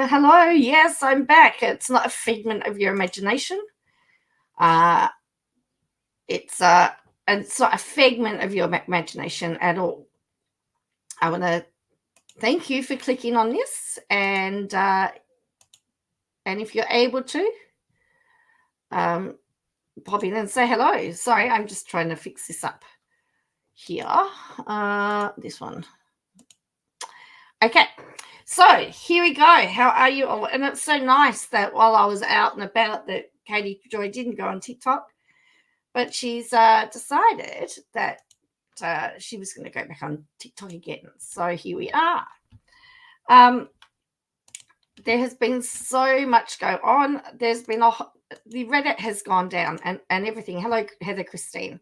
Hello. Yes, I'm back. It's not a figment of your imagination. It's not a figment of your imagination at all. I want to thank you for clicking on this, and if you're able to, pop in and say hello. Sorry, I'm just trying to fix this up here. This one. Okay. So here we go. How are you all? And it's so nice that while I was out and about that Katie Joy didn't go on TikTok, but she's decided that she was going to go back on TikTok again. So here we are. There has been so much go on. There's been the Reddit has gone down and everything. Hello, Heather Christine.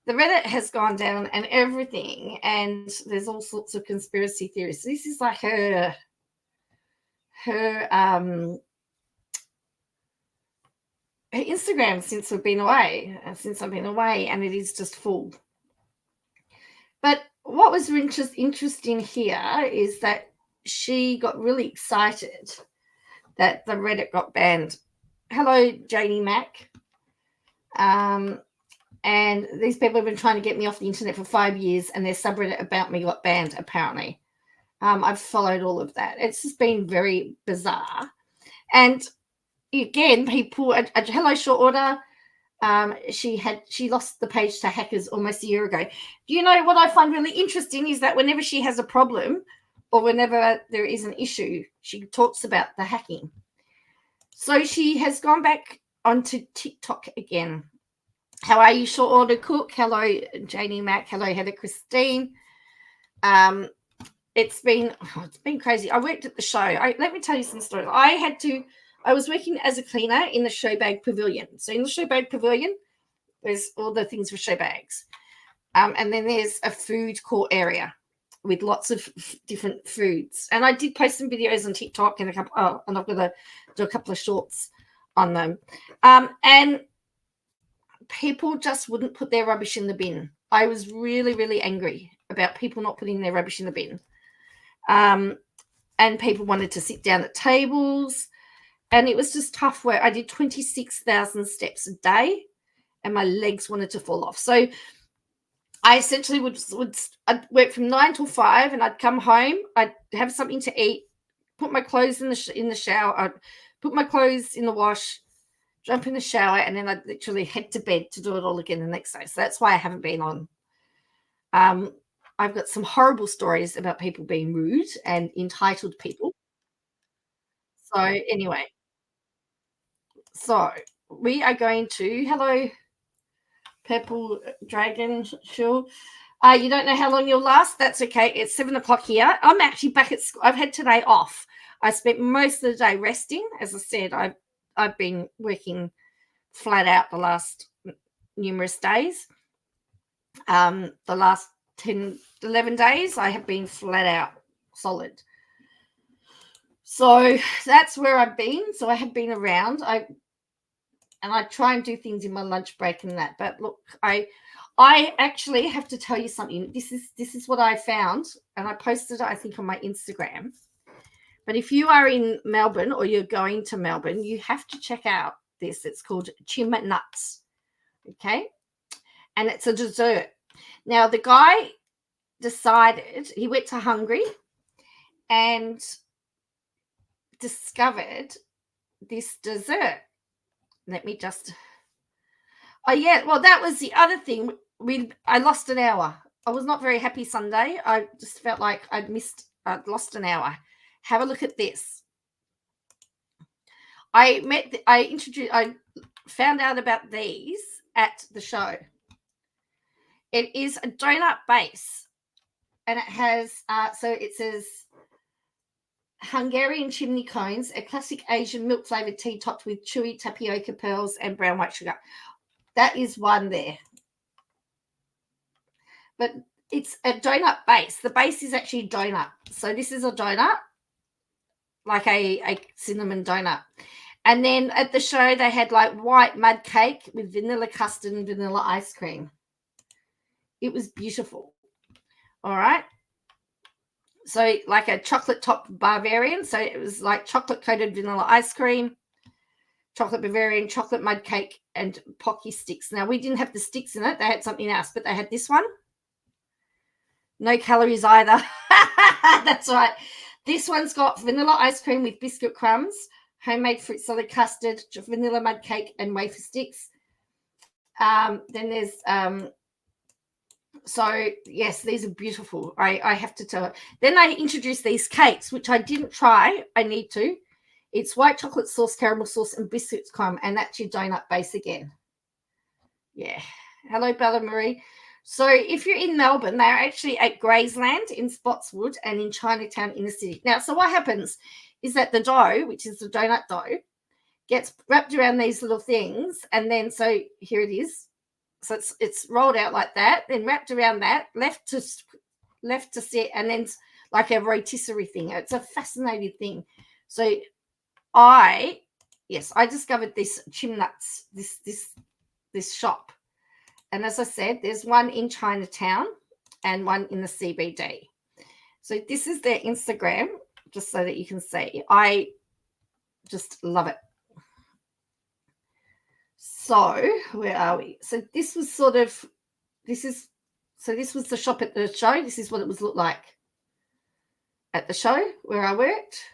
The Reddit has gone down and everything, and there's all sorts of conspiracy theories. So this is like her Instagram since I've been away, and it is just full. But what was interesting here is that she got really excited that the Reddit got banned. Hello, Janie Mack. And these people have been trying to get me off the internet for 5 years, and their subreddit about me got banned, apparently. I've followed all of that. It's just been very bizarre. And again, people, hello, short order. She lost the page to hackers almost a year ago. You know what I find really interesting is that whenever she has a problem or whenever there is an issue, she talks about the hacking. So she has gone back onto TikTok again. How are you, short order cook? Hello, Janie Mack. Hello, Heather Christine. It's been crazy. I worked at the show. Let me tell you some stories. I was working as a cleaner in the show bag pavilion. So in the show bag pavilion, there's all the things for show bags. And then there's a food court area with lots of different foods. And I did post some videos on TikTok and and I've got to do a couple of shorts on them. And people just wouldn't put their rubbish in the bin. I was really, really angry about people not putting their rubbish in the bin. And people wanted to sit down at tables. And it was just tough work. I did 26,000 steps a day and my legs wanted to fall off. So I essentially I'd work from 9 till 5 and I'd come home. I'd have something to eat, put my clothes in the shower. I'd put my clothes in the wash, jump in the shower, and then I'd literally head to bed to do it all again the next day. So that's why I haven't been on. I've got some horrible stories about people being rude and entitled people. So anyway, so we are going to, hello, Purple Dragon, sure. You don't know how long you'll last? That's okay. It's 7 o'clock here. I'm actually back at school. I've had today off. I spent most of the day resting. As I said, I've been working flat out the last numerous days. The last 10, 11 days, I have been flat out solid. So that's where I've been. So I have been around. I try and do things in my lunch break and that. But look, I actually have to tell you something. This is what I found, and I posted it, I think, on my Instagram. But if you are in Melbourne or you're going to Melbourne, you have to check out this. It's called Chim Nuts. Okay? And it's a dessert. Now, the guy decided, he went to Hungary and discovered this dessert. Let me just... Oh, yeah. Well, that was the other thing. I lost an hour. I was not very happy Sunday. I just felt like I'd lost an hour. Have a look at this. I found out about these at the show. It is a donut base, and it has, so it says Hungarian chimney cones, a classic Asian milk-flavored tea topped with chewy tapioca pearls and brown white sugar. That is one there. But it's a donut base. The base is actually donut. So this is a donut, like a cinnamon donut. And then at the show, they had like white mud cake with vanilla custard and vanilla ice cream. It was beautiful. All right. So like a chocolate top Bavarian. So it was like chocolate coated vanilla ice cream, chocolate Bavarian, chocolate mud cake, and Pocky sticks. Now, we didn't have the sticks in it. They had something else, but they had this one. No calories either. That's right. This one's got vanilla ice cream with biscuit crumbs, homemade fruit salad custard, vanilla mud cake, and wafer sticks. Then there's so yes, these are beautiful. I have to tell you. Then I introduced these cakes, which I didn't try. I need to. It's white chocolate sauce, caramel sauce, and biscuits crumb, and that's your donut base again. Yeah. Hello, Bella Marie. So if you're in Melbourne, they're actually at Graysland in Spotswood and in Chinatown in the city. Now, so what happens is that the dough, which is the donut dough, gets wrapped around these little things, and then so here it is. So it's rolled out like that, then wrapped around that, left to sit, and then like a rotisserie thing. It's a fascinating thing. So I discovered this Chimnuts, this shop. And as I said, there's one in Chinatown and one in the CBD. So this is their Instagram, just so that you can see. I just love it. So where are we? So this was this was the shop at the show. This is what it was look like at the show where I worked.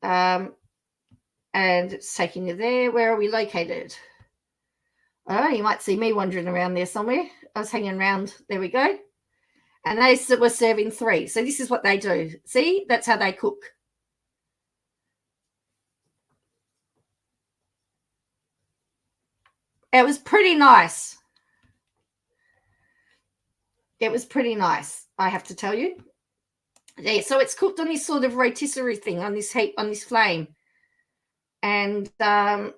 And it's taking you there. Where are we located? Oh, you might see me wandering around there somewhere. I was hanging around. There we go. And they were serving 3. So this is what they do. See, that's how they cook. It was pretty nice. It was pretty nice, I have to tell you. Yeah, so it's cooked on this sort of rotisserie thing, on this heat, on this flame. And there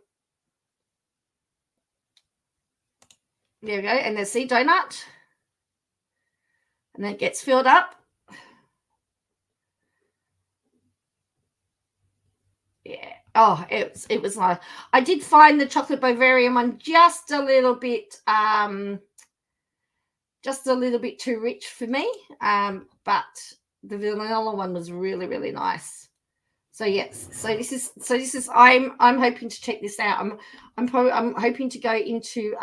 we go. And there's the donut. And then it gets filled up. Yeah. Oh, it was nice. I did find the chocolate Bavarian one just a little bit too rich for me. But the vanilla one was really, really nice. So yes, so this is I'm hoping to check this out. I'm hoping to go into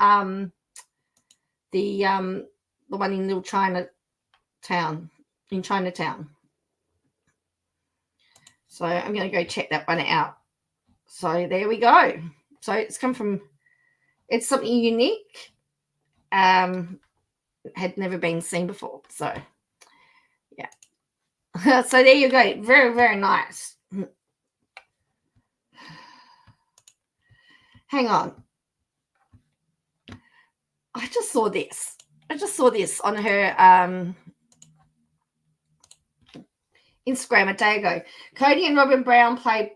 the one in Little Chinatown, So I'm going to go check that one out. So there we go. So it's it's something unique. Had never been seen before. So yeah. So there you go. Very, very nice. Hang on. I just saw this on her Instagram a day ago. Cody and Robin Brown play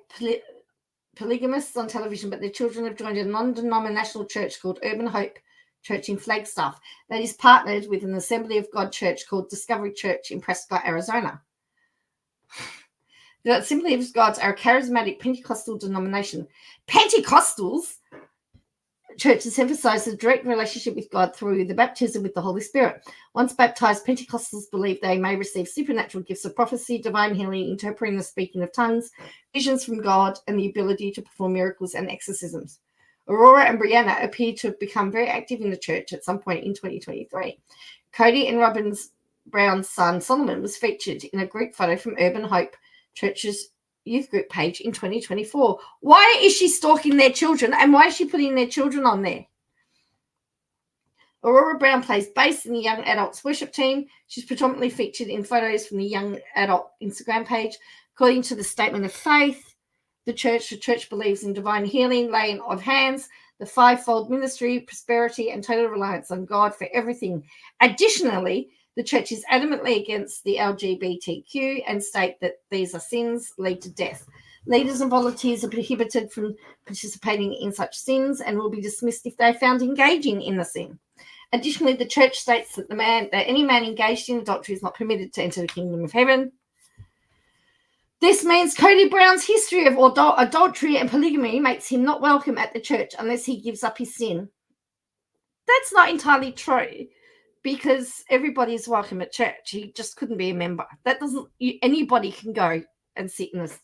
polygamists on television, but their children have joined a non-denominational church called Urban Hope Church in Flagstaff that is partnered with an Assembly of God church called Discovery Church in Prescott, Arizona. The Assembly of Gods are a charismatic Pentecostal denomination. Pentecostals churches emphasize the direct relationship with God through the baptism with the Holy Spirit. Once baptized, Pentecostals believe they may receive supernatural gifts of prophecy, divine healing, interpreting the speaking of tongues, visions from God, and the ability to perform miracles and exorcisms. Aurora and Brianna appear to have become very active in the church at some point in 2023. Cody and Robin Brown's son, Solomon, was featured in a group photo from Urban Hope Church's youth group page in 2024. Why is she stalking their children, and why is she putting their children on there? Aurora Brown plays bass in the young adults worship team. She's predominantly featured in photos from the young adult Instagram page. According to the statement of faith, the church believes in divine healing, laying of hands, the fivefold ministry, prosperity, and total reliance on God for everything. Additionally, the church is adamantly against the LGBTQ and state that these are sins, lead to death. Leaders and volunteers are prohibited from participating in such sins and will be dismissed if they are found engaging in the sin. Additionally, the church states that any man engaged in adultery is not permitted to enter the kingdom of heaven. This means Cody Brown's history of adultery and polygamy makes him not welcome at the church unless he gives up his sin. That's not entirely true. because everybody's welcome at church. He just couldn't be a member. That doesn't, anybody can go and sit in this,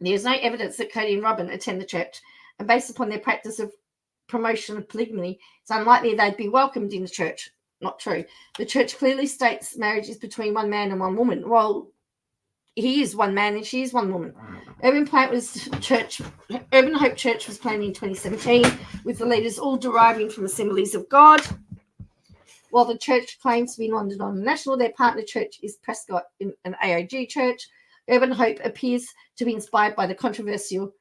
There's no evidence that Cody and Robin attend the church, and based upon their practice of promotion of polygamy, it's unlikely they'd be welcomed in the church. Not true. The church clearly states marriage is between one man and one woman. Well, he is one man and she is one woman. Urban Hope Church was planted in 2017, with the leaders all deriving from Assemblies of God. While the church claims to be non-denominational, their partner church is Prescott, an AOG church. Urban Hope appears to be inspired by the controversial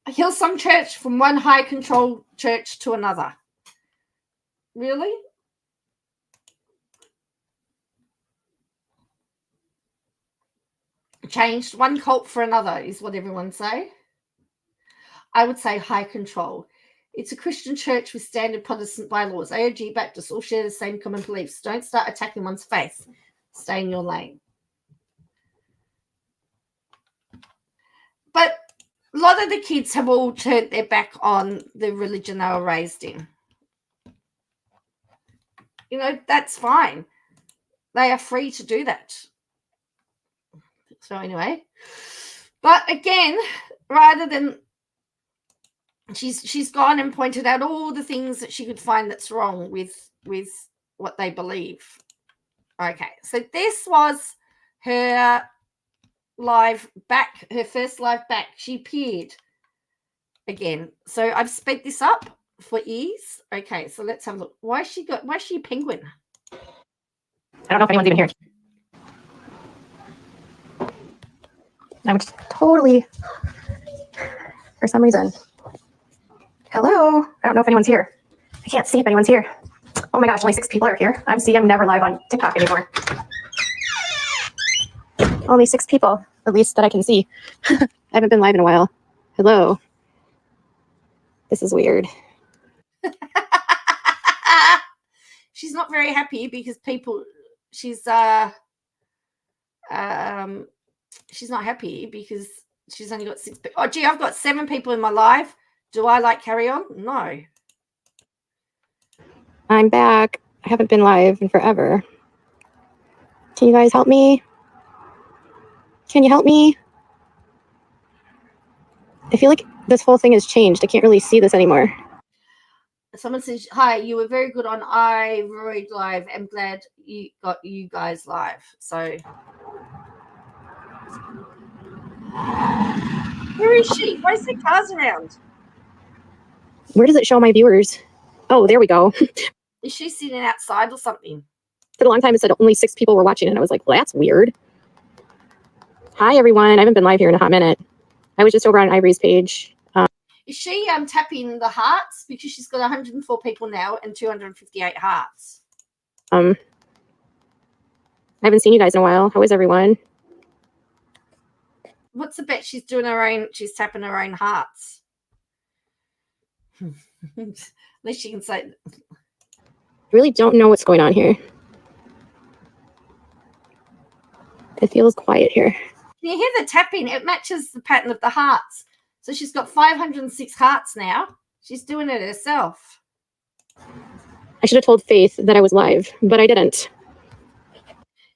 Hillsong Church, from one high control church to another. Really? Changed one cult for another is what everyone say. I would say high control. It's a Christian church with standard Protestant bylaws. AOG, Baptists all share the same common beliefs. Don't start attacking one's faith. Stay in your lane. But a lot of the kids have all turned their back on the religion they were raised in. That's fine. They are free to do that. So anyway, but again, rather than she's gone and pointed out all the things that she could find that's wrong with what they believe. Okay, so this was her live back, her first live back. She appeared again. So I've sped this up for ease. Okay, so let's have a look. Why is she a penguin? I don't know if anyone's even here. I'm totally, for some reason. Hello? I don't know if anyone's here. I can't see if anyone's here. Oh my gosh, only 6 people are here. I'm never live on TikTok anymore. Only 6 people, at least that I can see. I haven't been live in a while. Hello. This is weird. She's not very happy because she's not happy because she's only got 6 people. Oh, gee, I've got 7 people in my live. Do I carry on? No. I'm back. I haven't been live in forever. Can you guys help me? Can you help me? I feel like this whole thing has changed. I can't really see this anymore. Someone says, hi, you were very good on iRoid Live. I'm glad you got you guys live. So where is she? Why is there cars around? Where does it show my viewers? Oh, there we go. Is she sitting outside or something? For a long time, it said only 6 people were watching, and I was like, well, that's weird. Hi, everyone. I haven't been live here in a hot minute. I was just over on Ivory's page. Is she tapping the hearts? Because she's got 104 people now and 258 hearts. I haven't seen you guys in a while. How is everyone? What's the bet? She's tapping her own hearts. At least she can say. I really don't know what's going on here. It feels quiet here. Can you hear the tapping? It matches the pattern of the hearts. So she's got 506 hearts now. She's doing it herself. I should have told Faith that I was live, but I didn't.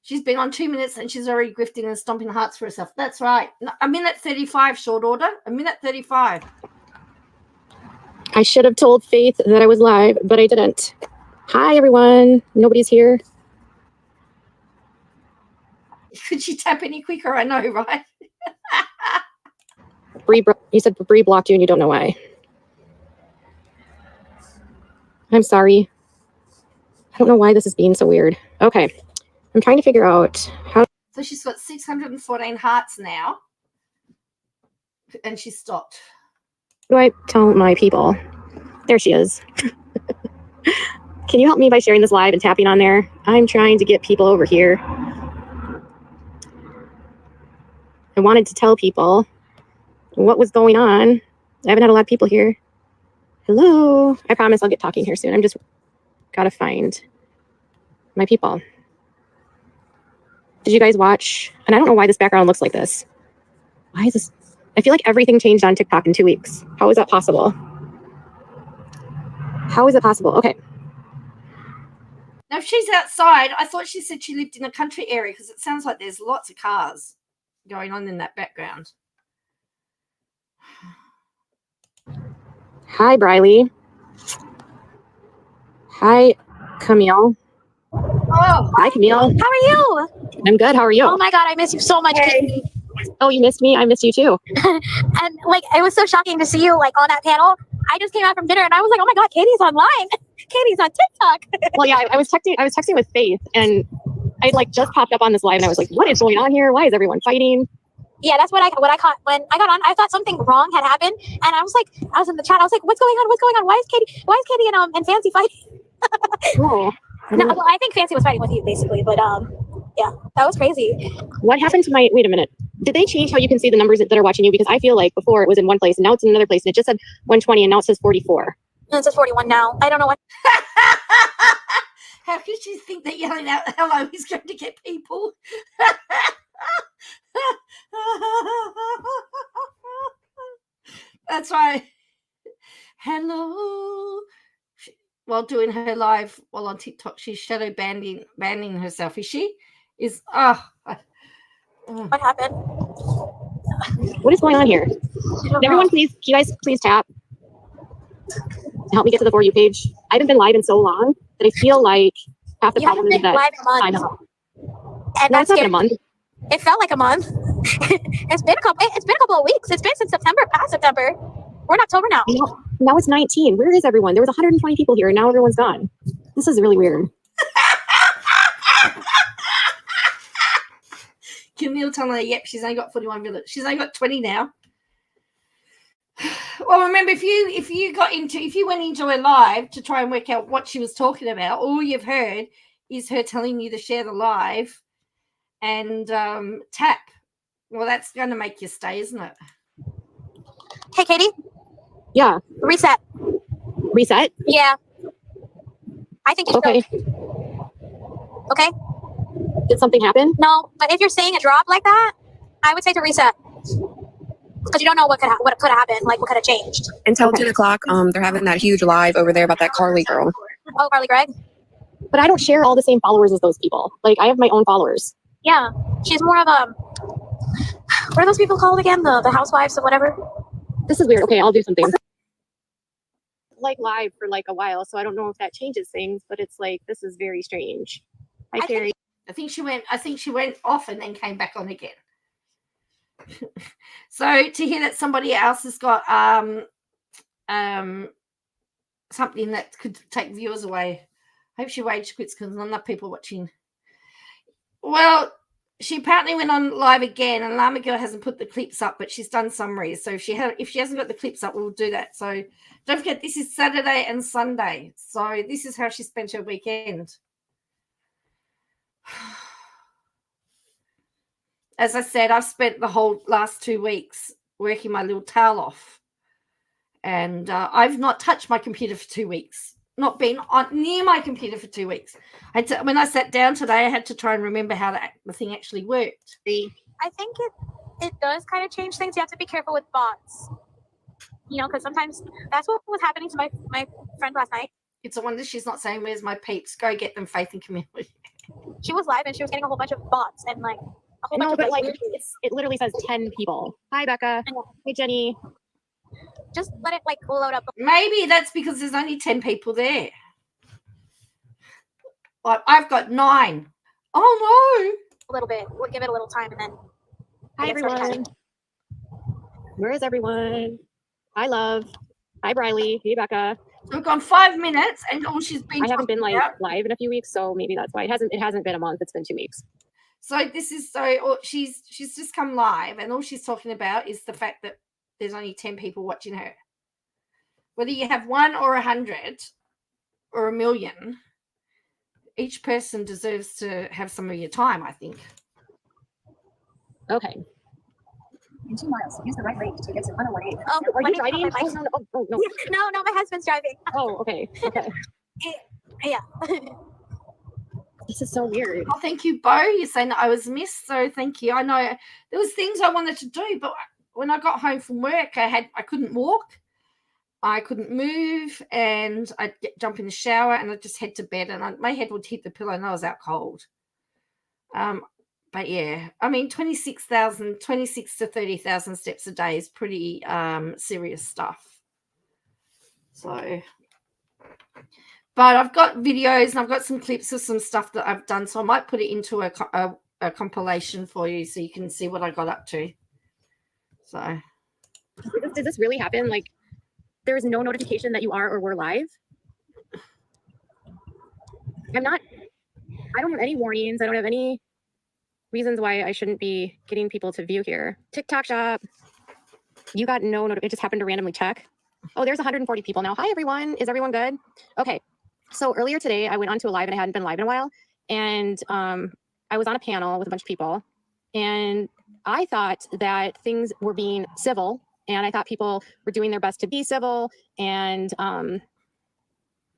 She's been on 2 minutes and she's already grifting and stomping hearts for herself. That's right. A minute 35, short order. A minute 35. I should have told Faith that I was live, but I didn't. Hi, everyone. Nobody's here. Could she tap any quicker? I know, right? You said Bree blocked you and you don't know why. I'm sorry. I don't know why this is being so weird. Okay. I'm trying to figure out how. So she's got 614 hearts now. And she stopped. Do I tell my people? There she is. Can you help me by sharing this live and tapping on there? I'm trying to get people over here. I wanted to tell people what was going on. I haven't had a lot of people here. Hello. I promise I'll get talking here soon. I'm just gotta find my people. Did you guys watch? And I don't know why this background looks like this. Why is this? I feel like everything changed on TikTok in 2 weeks. How is that possible? How is it possible? Okay. Now, if she's outside, I thought she said she lived in a country area because it sounds like there's lots of cars going on in that background. Hi, Briley. Hi, Camille. Oh, hi, Camille. How are you? I'm good. How are you? Oh my God, I miss you so much. hey. Oh, you missed me? I missed you too. And like, it was so shocking to see you like on that panel. I just came out from dinner and I was like, oh my God, Katie's online. Katie's on TikTok. Well, yeah, I was texting with Faith, and I like just popped up on this live, and I was like, what is going on here? Why is everyone fighting? Yeah, that's what I caught when I got on. I thought something wrong had happened, and I was in the chat. I was like, what's going on? What's going on? Why is Katie and Fancy fighting? Oh, No, well, I think Fancy was fighting with you basically, but yeah, that was crazy. what happened to my? Wait a minute. Did they change how you can see the numbers that are watching you? Because I feel like before it was in one place, and now it's in another place, and it just said 120, and now it says 44. And it says 41 now. I don't know what. How could you think that yelling out hello is going to get people? That's right. Hello. While doing her live while on TikTok, she's shadow banning herself. Is she? What happened? What is going on here? Can everyone please, can you guys please tap to help me get to the For You page? I haven't been live in so long that I feel like half the You problem haven't is been that live in a month. I know. And No, that's it's not been a scary. month. It felt like a month. It's been a couple of weeks. It's been since September, past September. We're in October now. Now it's 19. Where is everyone? There was 120 people here, and now everyone's gone. This is really weird. Camille telling her, yep, she's only got 41 villages. She's only got 20 now. Well, remember, if you went into her live to try and work out what she was talking about, all you've heard is her telling you to share the live and tap. Well, that's going to make you stay, isn't it? Hey, Katie. Yeah. Reset. Reset? Yeah. I think you should Okay. go. Okay. Did something happen? No, but if you're seeing a drop like that, I would say to reset. Because you don't know what could have happened, like what could have changed. Until 10 o'clock, they're having that huge live over there about that Carly girl. Oh, Carly Gregg? But I don't share all the same followers as those people. Like, I have my own followers. Yeah. She's more of a... What are those people called again? The housewives or whatever? This is weird. Okay, I'll do something. Like live for like a while, so I don't know if that changes things, but it's like, this is very strange. Hi, Carrie. I think she went off and then came back on again. So to hear that somebody else has got something that could take viewers away. I hope she rage quits because not enough people watching. Well, she apparently went on live again, and Llama Girl hasn't put the clips up, but she's done summaries. So if she hasn't got the clips up, we'll do that. So don't forget, this is Saturday and Sunday. So this is how she spent her weekend. As I said, I've spent the whole last 2 weeks working my little tail off. And I've not touched my computer for 2 weeks. Not been near my computer for 2 weeks. When I sat down today, I had to try and remember how the thing actually worked. I think it does kind of change things. You have to be careful with bots. You know, because sometimes that's what was happening to my friend last night. It's a wonder she's not saying, where's my peeps? Go get them, Faith and Camille. She was live and she was getting a whole bunch of bots and like a whole bunch No, of but like, it literally says 10 people. Hi, Becca. Hey, Jenny. Just let it like load up. Maybe that's because there's only 10 people there. Like, I've got 9. Oh, A little bit. We'll give it a little time and then. Hi, everyone. Where is everyone? Hi, love. Hi, Briley. Hey, Becca. no. We've gone 5 minutes and all she's been I haven't been like about. live in a few weeks, so maybe that's why it hasn't been a month. It's been 2 weeks. So she's just come live and all she's talking about is the fact that there's only 10 people watching her. Whether you have 1 or 100 or 1 million, each person deserves to have some of your time, I think. Okay. In 2 miles, use the right lane to get to 101A. Oh, Are let you me- driving? oh, Oh, no. No, my husband's driving. Oh, okay. Okay. Yeah. This is so weird. Oh, thank you, Bo. You're saying that I was missed, so thank you. I know there was things I wanted to do, but when I got home from work, I couldn't walk, I couldn't move, and I'd jump in the shower, and I'd just head to bed, and my head would hit the pillow, and I was out cold. But yeah, I mean, 26 to 30,000 steps a day is pretty serious stuff. So, but I've got videos and I've got some clips of some stuff that I've done, so I might put it into a compilation for you so you can see what I got up to. So, Does this really happen? Like, there is no notification that you are or were live? I don't have any warnings. I don't have any reasons why I shouldn't be getting people to view here. TikTok shop. You got no notification. It just happened to randomly check. Oh, there's 140 people now. Hi, everyone. Is everyone good? Okay. So earlier today, I went onto a live and I hadn't been live in a while. And I was on a panel with a bunch of people. And I thought that things were being civil. And I thought people were doing their best to be civil. And,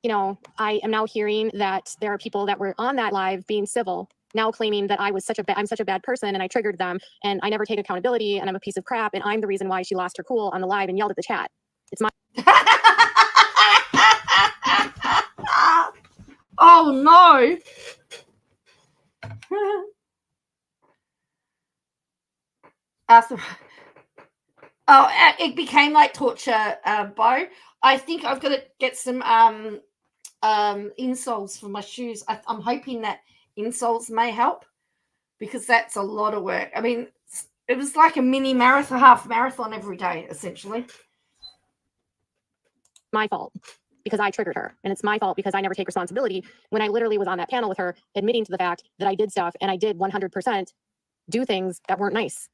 you know, I am now hearing that there are people that were on that live being civil, now claiming that I'm such a bad person and I triggered them and I never take accountability and I'm a piece of crap and I'm the reason why she lost her cool on the live and yelled at the chat. It's my oh no. It became like torture, Bo. I think I've got to get some insoles for my shoes. I'm hoping that insoles may help because that's a lot of work. I mean, it was like a mini marathon, half marathon every day, essentially. my fault because I triggered her. And it's my fault because I never take responsibility when I literally was on that panel with her admitting to the fact that I did stuff and I did 100% do things that weren't nice.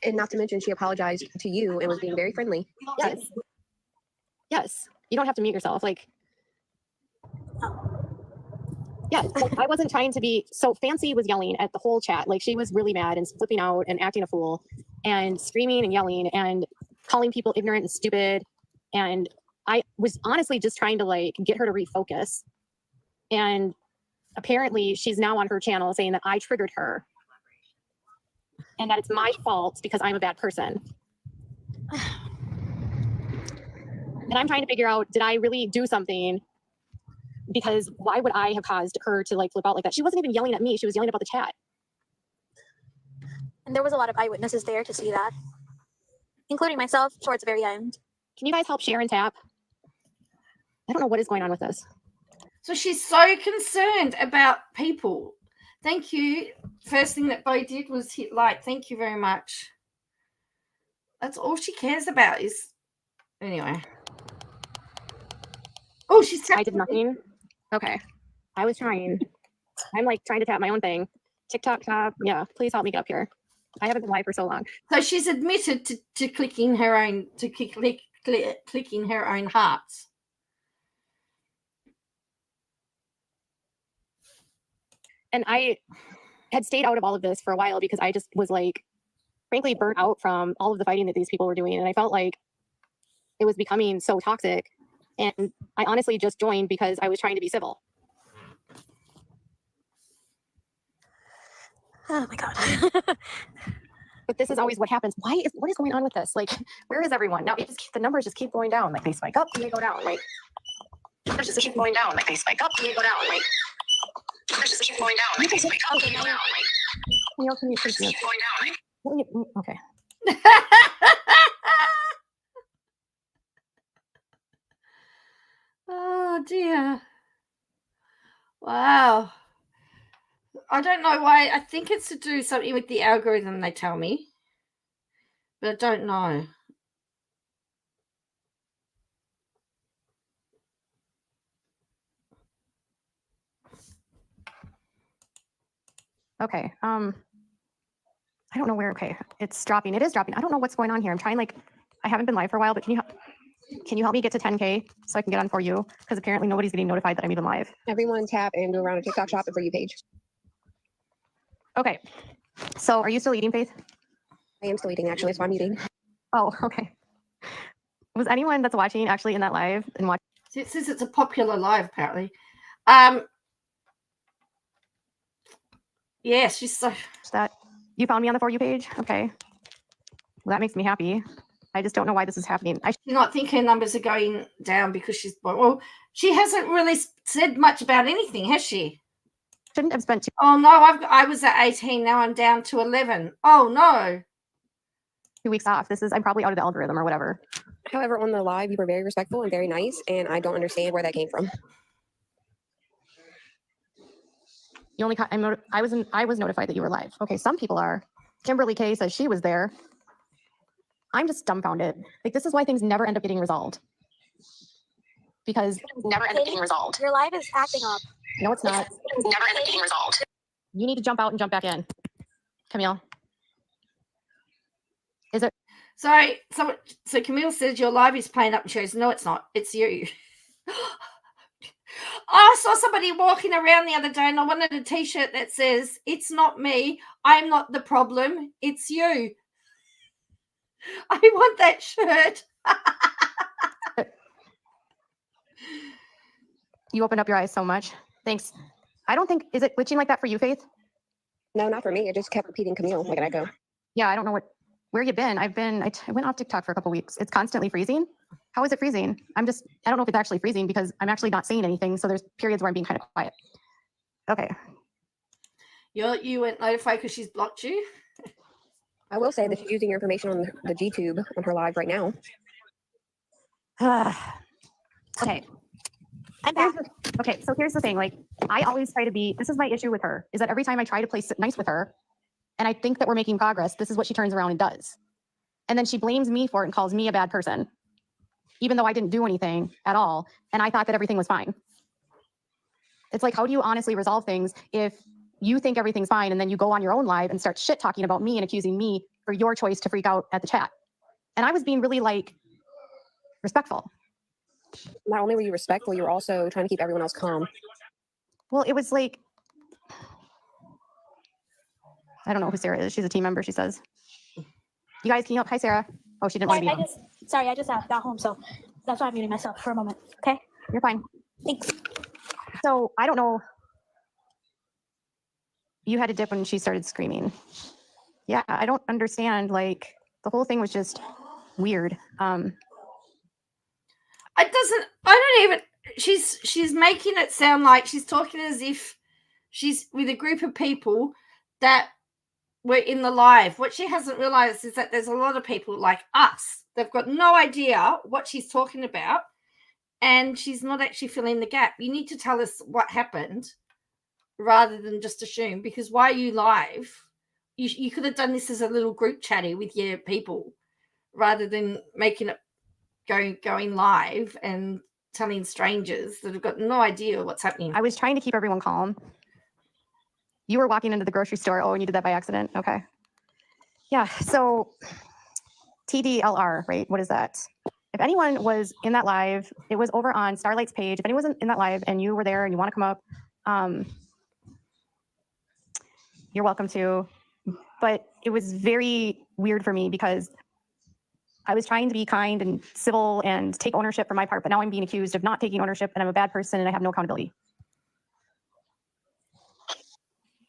And not to mention, she apologized to you and was being very friendly. Yes. Yes. You don't have to mute yourself. Like, yeah, like, I wasn't trying to be. So Fancy was yelling at the whole chat. Like, she was really mad and flipping out and acting a fool and screaming and yelling and calling people ignorant and stupid. And I was honestly just trying to like get her to refocus. And apparently she's now on her channel saying that I triggered her and that it's my fault because I'm a bad person. And I'm trying to figure out, did I really do something? Because why would I have caused her to like flip out like that? She wasn't even yelling at me. She was yelling about the chat. And there was a lot of eyewitnesses there to see that, including myself towards the very end. Can you guys help share and tap? I don't know what is going on with this. So she's so concerned about people. Thank you. First thing that Bo did was hit like. Thank you very much. That's all she cares about is, anyway. Oh, she's tapping. I did nothing. Okay. I was trying. I'm like trying to tap my own thing. TikTok shop. Yeah, please help me get up here. I haven't been live for so long. So she's admitted to clicking her own, clicking her own hearts. And I had stayed out of all of this for a while because I just was like, frankly, burnt out from all of the fighting that these people were doing. And I felt like it was becoming so toxic. And I honestly just joined because I was trying to be civil. Oh my God. But this is always what happens. What is going on with this? Like, where is everyone? Now the numbers just keep going down. Like they spike up and they go down. Like numbers just keep going down. Like they spike up and they go down. Like numbers just keep going down. Like they spike up and they go down. Like can you please keep going down. Like okay. Oh dear. Wow. I don't know why. I think it's to do something with the algorithm, they tell me. But I don't know. Okay. I don't know where. Okay. It's dropping. It is dropping. I don't know what's going on here. I'm trying, like, I haven't been live for a while, but can you help me get to 10K so I can get on For You? Because apparently nobody's getting notified that I'm even live. Everyone tap and go around a TikTok shop and For You page. Okay. So are you still eating, Faith? I am still eating, actually, so I'm eating. Oh, okay. Was anyone that's watching actually in that live and watching? It says it's a popular live, apparently. Yes, she's so. That you found me on the For You page? Okay. Well, that makes me happy. I just don't know why this is happening. Do you not think her numbers are going down because she's, well, she hasn't really said much about anything, has she? Shouldn't have spent Oh, no, I was at 18. Now I'm down to 11. Oh, no. 2 weeks off. I'm probably out of the algorithm or whatever. However, on the live, you were very respectful and very nice, and I don't understand where that came from. You only I was notified that you were live. Okay, some people are. Kimberly K says she was there. I'm just dumbfounded. Like, this is why things never end up getting resolved. Because never end up getting resolved. Your live is acting up. No, it's not. Never end up getting resolved. You need to jump out and jump back in. Camille. Is it? Sorry. So Camille says your live is playing up and she goes, no, it's not. It's you. I saw somebody walking around the other day and I wanted a t-shirt that says, it's not me. I'm not the problem. It's you. I want that shirt. You opened up your eyes so much. Thanks. I don't think, is it glitching like that for you, Faith? No, not for me. It just kept repeating Camille. Like, I go. Yeah, I don't know where you been. I went off TikTok for a couple weeks. It's constantly freezing. How is it freezing? I don't know if it's actually freezing because I'm actually not saying anything. So there's periods where I'm being kind of quiet. Okay. You weren't notified because she's blocked you? I will say that she's using your information on the G-Tube on her live right now. Okay. I'm back. Okay, so here's the thing. Like, I always try to be, this is my issue with her, is that every time I try to play nice with her, and I think that we're making progress, this is what she turns around and does. And then she blames me for it and calls me a bad person, even though I didn't do anything at all. And I thought that everything was fine. It's like, how do you honestly resolve things if you think everything's fine and then you go on your own live and start shit talking about me and accusing me for your choice to freak out at the chat? And I was being really, like, respectful. Not only were you respectful, you were also trying to keep everyone else calm. Well, it was like, I don't know who Sarah is. She's a team member, she says. You guys, can you help? Hi, Sarah. Oh, she didn't want to be on. I just got home, so that's why I'm muting myself for a moment. Okay? You're fine. Thanks. So I don't know. You had a dip when she started screaming. Yeah, I don't understand. Like, the whole thing was just weird. She's making it sound like she's talking as if she's with a group of people that were in the live. What she hasn't realized is that there's a lot of people like us. They've got no idea what she's talking about, and she's not actually filling the gap. You need to tell us what happened rather than just assume, because why are you live? You could have done this as a little group chatty with your people rather than making it going live and telling strangers that have got no idea what's happening. I was trying to keep everyone calm. You were walking into the grocery store. Oh, and you did that by accident. Okay. Yeah. So TDLR, right? What is that? If anyone was in that live, it was over on Starlight's page. If anyone was in that live and you were there and you want to come up, you're welcome to. But it was very weird for me because I was trying to be kind and civil and take ownership for my part, but now I'm being accused of not taking ownership and I'm a bad person and I have no accountability.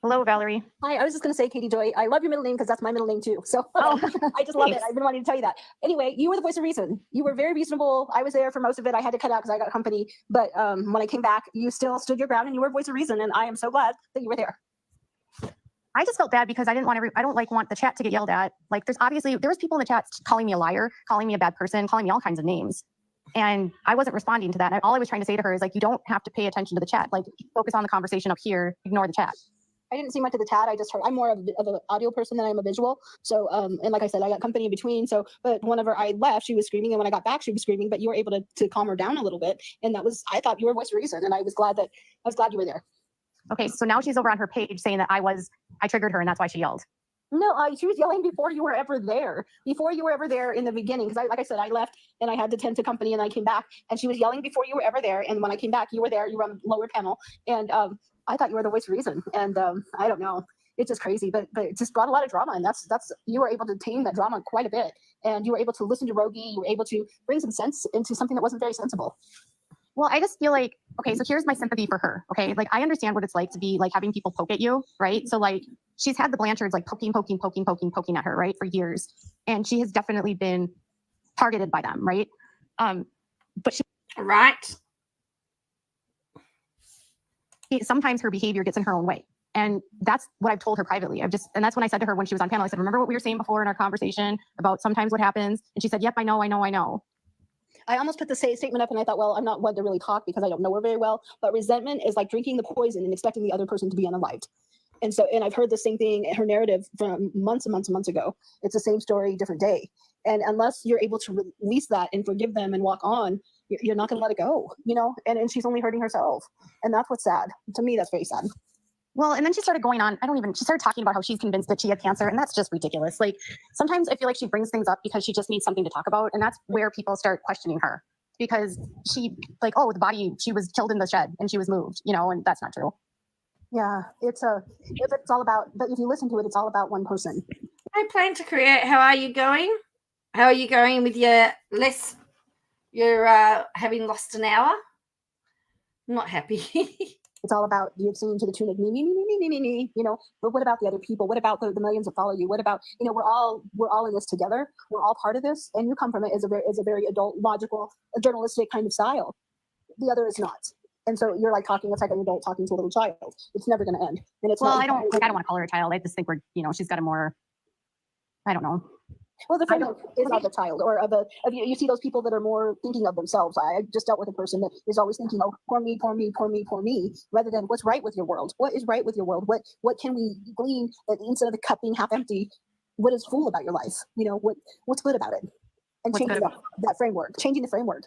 Hello, Valerie. Hi, I was just going to say, Katie Joy, I love your middle name because that's my middle name too. So Oh, I just love it. thanks. I've been wanting to tell you that. Anyway, you were the voice of reason. You were very reasonable. I was there for most of it. I had to cut out because I got company. But when I came back, you still stood your ground and you were a voice of reason. And I am so glad that you were there. I just felt bad because I didn't want I don't want the chat to get yelled at. Like, there was people in the chat calling me a liar, calling me a bad person, calling me all kinds of names. And I wasn't responding to that. And all I was trying to say to her is, like, you don't have to pay attention to the chat. Like, focus on the conversation up here, ignore the chat. I didn't see much of the chat. I just heard. I'm more of an audio person than I'm a visual. So, and like I said, I got company in between. So, but whenever I left, she was screaming, and when I got back, she was screaming. But you were able to calm her down a little bit, and I thought you were voice of reason, and I was glad you were there. Okay, so now she's over on her page saying that I triggered her, and that's why she yelled. No, she was yelling before you were ever there. Before you were ever there in the beginning, because like I said, I left and I had to tend to company, and I came back, and she was yelling before you were ever there. And when I came back, you were there. You were on the lower panel, and I thought you were the voice of reason. And I don't know. It's just crazy, but it just brought a lot of drama, and that's you were able to tame that drama quite a bit, and you were able to listen to Rogie. You were able to bring some sense into something that wasn't very sensible. Well, I just feel like, okay, so here's my sympathy for her. Okay, like, I understand what it's like to be like having people poke at you, right? So like, she's had the Blanchards like poking at her, right, for years, and she has definitely been targeted by them, right? But Right. sometimes her behavior gets in her own way. And that's what I've told her privately. And that's when I said to her when she was on panel, I said, remember what we were saying before in our conversation about sometimes what happens? And she said, yep, I know. I almost put the statement up and I thought, well, I'm not one to really talk because I don't know her very well, but resentment is like drinking the poison and expecting the other person to be unalived. And I've heard the same thing, her narrative from months and months and months ago. It's the same story, different day. And unless you're able to release that and forgive them and walk on, you're not going to let it go, and she's only hurting herself. And that's what's sad. To me, that's very sad. Well, and then she started going on. She started talking about how she's convinced that she had cancer. And that's just ridiculous. Like sometimes I feel like she brings things up because she just needs something to talk about. And that's where people start questioning her because she the body, she was killed in the shed and she was moved, and that's not true. Yeah, it's all about, but if you listen to it, it's all about one person. I plan to create. How are you going? How are you going with your you're having lost an hour? I'm not happy. It's all about the obscene to the tune of me, but what about the other people? What about the millions that follow you? What about, we're all in this together. We're all part of this. And you come from it as a very adult, logical, journalistic kind of style. The other is not. And so you're like talking, it's like an adult talking to a little child. It's never going to end. And it's I don't want to call her a child. I just think she's got a more, I don't know. Well, the framework is of a child or of you see those people that are more thinking of themselves. I just dealt with a person that is always thinking, oh, poor me, poor me, poor me, poor me, rather than what's right with your world. What is right with your world? What can we glean that instead of the cup being half empty, what is full about your life? What's good about it? And changing that framework, changing the framework.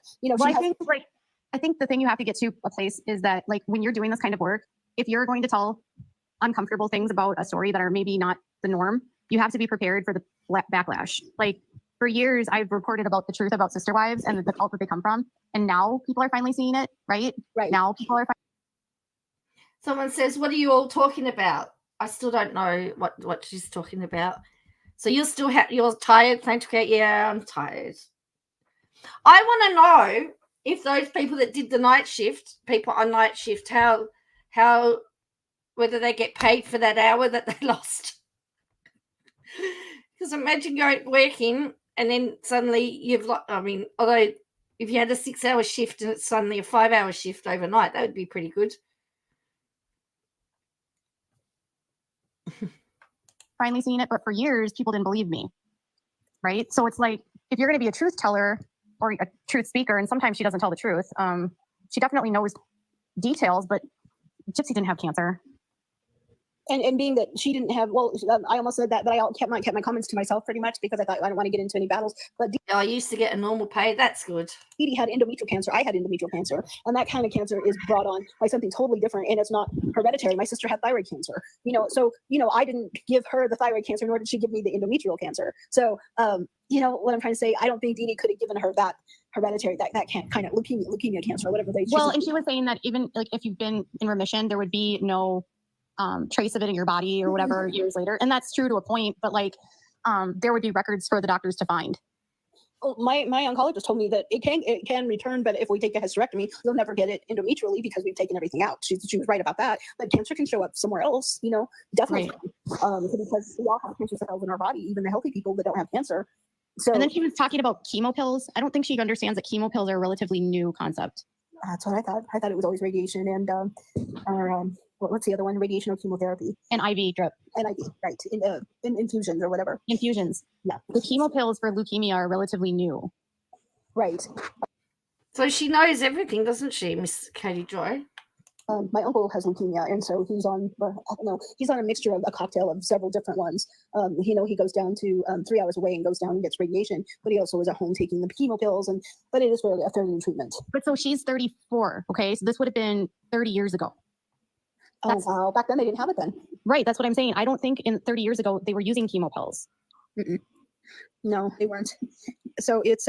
I think the thing you have to get to a place is that when you're doing this kind of work, if you're going to tell uncomfortable things about a story that are maybe not the norm, you have to be prepared for the backlash. For years, I've reported about the truth about sister wives and the cult that they come from. And now people are finally seeing it, right? Right. Now people are. Someone says, what are you all talking about? I still don't know what she's talking about. So you're still you're tired, plan to create? Yeah, I'm tired. I want to know if those people that did the night shift, people on night shift, how whether they get paid for that hour that they lost. Because imagine working and then suddenly although if you had a 6-hour shift and it's suddenly a 5-hour shift overnight, that would be pretty good. Finally seeing it, but for years, people didn't believe me, right? So it's like, if you're going to be a truth teller or a truth speaker, and sometimes she doesn't tell the truth, she definitely knows details, but Gypsy didn't have cancer. And being that she didn't have, I almost said that, but I kept my comments to myself pretty much because I thought I don't want to get into any battles. But I used to get a normal pay. That's good. Dee had endometrial cancer. I had endometrial cancer. And that kind of cancer is brought on by something totally different. And it's not hereditary. My sister had thyroid cancer, so, I didn't give her the thyroid cancer, nor did she give me the endometrial cancer. So, what I'm trying to say, I don't think Dee could have given her that hereditary, that kind of leukemia cancer or whatever they choose. Well, and she was saying that even if you've been in remission, there would be no trace of it in your body or whatever years later. And that's true to a point, but there would be records for the doctors to find. Oh, my oncologist told me that it can return, but if we take a hysterectomy, you'll never get it endometrially because we've taken everything out. She was right about that. But cancer can show up somewhere else, definitely. Right. Because we all have cancer cells in our body, even the healthy people that don't have cancer. So, and then she was talking about chemo pills. I don't think she understands that chemo pills are a relatively new concept. That's what I thought. I thought it was always radiation and what's the other one? Radiation or chemotherapy? An IV drip. An IV, right? In infusions or whatever. Infusions. Yeah. The chemo pills for leukemia are relatively new. Right. So she knows everything, doesn't she, Miss Katie Joy? My uncle has leukemia, and so he's on. He's on a mixture of a cocktail of several different ones. He goes down to 3 hours away and goes down and gets radiation, but he also is at home taking the chemo pills, but it is a fairly new treatment. But so she's 34. Okay, so this would have been 30 years ago. Wow! Back then they didn't have it then. Right, that's what I'm saying. I don't think 30 years ago they were using chemo pills. Mm-mm. No, they weren't. So it's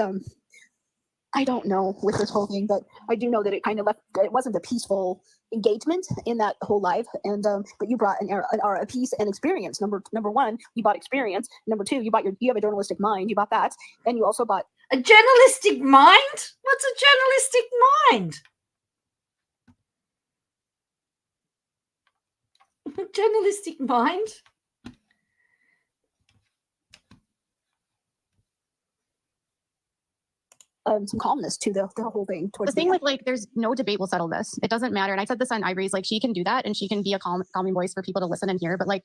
I don't know with this whole thing, but I do know that it kind of it wasn't a peaceful engagement in that whole life. And but you brought a peace and experience. Number one, you bought experience. Number two, you have a journalistic mind. You bought that, and you also bought a journalistic mind. What's a journalistic mind? A journalistic mind. some calmness to the whole thing. The Towards thing end. with like, there's no debate will settle this. It doesn't matter. And I said this on Ivory's, like she can do that and she can be a calming voice for people to listen and hear. But like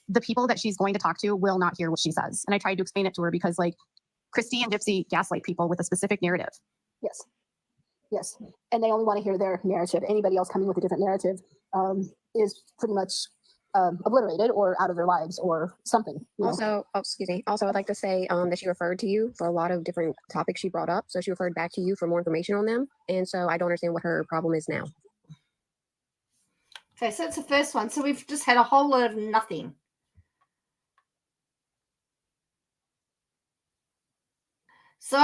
the people that she's going to talk to will not hear what she says. And I tried to explain it to her because like Christy and Gypsy gaslight people with a specific narrative. Yes. Yes. And they only want to hear their narrative. Anybody else coming with a different narrative is pretty much obliterated or out of their lives or something. You know? Also, oh, excuse me. Also, I'd like to say that she referred to you for a lot of different topics she brought up. So she referred back to you for more information on them. And so I don't understand what her problem is now. Okay, so that's the first one. So we've just had a whole lot of nothing. So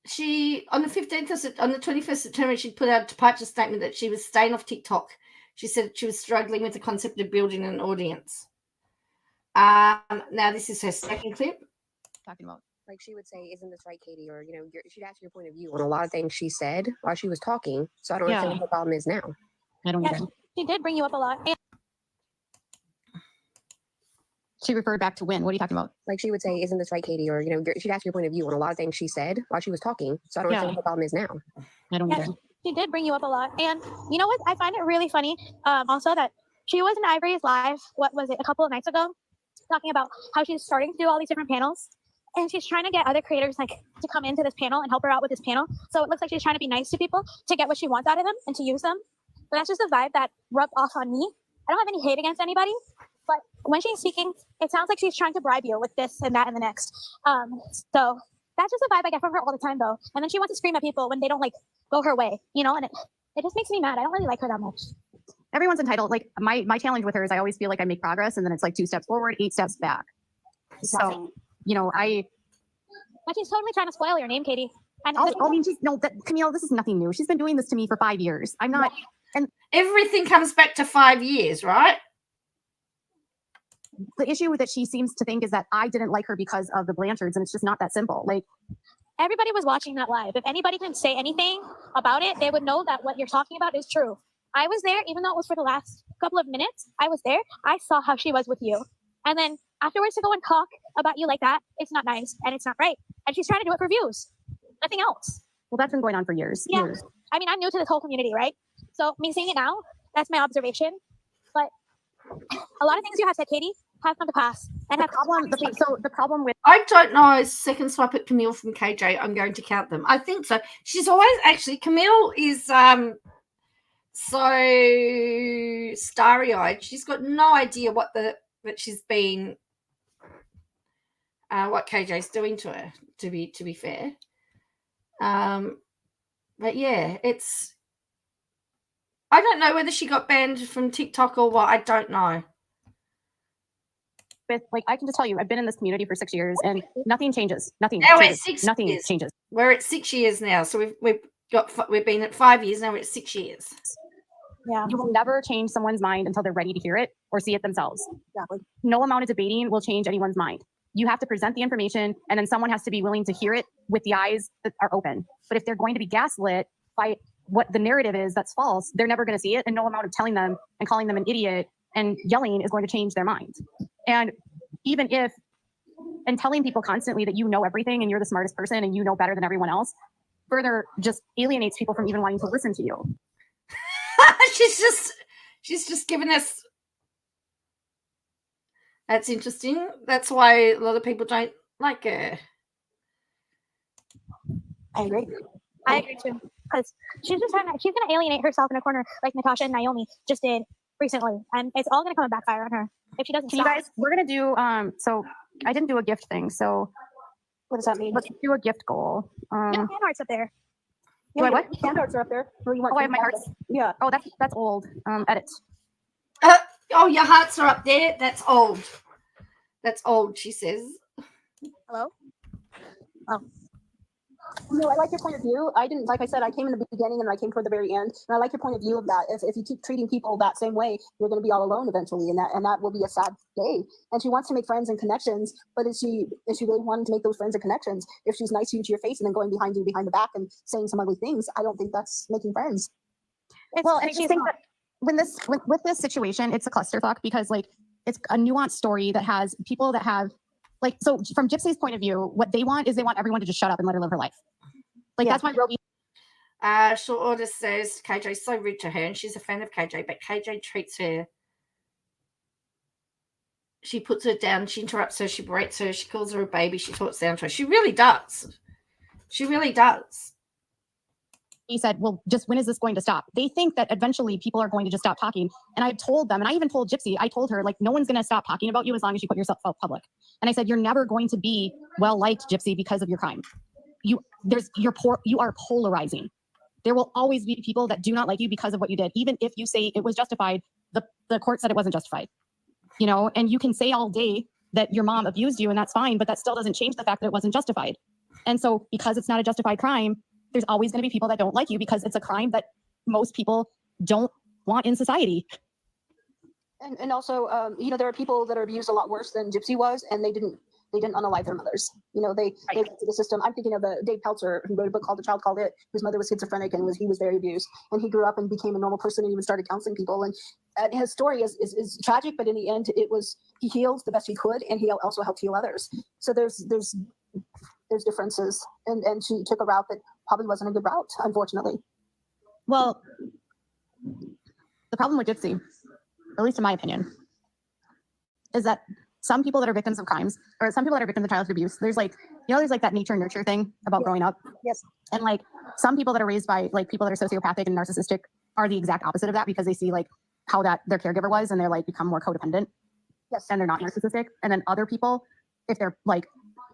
she on the 21st September, she put out a departure statement that she was staying off TikTok. She said she was struggling with the concept of building an audience. Now this is her second clip. Talking about. Like she would say, isn't this right, Katie? Or, you know, she'd ask your point of view on a lot of things she said while she was talking. So I don't understand what the problem is now. I don't Yeah, either. she did bring you up a lot. And She referred back to when? What are you talking about? Like she would say, isn't this right, Katie? Or, you know, she'd ask your point of view on a lot of things she said while she was talking. So I don't understand what the problem is now. I don't Yeah. either. she did bring you up a lot. And you know what? I find it really funny also that she was in Ivory's live, what was it, a couple of nights ago, talking about how she's starting to do all these different panels. And she's trying to get other creators like to come into this panel and help her out with this panel. So it looks like she's trying to be nice to people to get what she wants out of them and to use them. But that's just a vibe that rubbed off on me. I don't have any hate against anybody, but when she's speaking, it sounds like she's trying to bribe you with this and that and the next. So that's just a vibe I get from her all the time, though. And then she wants to scream at people when they don't like go her way, you know. And it just makes me mad. I don't really like her that much. Everyone's entitled. Like my challenge with her is I always feel like I make progress and then it's like 2 steps forward, 8 steps back. So, you know, But she's totally trying to spoil your name, Katie. And I mean, Camille, this is nothing new. She's been doing this to me for 5 years. I'm not. And Everything comes back to 5 years, right? the issue that she seems to think is that I didn't like her because of the Blanchards, and it's just not that simple. Like, everybody was watching that live. If anybody can say anything about it, they would know that what you're talking about is true. I was there, even though it was for the last couple of minutes. I was there. I saw how she was with you. And then afterwards to go and talk about you like that, it's not nice and it's not right. And she's trying to do it for views. Nothing else. well, that's been going on for years. Yeah. Years. I mean, I'm new to this whole community, right? So me seeing it now, that's my observation. But a lot of things you have said, Katie, have come to pass. And The problem with I don't know. Second swipe at Camille from KJ. I'm going to count them. I think so. She's always actually Camille is so starry-eyed. She's got no idea what she's been what KJ's doing to her. To be fair, but yeah, it's. I don't know whether she got banned from TikTok or what. I don't know. like I can just tell you, I've been in this community for 6 years, and nothing changes. Nothing. Now we're changes. at 6 Nothing years. changes. We're at 6 years now, so we've been at 5 years now. We're at 6 years. yeah. You will never change someone's mind until they're ready to hear it or see it themselves. Exactly. No amount of debating will change anyone's mind. You have to present the information, and then someone has to be willing to hear it with the eyes that are open. But if they're going to be gaslit by what the narrative is that's false, they're never going to see it, and no amount of telling them and calling them an idiot and yelling is going to change their mind. And even if, and telling people constantly that you know everything and you're the smartest person and you know better than everyone else, further just alienates people from even wanting to listen to you. she's just given us. That's interesting. That's why a lot of people don't like her. I agree. I agree too. Because she's going to alienate herself in a corner like Natasha and Naomi just did recently. And it's all going to come and backfire on her if she doesn't Can you stop. guys, we're going to do, so I didn't do a gift thing. So What does that mean? let's do a gift goal. Yeah, hand hearts up there. Do I what? Hand hearts are up there. Or you want Oh, I have my hearts. Yeah. Oh, that's old. Edit. Oh, your hearts are up there. That's old. That's old, she says. Hello? No, I like your point of view. I didn't, like I said, I came in the beginning and I came toward the very end. And I like your point of view of that. If you keep treating people that same way, you're going to be all alone eventually. And that will be a sad day. And she wants to make friends and connections. But is she really wanting to make those friends and connections? If she's nice to you to your face and then going behind you behind the back and saying some ugly things, I don't think that's making friends. Well, and I just think that with this situation, it's a clusterfuck because like it's a nuanced story that has people that have like, so from Gypsy's point of view, what they want is they want everyone to just shut up and let her live her life. Like, that's why Roby. Short order says KJ's so rude to her, and she's a fan of KJ, but KJ treats her. She puts her down, she interrupts her, she berates her, she calls her a baby, she talks down to her. She really does. She really does. He said, well, just when is this going to stop? They think that eventually people are going to just stop talking. And I told them, and I even told Gypsy, I told her, like, no one's going to stop talking about you as long as you put yourself out public. And I said, you're never going to be well-liked, Gypsy, because of your crime. You are polarizing. There will always be people that do not like you because of what you did. Even if you say it was justified, the court said it wasn't justified. You know, and you can say all day that your mom abused you and that's fine, but that still doesn't change the fact that it wasn't justified. And so because it's not a justified crime, there's always going to be people that don't like you because it's a crime that most people don't want in society. And also, you know, there are people that are abused a lot worse than Gypsy was, and they didn't unalive their mothers. You know, they went to the system. I'm thinking of Dave Peltzer, who wrote a book called The Child Called It, whose mother was schizophrenic and he was very abused. And he grew up and became a normal person and even started counseling people. And his story is tragic, but in the end, he healed the best he could, and he also helped heal others. So there's differences, and she took a route that probably wasn't a good route, unfortunately. Well, the problem with Gypsy, at least in my opinion, is that some people that are victims of crimes, or some people that are victims of childhood abuse, there's like, you know, there's like that nature nurture thing about growing up. Yes. And like some people that are raised by like people that are sociopathic and narcissistic are the exact opposite of that, because they see like how that their caregiver was, and they're like become more codependent. Yes. And they're not narcissistic. And then other people, if they're like,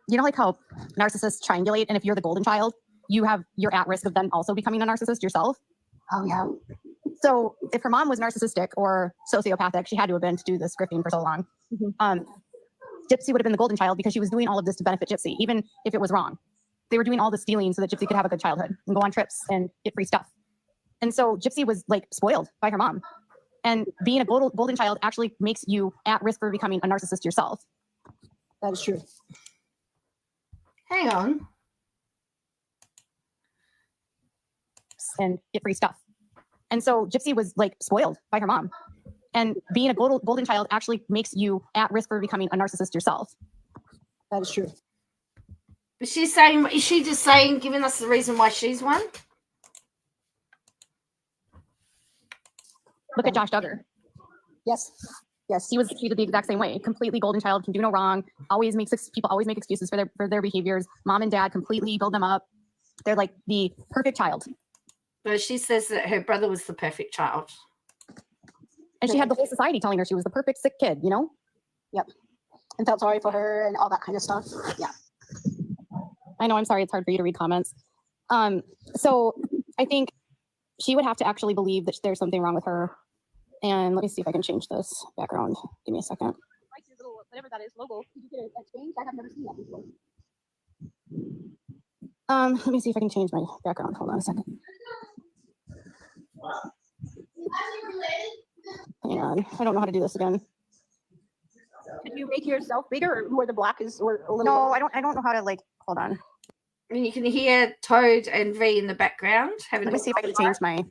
you know, like how narcissists triangulate, and if you're the golden child, you're at risk of then also becoming a narcissist yourself. Oh yeah. So if her mom was narcissistic or sociopathic, she had to have been to do this grifting for so long. Mm-hmm. Gypsy would have been the golden child because she was doing all of this to benefit Gypsy, even if it was wrong. They were doing all the stealing so that Gypsy could have a good childhood and go on trips and get free stuff. And so Gypsy was like spoiled by her mom. And being a golden child actually makes you at risk for becoming a narcissist yourself. That is true. Hang on. And get free stuff. And so Gypsy was like spoiled by her mom. And being a golden child actually makes you at risk for becoming a narcissist yourself. That is true. Is she just saying, giving us the reason why she's one? Look at Josh Duggar. Yes. Yes. He was treated the exact same way. Completely golden child, can do no wrong. People always make excuses for their behaviors. Mom and dad completely build them up. They're like the perfect child. But she says that her brother was the perfect child. And she had the whole society telling her she was the perfect sick kid, you know? Yep. And felt sorry for her and all that kind of stuff. Yeah. I know, I'm sorry, it's hard for you to read comments. So I think she would have to actually believe that there's something wrong with her. And let me see if I can change this background. Give me a second. Like your little, whatever that is, logo. Did you get it changed? I have never seen that before. Let me see if I can change my background. Hold on a second. Hang on, I don't know how to do this again. Did you make yourself bigger, or where the black is, or a little? No, I don't know how to, like, hold on. I mean, you can hear Toad and V in the background. Let me see if I can change my.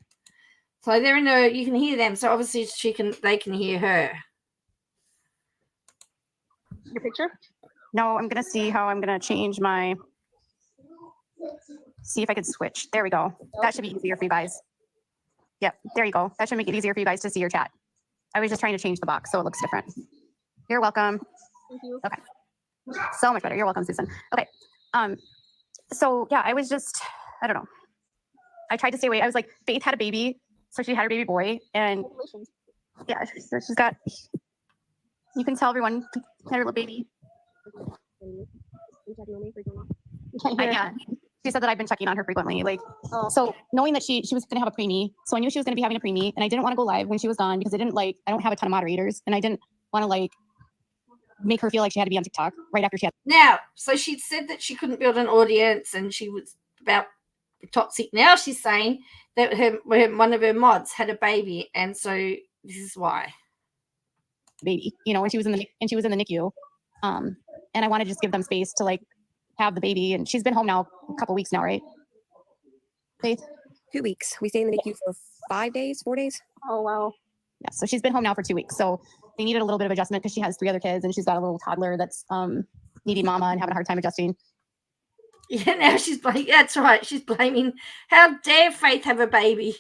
So they're you can hear them. So obviously they can hear her. Your picture? No, I'm gonna see how I'm gonna change my. See if I can switch. There we go. That should be easier for you guys. Yep, there you go. That should make it easier for you guys to see your chat. I was just trying to change the box so it looks different. You're welcome. Thank you. Okay. So much better. You're welcome, Susan. Okay. So yeah, I was just, I don't know. I tried to stay away. I was like, Faith had a baby, so she had her baby boy, and yeah, so she's got. You can tell everyone had her little baby. Yeah. She said that I've been checking on her frequently. Like, so knowing that she was going to have a preemie, so I knew she was going to be having a preemie, and I didn't want to go live when she was gone because I don't have a ton of moderators, and I didn't want to like make her feel like she had to be on TikTok right after she had. Now, so she'd said that she couldn't build an audience, and she was about toxic. Now she's saying that one of her mods had a baby, and so this is why. Baby, you know, when she was in the NICU, and I want to just give them space to like have the baby, and she's been home now a couple weeks now, right? Faith? 2 weeks. We stay in the NICU for 4 days. Oh wow. Yeah, so she's been home now for 2 weeks. So they needed a little bit of adjustment because she has 3 other kids and she's got a little toddler that's needy mama and having a hard time adjusting. Yeah, now she's blaming. That's right. She's blaming. How dare Faith have a baby?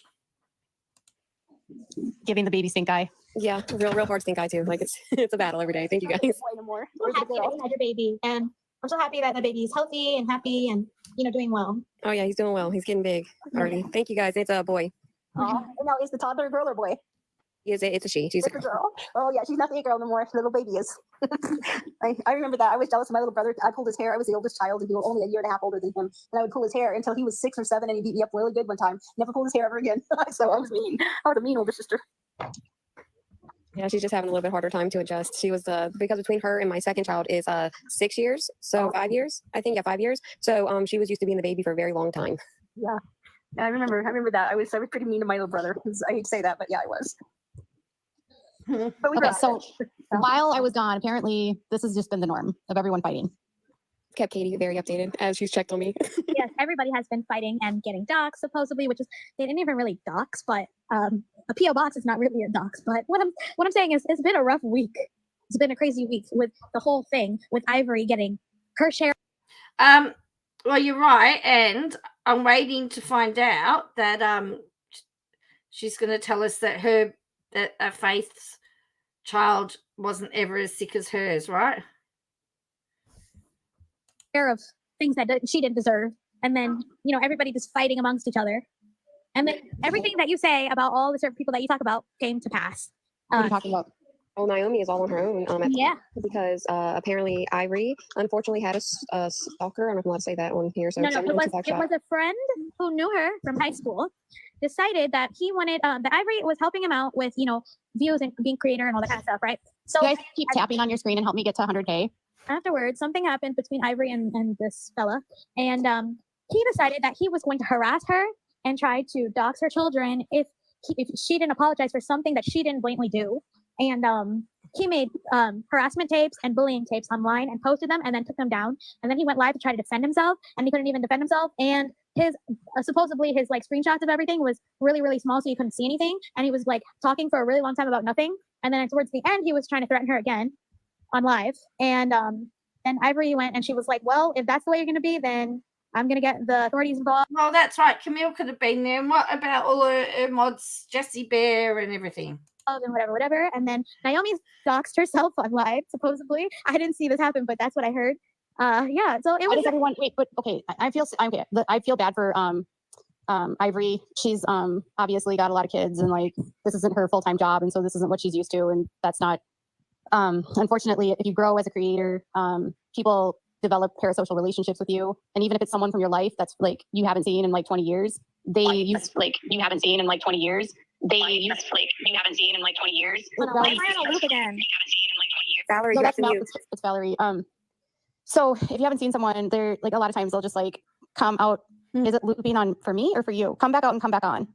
Giving the baby stink eye. Yeah, real hard stink eye too. Like it's a battle every day. Thank you guys. Boy no more. I'm happy that you had your baby, and I'm so happy that the baby is healthy and happy and doing well. Oh yeah, he's doing well. He's getting big already. Thank you guys. It's a boy. Oh, now is the toddler a girl or boy? It's a she. She's It's a girl. Oh yeah, she's not a girl no more. Little baby is. I remember that. I was jealous of my little brother. I pulled his hair. I was the oldest child, and he was only a year and a half older than him. And I would pull his hair until he was 6 or 7, and he beat me up really good one time. Never pulled his hair ever again. So I was mean. I was a mean older sister. Yeah, she's just having a little bit harder time to adjust. She was because between her and my second child is 6 years, so 5 years. I think 5 years. So she was used to being the baby for a very long time. Yeah, I remember that. I was pretty mean to my little brother. I hate to say that, but yeah, I was. But we Okay, were so while I was gone, apparently this has just been the norm of everyone fighting. Kept Katie very updated as she's checked on me. Yes, everybody has been fighting and getting doxxed supposedly, which is they didn't even really dox, but a PO box is not really a dox. But what I'm saying is it's been a rough week. It's been a crazy week with the whole thing with Ivory getting her share. Well, you're right, and I'm waiting to find out that she's going to tell us that Faith's child wasn't ever as sick as hers, right? Of things that she didn't deserve, and then everybody just fighting amongst each other, and then everything that you say about all the certain people that you talk about came to pass. What are you talking about? Oh, Naomi is all on her own. Yeah, because apparently Ivory unfortunately had a stalker. I'm not allowed to say that on here. So no, it was a friend who knew her from high school. Decided that he wanted that Ivory was helping him out with views and being creator and all that kind of stuff, right? So you guys keep tapping on your screen and help me get to 100K. Afterwards, something happened between Ivory and this fella, and he decided that he was going to harass her and try to dox her children if she didn't apologize for something that she didn't blatantly do. And he made harassment tapes and bullying tapes online and posted them and then took them down. And then he went live to try to defend himself, and he couldn't even defend himself. And his supposedly his screenshots of everything was really, really small, so you couldn't see anything. And he was talking for a really long time about nothing. And then towards the end, he was trying to threaten her again on live. And then Ivory went and she was like, well, if that's the way you're going to be, then I'm going to get the authorities involved. Well, that's right. Camille could have been there. And what about all her mods, Jessie Bear and everything? And whatever. And then Naomi doxed herself on live, supposedly. I didn't see this happen, but that's what I heard. Yeah. So it was everyone wait, but okay. I feel bad for Ivory. She's obviously got a lot of kids, and this isn't her full-time job, and so this isn't what she's used to, and that's not. Unfortunately, if you grow as a creator, people develop parasocial relationships with you, and even if it's someone from your life that's you haven't seen in 20 years, Valerie, no, that's not. It's Valerie. So if you haven't seen someone, they're a lot of times they'll just come out. Is it looping on for me or for you? Come back out and come back on.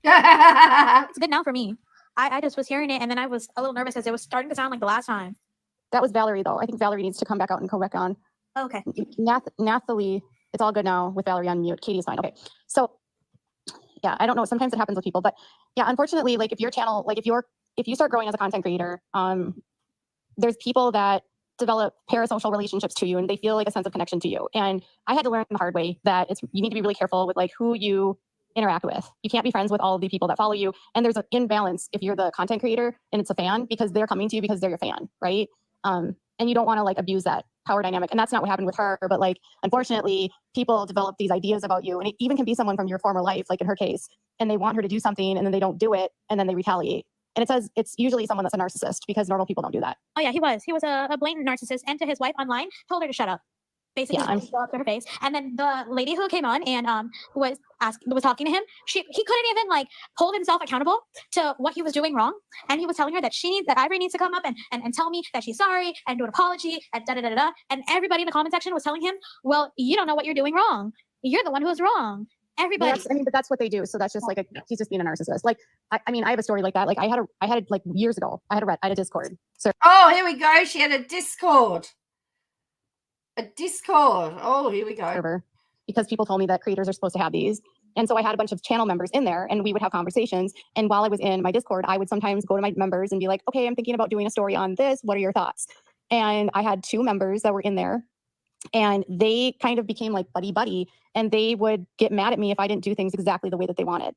It's good now for me. I just was hearing it, and then I was a little nervous because it was starting to sound like the last time. That was Valerie, though. I think Valerie needs to come back out and come back on. Okay. Nathalie, it's all good now with Valerie on mute. Katie's fine. Okay. So, yeah, I don't know. Sometimes it happens with people, but yeah, unfortunately, if your channel, if you start growing as a content creator, there's people that develop parasocial relationships to you, and they feel a sense of connection to you. And I had to learn the hard way that you need to be really careful with who you interact with. You can't be friends with all of the people that follow you. And there's an imbalance if you're the content creator and it's a fan, because they're coming to you because they're your fan, right? And you don't want to abuse that power dynamic. And that's not what happened with her. But unfortunately, people develop these ideas about you, and it even can be someone from your former life, in her case, and they want her to do something and then they don't do it, and then they retaliate. And it says it's usually someone that's a narcissist, because normal people don't do that. Oh yeah, he was a blatant narcissist, and to his wife online told her to shut up. Basically, up to her face. And then the lady who came on and was talking to him, he couldn't even hold himself accountable to what he was doing wrong. And he was telling her that Ivory needs to come up and tell me that she's sorry and do an apology and da da da da. And everybody in the comment section was telling him, well, you don't know what you're doing wrong. You're the one who was wrong. Everybody. But that's what they do. So that's just he's just being a narcissist. I have a story like that. I had years ago. I had a Discord. So here we go. She had a Discord. A Discord. Oh, here we go. Server, because people told me that creators are supposed to have these. And so I had a bunch of channel members in there, and we would have conversations. And while I was in my Discord, I would sometimes go to my members and be like, okay, I'm thinking about doing a story on this. What are your thoughts? And I had 2 members that were in there, and they kind of became like buddy, and they would get mad at me if I didn't do things exactly the way that they wanted.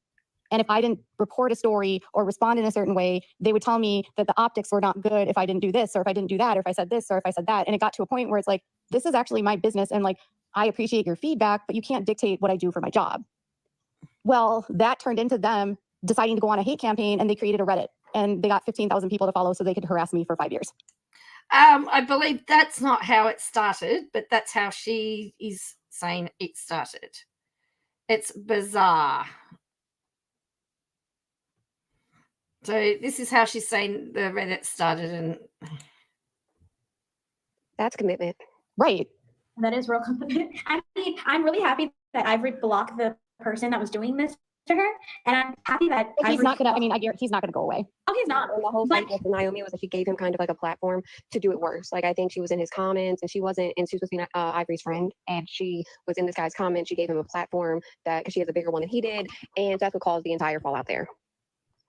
And if I didn't report a story or respond in a certain way, they would tell me that the optics were not good if I didn't do this, or if I didn't do that, or if I said this, or if I said that. And it got to a point where it's like, this is actually my business. And like, I appreciate your feedback, but you can't dictate what I do for my job. Well, that turned into them deciding to go on a hate campaign, and they created a Reddit, and they got 15,000 people to follow so they could harass me for 5 years. I believe that's not how it started, but that's how she is saying it started. It's bizarre. So this is how she's saying the Reddit started, and That's commitment. Right. That is real commitment. I mean, I'm really happy that Ivory blocked the person that was doing this to her, and I'm happy that He's not gonna. I mean, he's not gonna go away. Oh, he's not. And the whole But- thing with Naomi was that she gave him kind of like a platform to do it worse. Like I think she was in his comments, and she wasn't, and she was being Ivory's friend, and she was in this guy's comments. She gave him a platform that because she has a bigger one than he did, and that's what caused the entire fallout there.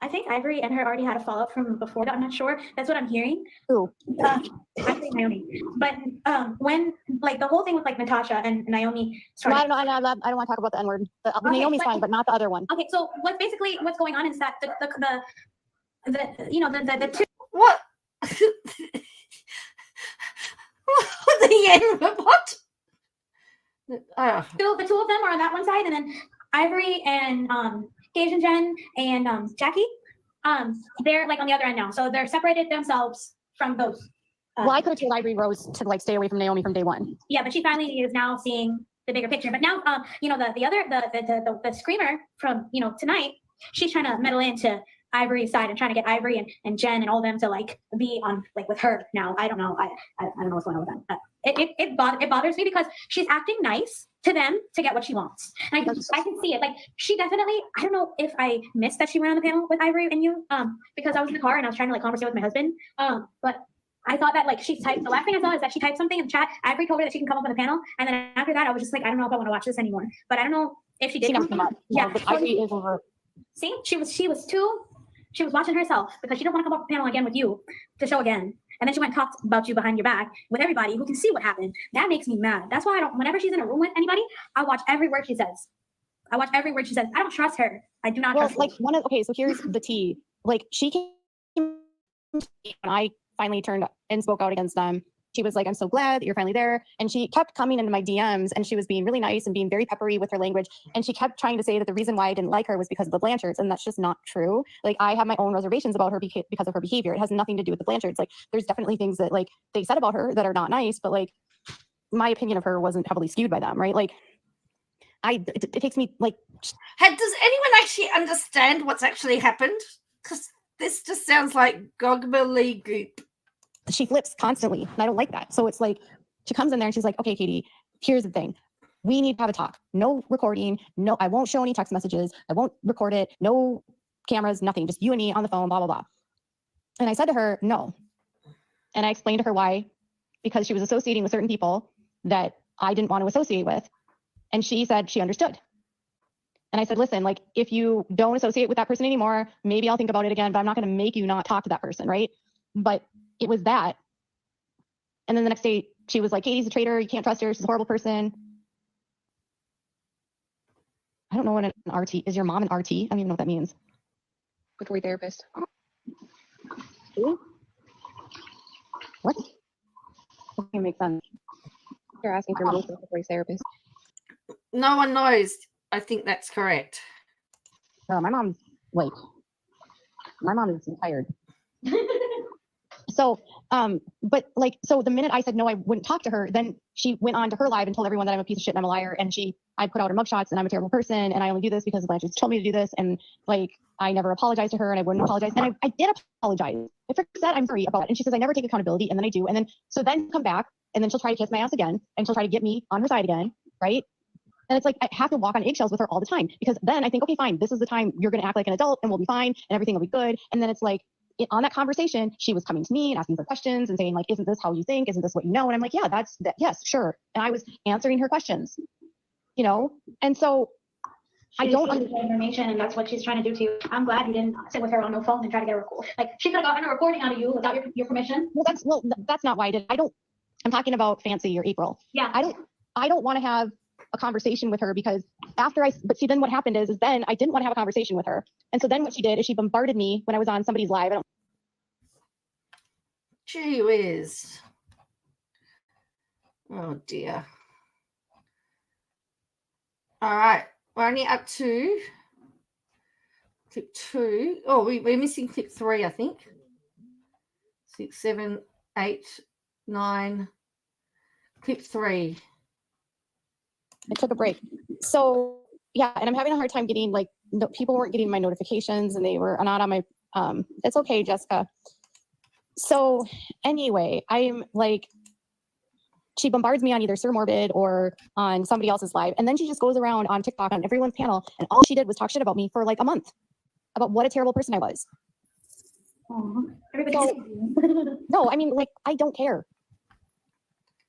I think Ivory and her already had a fallout from before that. I'm not sure. That's what I'm hearing. Who? Ivory and Naomi. But when like the whole thing with like Natasha and Naomi No, started. I don't want to talk about the N-word. Okay, Naomi's but- fine, but not the other one. Okay, so what's going on is that the two. what? The end. What? Oh. The two of them are on that one side, and then Ivory and Asian Jen and Jackie, they're like on the other end now. So they're separated themselves from those. Well, I could have told Ivory Rose to like stay away from Naomi from day one. Yeah, but she finally is now seeing the bigger picture. But now, the screamer from tonight, she's trying to meddle into Ivory's side and trying to get Ivory and Jen and all them to like be on like with her now. I don't know. I don't know what's going on with that. It bothers me because she's acting nice to them to get what she wants. And I can see it. Like she definitely, I don't know if I missed that she went on the panel with Ivory and you, because I was in the car and I was trying to like converse with my husband. But I thought that like she typed, the last thing I saw is that she typed something in the chat. Ivory told her that she can come up on the panel. And then after that, I was just like, I don't know if I want to watch this anymore. But I don't know if she did. She never came up. Yeah. But Ivory is over. See, she was watching herself because she didn't want to come up on the panel again with you to show again. And then she went and talked about you behind your back with everybody who can see what happened. That makes me mad. That's why whenever she's in a room with anybody, I watch every word she says. I don't trust her. I do not trust her. Like so here's the tea. Like she came when I finally turned and spoke out against them. She was like, I'm so glad that you're finally there. And she kept coming into my DMs and she was being really nice and being very peppery with her language. And she kept trying to say that the reason why I didn't like her was because of the Blanchards. And that's just not true. Like I have my own reservations about her because of her behavior. It has nothing to do with the Blanchards. Like there's definitely things that like they said about her that are not nice, but like my opinion of her wasn't heavily skewed by them. Right. Like it takes me like. Does anyone actually understand what's actually happened? Because this just sounds like gobbledygook. She flips constantly, and I don't like that. So it's like she comes in there and she's like, okay, Katie, here's the thing. We need to have a talk. No recording. No, I won't show any text messages. I won't record it. No cameras, nothing. Just you and me on the phone, blah, blah, blah. And I said to her, no. And I explained to her why, because she was associating with certain people that I didn't want to associate with. And she said she understood. And I said, listen, like if you don't associate with that person anymore, maybe I'll think about it again, but I'm not going to make you not talk to that person, right? But it was that. And then the next day she was like, Katie's a traitor. You can't trust her. She's a horrible person. I don't know what an RT is. Your mom an RT? I don't even know what that means. Recovery therapist. What? That makes sense. You're asking for me, recovery therapist. No one knows. I think that's correct. My mom's like, my mom is tired. So, but like, so the minute I said no, I wouldn't talk to her, then she went on to her live and told everyone that I'm a piece of shit and I'm a liar. And I put out her mugshots and I'm a terrible person and I only do this because Blanche told me to do this. And like, I never apologized to her and I wouldn't apologize. And I did apologize. I said I'm sorry about it. And she says, I never take accountability. And then I do. And then, so then come back and then she'll try to kiss my ass again and she'll try to get me on her side again. Right. And it's like, I have to walk on eggshells with her all the time because then I think, okay, fine. This is the time you're going to act like an adult and we'll be fine and everything will be good. And then it's like, on that conversation, she was coming to me and asking for questions and saying like, isn't this how you think? Isn't this what you know? And I'm like, yeah, yes, sure. And I was answering her questions, you know? And so She's using information, and that's what she's trying to do to you. I'm glad you didn't sit with her on the phone and try to get a record. Like, she could have gotten a recording out of you without your permission. Well, that's not why I did. I'm talking about Fancy or April. Yeah. I don't want to have a conversation with her because but see, then what happened is then I didn't want to have a conversation with her. And so then what she did is she bombarded me when I was on somebody's live. Gee whiz. Oh dear. All right. We're only up to clip 2. Oh, we're missing clip 3, I think. 6, 7, 8, 9. Clip 3. I took a break. So yeah, and I'm having a hard time getting people weren't getting my notifications and they were not on my it's okay, Jessica. So anyway, I'm like, she bombards me on either Sir Morbid or on somebody else's live. And then she just goes around on TikTok on everyone's panel. And all she did was talk shit about me for like a month about what a terrible person I was. No, I mean, like, I don't care.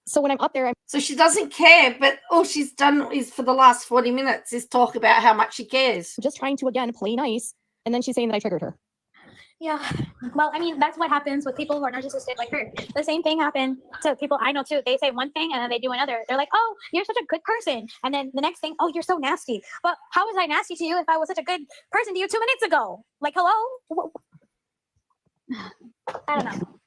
So when I'm up there, so she doesn't care, but all she's done is for the last 40 minutes is talk about how much she cares. I'm just trying to, again, play nice. And then she's saying that I triggered her. Yeah. Well, I mean, that's what happens with people who are narcissistic like her. The same thing happened to people I know too. They say one thing and then they do another. They're like, oh, you're such a good person. And then the next thing, oh, you're so nasty. But how was I nasty to you if I was such a good person to you 2 minutes ago? Like, hello? I don't know.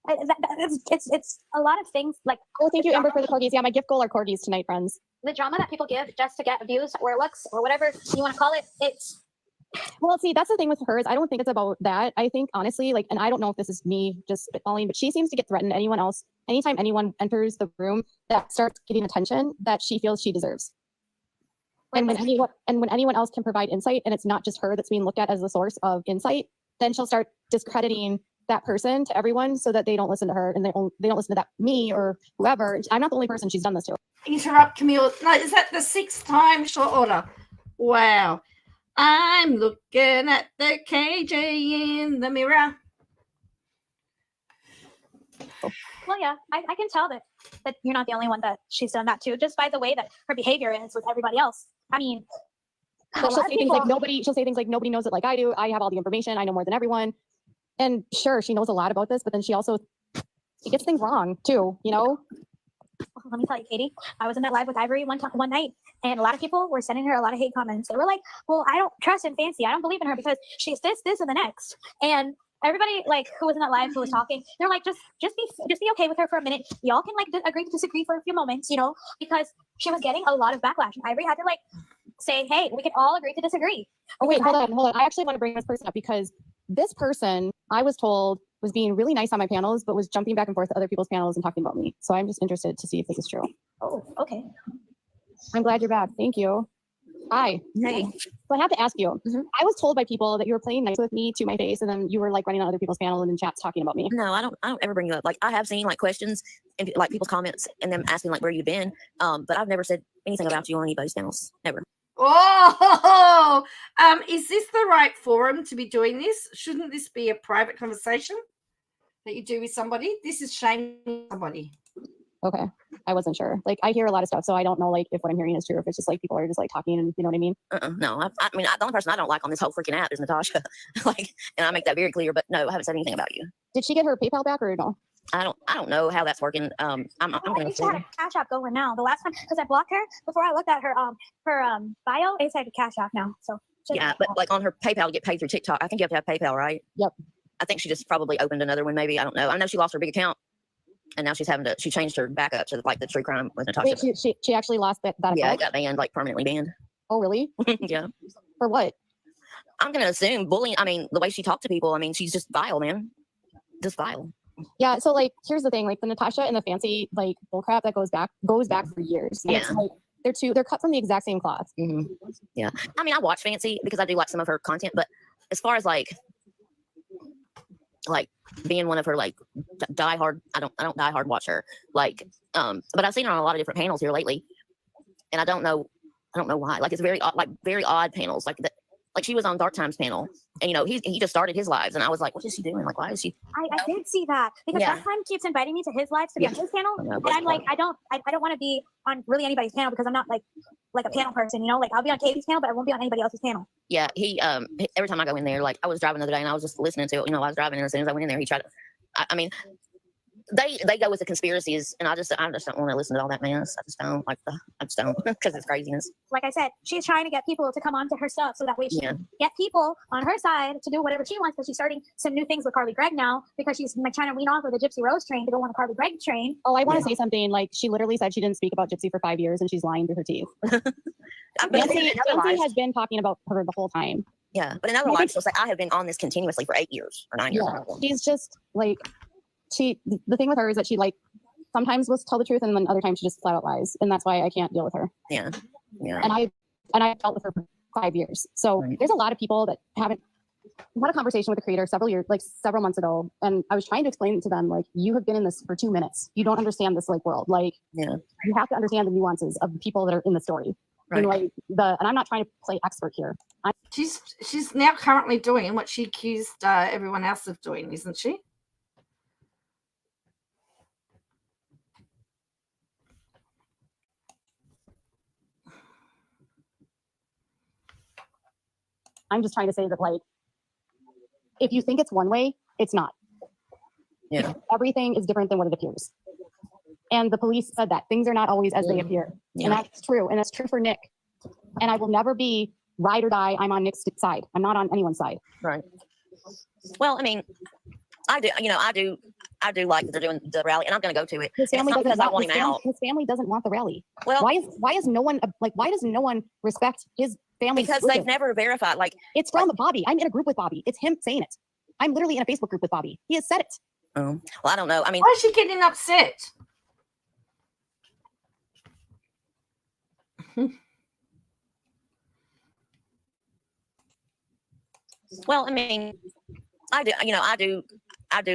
It's a lot of things like. Oh, thank you, Amber, for the corgis. Yeah, my gift goal are corgis tonight, friends. The drama that people give just to get views or looks or whatever you want to call it, it's. Well, see, that's the thing with hers. I don't think it's about that. I think, honestly, like, and I don't know if this is me just spitballing, but she seems to get threatened. Anytime anyone enters the room that starts getting attention that she feels she deserves. And when anyone else can provide insight, and it's not just her that's being looked at as the source of insight, then she'll start discrediting that person to everyone so that they don't listen to her and they don't listen to me or whoever. I'm not the only person she's done this to. Interrupt, Camille. No, is that the 6th time short order? Wow. I'm looking at the KJ in the mirror. Well, yeah, I can tell that you're not the only one that she's done that to, just by the way that her behavior is with everybody else. I mean, she'll say things like nobody knows it like I do. I have all the information. I know more than everyone. And sure, she knows a lot about this, but then she gets things wrong too, you know? Let me tell you, Katie, I was in that live with Ivory one night, and a lot of people were sending her a lot of hate comments. They were like, well, I don't trust in Fancy. I don't believe in her because she's this, and the next. And everybody like who was in that live who was talking, they're like, just be okay with her for a minute. Y'all can like agree to disagree for a few moments, you know, because she was getting a lot of backlash. And Ivory had to like say, hey, we can all agree to disagree. Oh, wait, hold on. I actually want to bring this person up because this person, I was told, was being really nice on my panels, but was jumping back and forth to other people's panels and talking about me. So I'm just interested to see if this is true. Oh, okay. I'm glad you're back. Thank you. Hi. Hey. So I have to ask you, I was told by people that you were playing nice with me to my face, and then you were like running on other people's panels and in chats talking about me. No, I don't ever bring you up. Like, I have seen like questions and like people's comments and them asking like where you've been. But I've never said anything about you on anybody's panels. Never. Oh, is this the right forum to be doing this? Shouldn't this be a private conversation that you do with somebody? This is shaming somebody. Okay. I wasn't sure. Like, I hear a lot of stuff, so I don't know like if what I'm hearing is true or if it's just like people are just like talking and you know what I mean? No, I mean, the only person I don't like on this whole freaking app is Natasha. Like, and I make that very clear, but no, I haven't said anything about you. Did she get her PayPal back or no? I don't know how that's working. I'm I think she had a Cash App going now. The last time, because I blocked her before I looked at her bio, it said Cash App now. So yeah, but like on her PayPal to get paid through TikTok, I think you have to have PayPal, right? Yep. I think she just probably opened another one. Maybe I don't know. I know she lost her big account, and now she changed her backup to like the true crime with Natasha. Wait, she actually lost that account? Yeah, it got banned, like permanently banned. Oh, really? Yeah. For what? I'm gonna assume bullying. I mean, the way she talked to people. I mean, she's just vile, man. Just vile. Yeah, so like here's the thing, like the Natasha and the Fancy like bullcrap that goes back for years. And yeah. It's like they're cut from the exact same cloth. Mm-hmm. Yeah. I mean, I watch Fancy because I do like some of her content, but as far as like being one of her like diehard, I don't diehard watch her. Like, but I've seen her on a lot of different panels here lately. And I don't know why. Like it's very odd panels. Like like she was on Dark Times panel, and he just started his lives, and I was like, what is she doing? Like, why is she? I did see that because Yeah. Dark Time keeps inviting me to his lives to be Yeah. on his panel, I know, and but- I'm like, I don't want to be on really anybody's panel because I'm not like a panel person, like I'll be on Katie's panel, but I won't be on anybody else's panel. Yeah, he every time I go in there, like I was driving the other day and I was just listening to it. I was driving, and as soon as I went in there, he tried to. I mean, they go with the conspiracies, and I just don't want to listen to all that mess. I just don't because it's craziness. Like I said, she's trying to get people to come onto her stuff so that way she Yeah. can get people on her side to do whatever she wants. Because she's starting some new things with Carly Gregg now because she's like trying to wean off of the Gypsy Rose train to go on the Carly Gregg train. Oh, I want to say something. Like, she literally said she didn't speak about Gypsy for 5 years, and she's lying through her teeth. But Nancy has been talking about her the whole time. Yeah, but in other lives, she'll say, I have been on this continuously for 8 years or 9 years. Yeah, she's just like, the thing with her is that she like sometimes will tell the truth, and then other times she just flat out lies, and that's why I can't deal with her. Yeah. And I dealt with her for 5 years. So there's a lot of people that haven't had a conversation with the creator several months ago, and I was trying to explain to them, like, you have been in this for 2 minutes. You don't understand this world. Like, Yeah. you have to understand the nuances of the people that are in the story. Right. And and I'm not trying to play expert here. She's now currently doing what she accused everyone else of doing, isn't she? I'm just trying to say that, like, if you think it's one way, it's not. Yeah. Everything is different than what it appears. And the police said that things are not always as they appear. Yeah. And that's true. And that's true for Nick. And I will never be ride or die. I'm on Nick's side. I'm not on anyone's side. Right. Well, I mean, I do like that they're doing the rally, and I'm going to go to it. His family It's not doesn't because I want him out. His family doesn't want the rally. Well, Why does no one respect his family? because they've never verified. Like, It's from Bobby. I'm in a group with Bobby. It's him saying it. I'm literally in a Facebook group with Bobby. He has said it. well, I don't know. I mean, Why is she getting upset? well, I mean, I do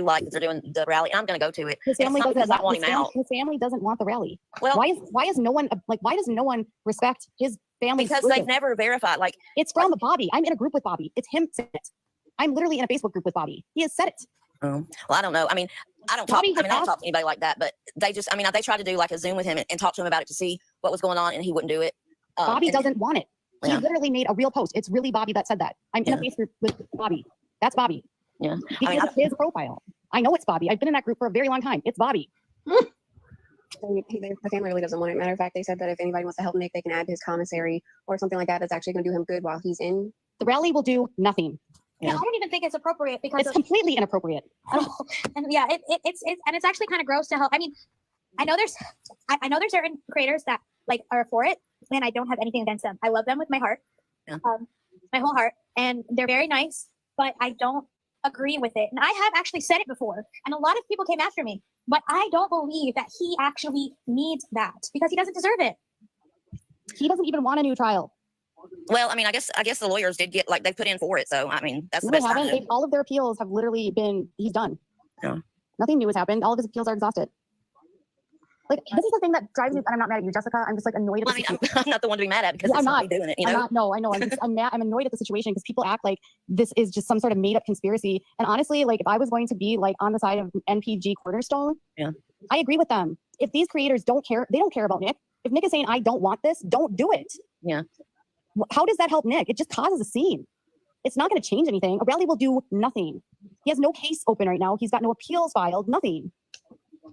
like that they're doing the rally, and I'm going to go to it. His It's family not doesn't because I want him out. His family doesn't want the rally. Well, Why does no one respect his family? because they've never verified. Like, It's from Bobby. I'm in a group with Bobby. It's him saying it. I'm literally in a Facebook group with Bobby. He has said it. well, I don't know. I mean, I don't talk. Bobby I mean, I don't has talk to anybody like that. But they just, I mean, they tried to do like a Zoom with him and talk to him about it to see what was going on, and he wouldn't do it. Bobby and- doesn't want it. He Yeah. literally made a real post. It's really Bobby that said that. I'm in a Facebook group with Bobby. That's Bobby. Yeah. Because it's his profile. I know it's Bobby. I've been in that group for a very long time. It's Bobby. The family really doesn't want it. Matter of fact, they said that if anybody wants to help Nick, they can add to his commissary or something like that. That's actually going to do him good while he's in. The rally will do nothing. Yeah. I don't even think it's appropriate because It's completely inappropriate. and yeah, it's actually kind of gross to help. I mean, I know there's certain creators that like are for it, and I don't have anything against them. I love them with my heart, Yeah. my whole heart, and they're very nice. But I don't agree with it, and I have actually said it before, and a lot of people came after me. But I don't believe that he actually needs that because he doesn't deserve it. He doesn't even want a new trial. Well, I mean, I guess the lawyers did get, like, they put in for it. So, I mean, that's the No, they best time to haven't. do it. All of their appeals have literally been, he's done. Yeah. Nothing new has happened. All of his appeals are exhausted. Like, this is the thing that drives me, and I'm not mad at you, Jessica. I'm just like annoyed at the Well, I mean, situation. I'm not the one to be mad at because I'm it's not not. me doing it, you I'm know? not, no, I know. I'm mad. I'm annoyed at the situation because people act like this is just some sort of made up conspiracy. And honestly, like, if I was going to be like on the side of NPG Cornerstone, Yeah. I agree with them. If these creators don't care, they don't care about Nick. If Nick is saying, I don't want this, don't do it. Yeah. How does that help Nick? It just causes a scene. It's not going to change anything. A rally will do nothing. He has no case open right now. He's got no appeals filed, nothing.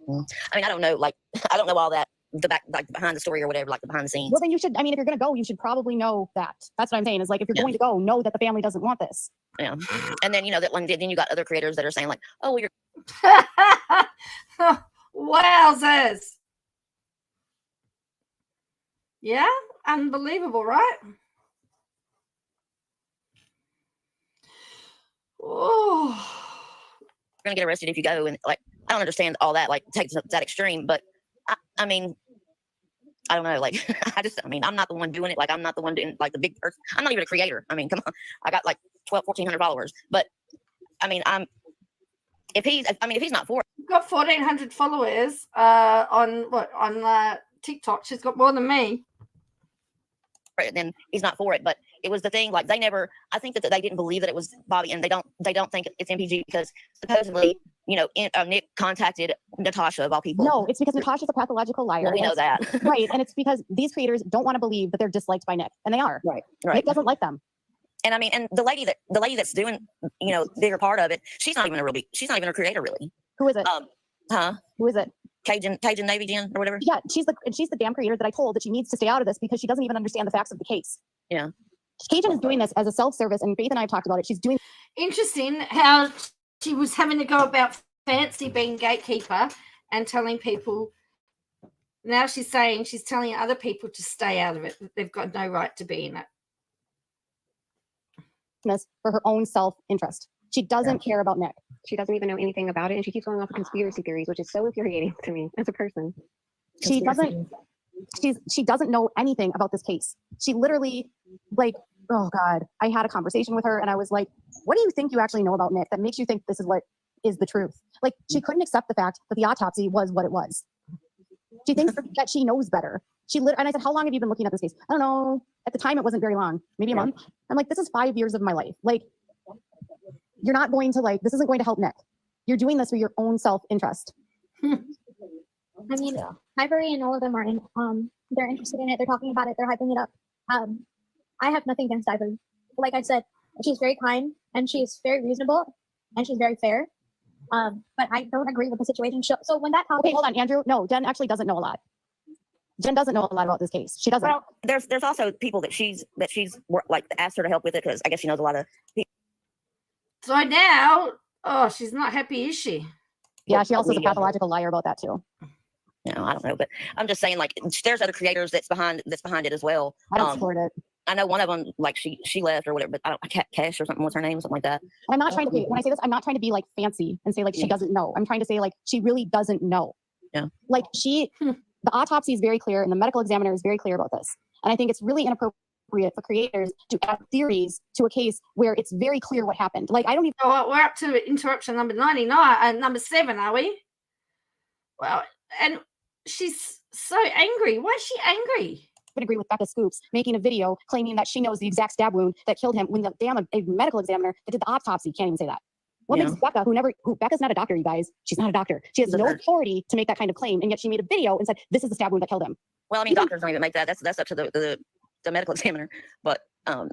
I mean, I don't know, like, I don't know all that, the back, like, behind the story or whatever, like the behind the scenes. Well, then you should, I mean, if you're going to go, you should probably know that. That's what I'm saying is, like, if you're Yeah. going to go, know that the family doesn't want this. Yeah. And then, that like, then you got other creators that are saying, like, oh, well, you're Wowzers. Yeah, unbelievable, right? Oh, going to get arrested if you go. And, like, I don't understand all that, like, takes it that extreme. But, I mean, I don't know. Like, I'm not the one doing it. Like, I'm not the one doing, like, the big person. I'm not even a creator. I mean, come on. I got, like, 1,400 followers. But, I mean, if he's not for it. I've got 1,400 followers on TikTok. She's got more than me. it, then he's not for it. But it was the thing, like I think that they didn't believe that it was Bobby, and they don't think it's MPG because supposedly, Nick contacted Natasha of all people. No, it's because Natasha's a pathological liar. Well, we know that. Right. And it's because these creators don't want to believe that they're disliked by Nick. And they are. Right. Nick doesn't like them. And I mean, and the lady that's doing, bigger part of it, she's not even a creator really. Who is it? Who is it? Cajun Navy Jen or whatever. Yeah, she's the damn creator that I told that she needs to stay out of this because she doesn't even understand the facts of the case. Yeah. Cajun is doing this as a self-service, and Faith and I have talked about it. She's doing. Interesting how she was having to go about fancy being gatekeeper and telling people. Now she's telling other people to stay out of it. They've got no right to be in it. For her own self-interest. She doesn't care about Nick. She doesn't even know anything about it, and she keeps going off of conspiracy theories, which is so infuriating to me as a person. She doesn't know anything about this case. She literally, oh God, I had a conversation with her and I was like, what do you think you actually know about Nick that makes you think this is what is the truth? Like, she couldn't accept the fact that the autopsy was what it was. She thinks that she knows better. And I said, how long have you been looking at this case? I don't know. At the time, it wasn't very long, maybe a month. I'm like, this is 5 years of my life. Like, you're not going to this isn't going to help Nick. You're doing this for your own self-interest. I mean, Ivory and all of them are they're interested in it. They're talking about it. They're hyping it up. I have nothing against Ivory. Like I said, she's very kind and she's very reasonable and she's very fair. But I don't agree with the situation. So when that topic, okay, hold on, Andrew. No, Jen actually doesn't know a lot. Jen doesn't know a lot about this case. She doesn't. Well, there's also people that she's like asked her to help with it because I guess she knows a lot of people. So now, she's not happy, is she? Yeah, she also is a pathological liar about that too. No, I don't know, but I'm just saying, like, there's other creators that's behind it as well. I don't support it. I know one of them, like she left or whatever, but I don't, Cash or something. What's her name? Something like that. I'm not trying to be, when I say this, I'm not trying to be like fancy and say like she doesn't know. I'm trying to say like she really doesn't know. Yeah. Like the autopsy is very clear and the medical examiner is very clear about this. And I think it's really inappropriate for creators to add theories to a case where it's very clear what happened. Like, I don't even. Oh, we're up to interruption number 99 and number 7, are we? Well, and she's so angry. Why is she angry? Would agree with Becca Scoops making a video claiming that she knows the exact stab wound that killed him when the damn medical examiner that did the autopsy can't even say that. What makes Becca, Becca's not a doctor, you guys. She's not a doctor. She has no authority to make that kind of claim, and yet she made a video and said, this is the stab wound that killed him. Well, I mean, doctors don't even make that. That's up to the medical examiner. But, I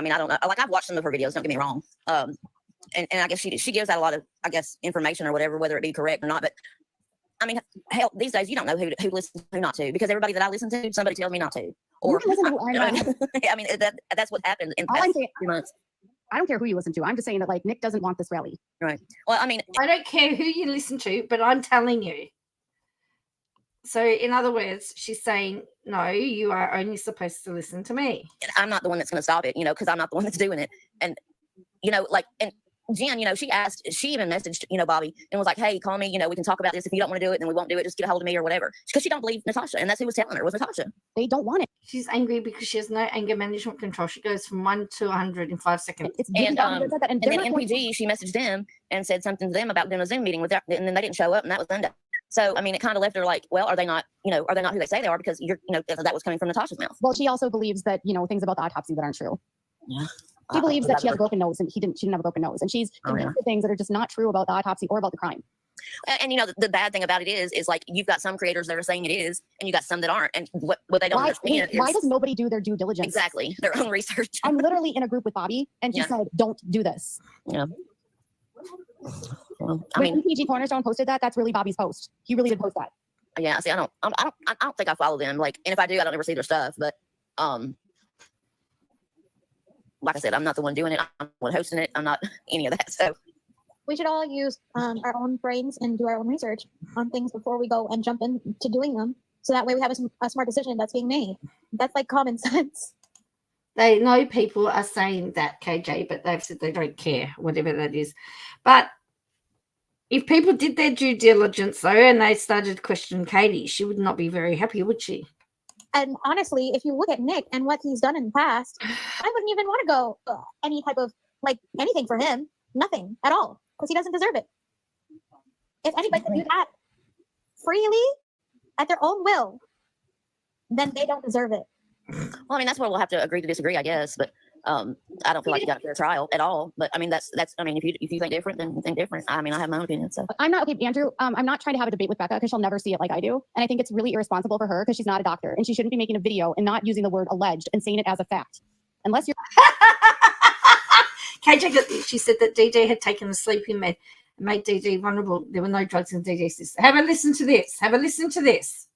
mean, I don't know. Like, I've watched some of her videos, don't get me wrong. And I guess she gives out a lot of, I guess, information or whatever, whether it be correct or not. But, I mean, hell, these days, you don't know who listens, who not to, because everybody that I listen to, somebody tells me not to. Or, I mean, that's what happened in the past few months. I don't care who you listen to. I'm just saying that, like, Nick doesn't want this rally. Right. Well, I mean, I don't care who you listen to, but I'm telling you. So, in other words, she's saying, no, you are only supposed to listen to me. I'm not the one that's going to stop it, because I'm not the one that's doing it. And, and Jen, she even messaged, Bobby and was like, hey, call me, we can talk about this. If you don't want to do it, then we won't do it. Just get a hold of me or whatever. Because she don't believe Natasha. And that's who was telling her, was Natasha. They don't want it. She's angry because she has no anger management control. She goes from 1 to 100 in 5 seconds. And then NPG, she messaged them and said something to them about doing a Zoom meeting with them, and then they didn't show up, and that was Sunday. So, I mean, it kind of left her like, well, are they not who they say they are? Because that was coming from Natasha's mouth. Well, she also believes that, things about the autopsy that aren't true. Yeah. She believes that she has a broken nose and she didn't have a broken nose. And she's convinced of things that are just not true about the autopsy or about the crime. And the bad thing about it is like you've got some creators that are saying it is, and you got some that aren't. And what they don't understand is why does nobody do their due diligence? Exactly, their own research. I'm literally in a group with Bobby, and she said, "Don't do this." Yeah. Well, I when mean, PG Cornerstone posted that. That's really Bobby's post. He really did post that. Yeah. See, I don't think I follow them. Like, and if I do, I don't ever see their stuff. But like I said, I'm not the one doing it. I'm the one hosting it. I'm not any of that. So we should all use our own brains and do our own research on things before we go and jump into doing them. So that way we have a smart decision that's being made. That's like common sense. They know people are saying that, KJ, but they've said they don't care, whatever that is. But if people did their due diligence, though, and they started questioning Katie, she would not be very happy, would she? And honestly, if you look at Nick and what he's done in the past, I wouldn't even want to go any type of, anything for him. Nothing at all. Because he doesn't deserve it. If anybody can do that freely, at their own will, then they don't deserve it. Well, I mean, that's where we'll have to agree to disagree, I guess. But I don't feel like you got a fair trial at all. But I mean, that's. I mean, if you think different, then think different. I mean, I have my own opinion. So I'm not okay, Andrew. I'm not trying to have a debate with Becca because she'll never see it like I do, and I think it's really irresponsible for her because she's not a doctor and she shouldn't be making a video and not using the word alleged and saying it as a fact, unless you're. KJ, she said that DD had taken the sleeping med and made DD vulnerable. There were no drugs in DD's system. Have a listen to this. Have a listen to this.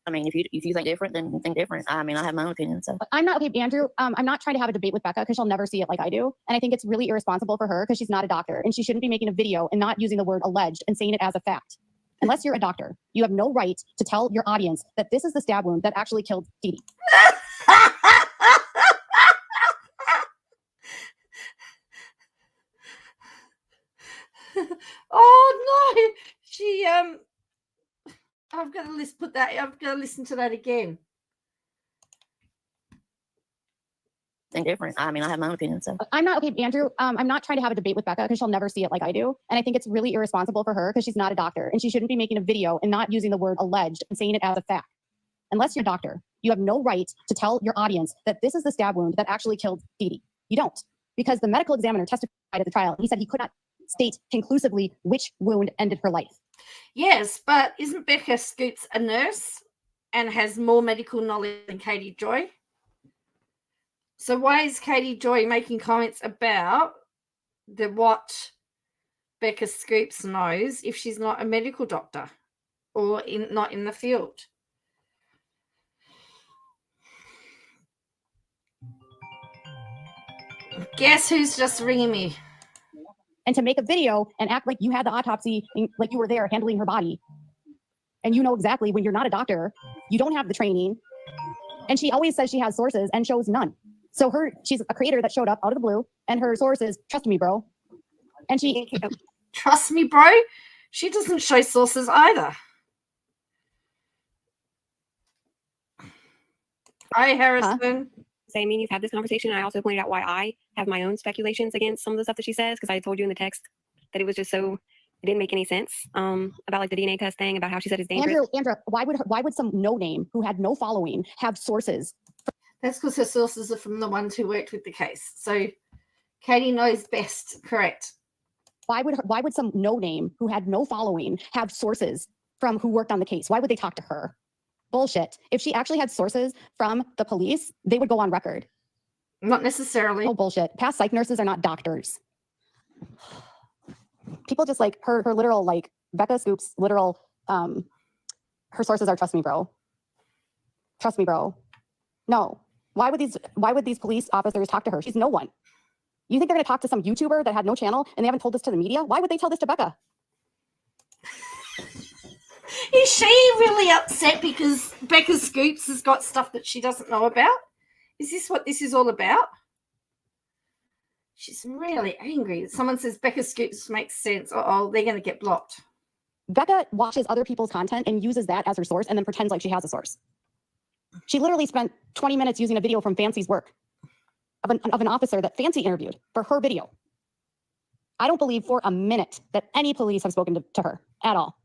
I mean, if you think different, then think different. I mean, I have my own opinion. So I'm not okay, Andrew. I'm not trying to have a debate with Becca because she'll never see it like I do, and I think it's really irresponsible for her because she's not a doctor and she shouldn't be making a video and not using the word alleged and saying it as a fact. Unless you're a doctor, you have no right to tell your audience that this is the stab wound that actually killed Dee Dee. Oh no, she I've got to listen to that again. think different. I mean, I have my own opinion. So I'm not okay, Andrew. I'm not trying to have a debate with Becca because she'll never see it like I do, and I think it's really irresponsible for her because she's not a doctor and she shouldn't be making a video and not using the word alleged and saying it as a fact. Unless you're a doctor, you have no right to tell your audience that this is the stab wound that actually killed Dee Dee. You don't, because the medical examiner testified at the trial. He said he could not state conclusively which wound ended her life. Yes, but isn't Becca Scoots a nurse and has more medical knowledge than Katie Joy? So why is Katie Joy making comments about what Becca Scoops knows if she's not a medical doctor or not in the field? Guess who's just ringing me? And to make a video and act like you had the autopsy, and like you were there handling her body. And you know exactly when you're not a doctor, you don't have the training. And she always says she has sources and shows none. So she's a creator that showed up out of the blue, and her source is, trust me, bro. And she, trust me, bro. She doesn't show sources either. Hi, Harrison. So, I mean, you've had this conversation. I also pointed out why I have my own speculations against some of the stuff that she says, because I told you in the text that it was just so, it didn't make any sense about like the DNA test thing, about how she said it's dangerous. Andrew, why would some no name who had no following have sources? That's because her sources are from the ones who worked with the case. So Katie knows best, correct? Why would some no name who had no following have sources from who worked on the case? Why would they talk to her? Bullshit. If she actually had sources from the police, they would go on record. Not necessarily. Oh, bullshit. Past psych nurses are not doctors. People just like her literal, like Becca Scoops, literal, her sources are trust me, bro. Trust me, bro. No. Why would these police officers talk to her? She's no one. You think they're going to talk to some YouTuber that had no channel and they haven't told this to the media? Why would they tell this to Becca? Is she really upset because Becca Scoops has got stuff that she doesn't know about? Is this what this is all about? She's really angry. Someone says Becca Scoops makes sense. Oh, they're going to get blocked. Becca watches other people's content and uses that as her source and then pretends like she has a source. She literally spent 20 minutes using a video from Fancy's work of an officer that Fancy interviewed for her video. I don't believe for a minute that any police have spoken to her at all.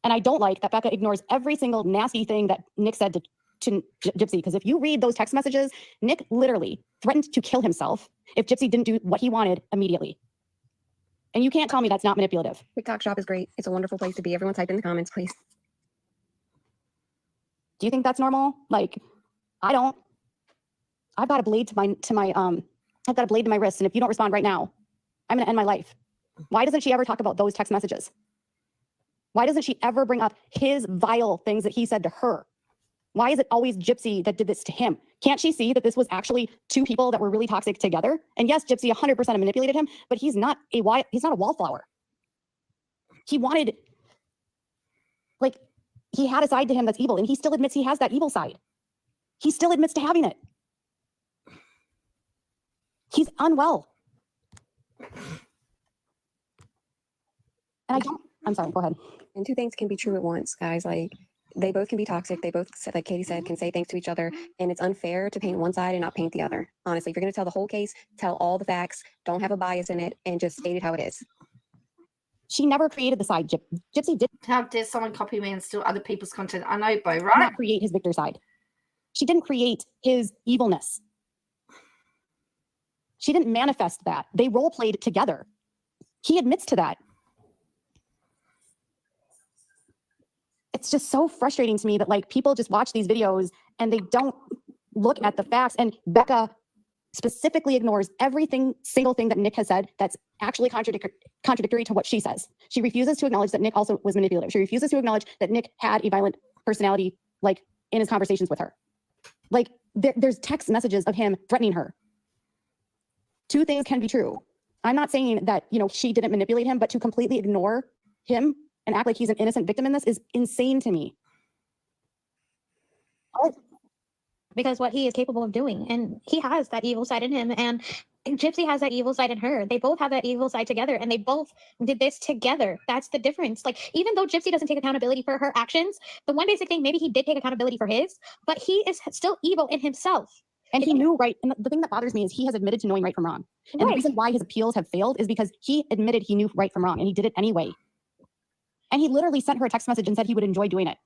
And I don't like that Becca ignores every single nasty thing that Nick said to Gypsy, because if you read those text messages, Nick literally threatened to kill himself if Gypsy didn't do what he wanted immediately. And you can't tell me that's not manipulative. TikTok shop is great. It's a wonderful place to be. Everyone type in the comments, please. Do you think that's normal? Like, I don't. I've got a blade to my wrist, and if you don't respond right now, I'm going to end my life. Why doesn't she ever talk about those text messages? Why doesn't she ever bring up his vile things that he said to her? Why is it always Gypsy that did this to him? Can't she see that this was actually two people that were really toxic together? And yes, Gypsy 100% manipulated him, but he's not a wallflower. He wanted, like, he had a side to him that's evil, and he still admits he has that evil side. He still admits to having it. He's unwell. And I'm sorry, go ahead. And two things can be true at once, guys. Like, they both can be toxic. They both, like Katie said, can say things to each other. And it's unfair to paint one side and not paint the other. Honestly, if you're going to tell the whole case, tell all the facts, don't have a bias in it, and just state it how it is. She never created the side. Gypsy did How dare someone copy me and steal other people's content? I know, Bo, right? not create his Victor side. She didn't create his evilness. She didn't manifest that. They role played together. He admits to that. It's just so frustrating to me that like people just watch these videos and they don't look at the facts. And Becca specifically ignores single thing that Nick has said that's actually contradictory to what she says. She refuses to acknowledge that Nick also was manipulative. She refuses to acknowledge that Nick had a violent personality, like in his conversations with her. Like there's text messages of him threatening her. Two things can be true. I'm not saying that, you know, she didn't manipulate him, but to completely ignore him and act like he's an innocent victim in this is insane to me. Because what he is capable of doing, and he has that evil side in him, and Gypsy has that evil side in her. They both have that evil side together, and they both did this together. That's the difference. Like, even though Gypsy doesn't take accountability for her actions, the one basic thing, maybe he did take accountability for his, but he is still evil in himself. And he knew right. And the thing that bothers me is he has admitted to knowing right from wrong. And the reason why his appeals have failed is because he admitted he knew right from wrong, and he did it anyway. And he literally sent her a text message and said he would enjoy doing it.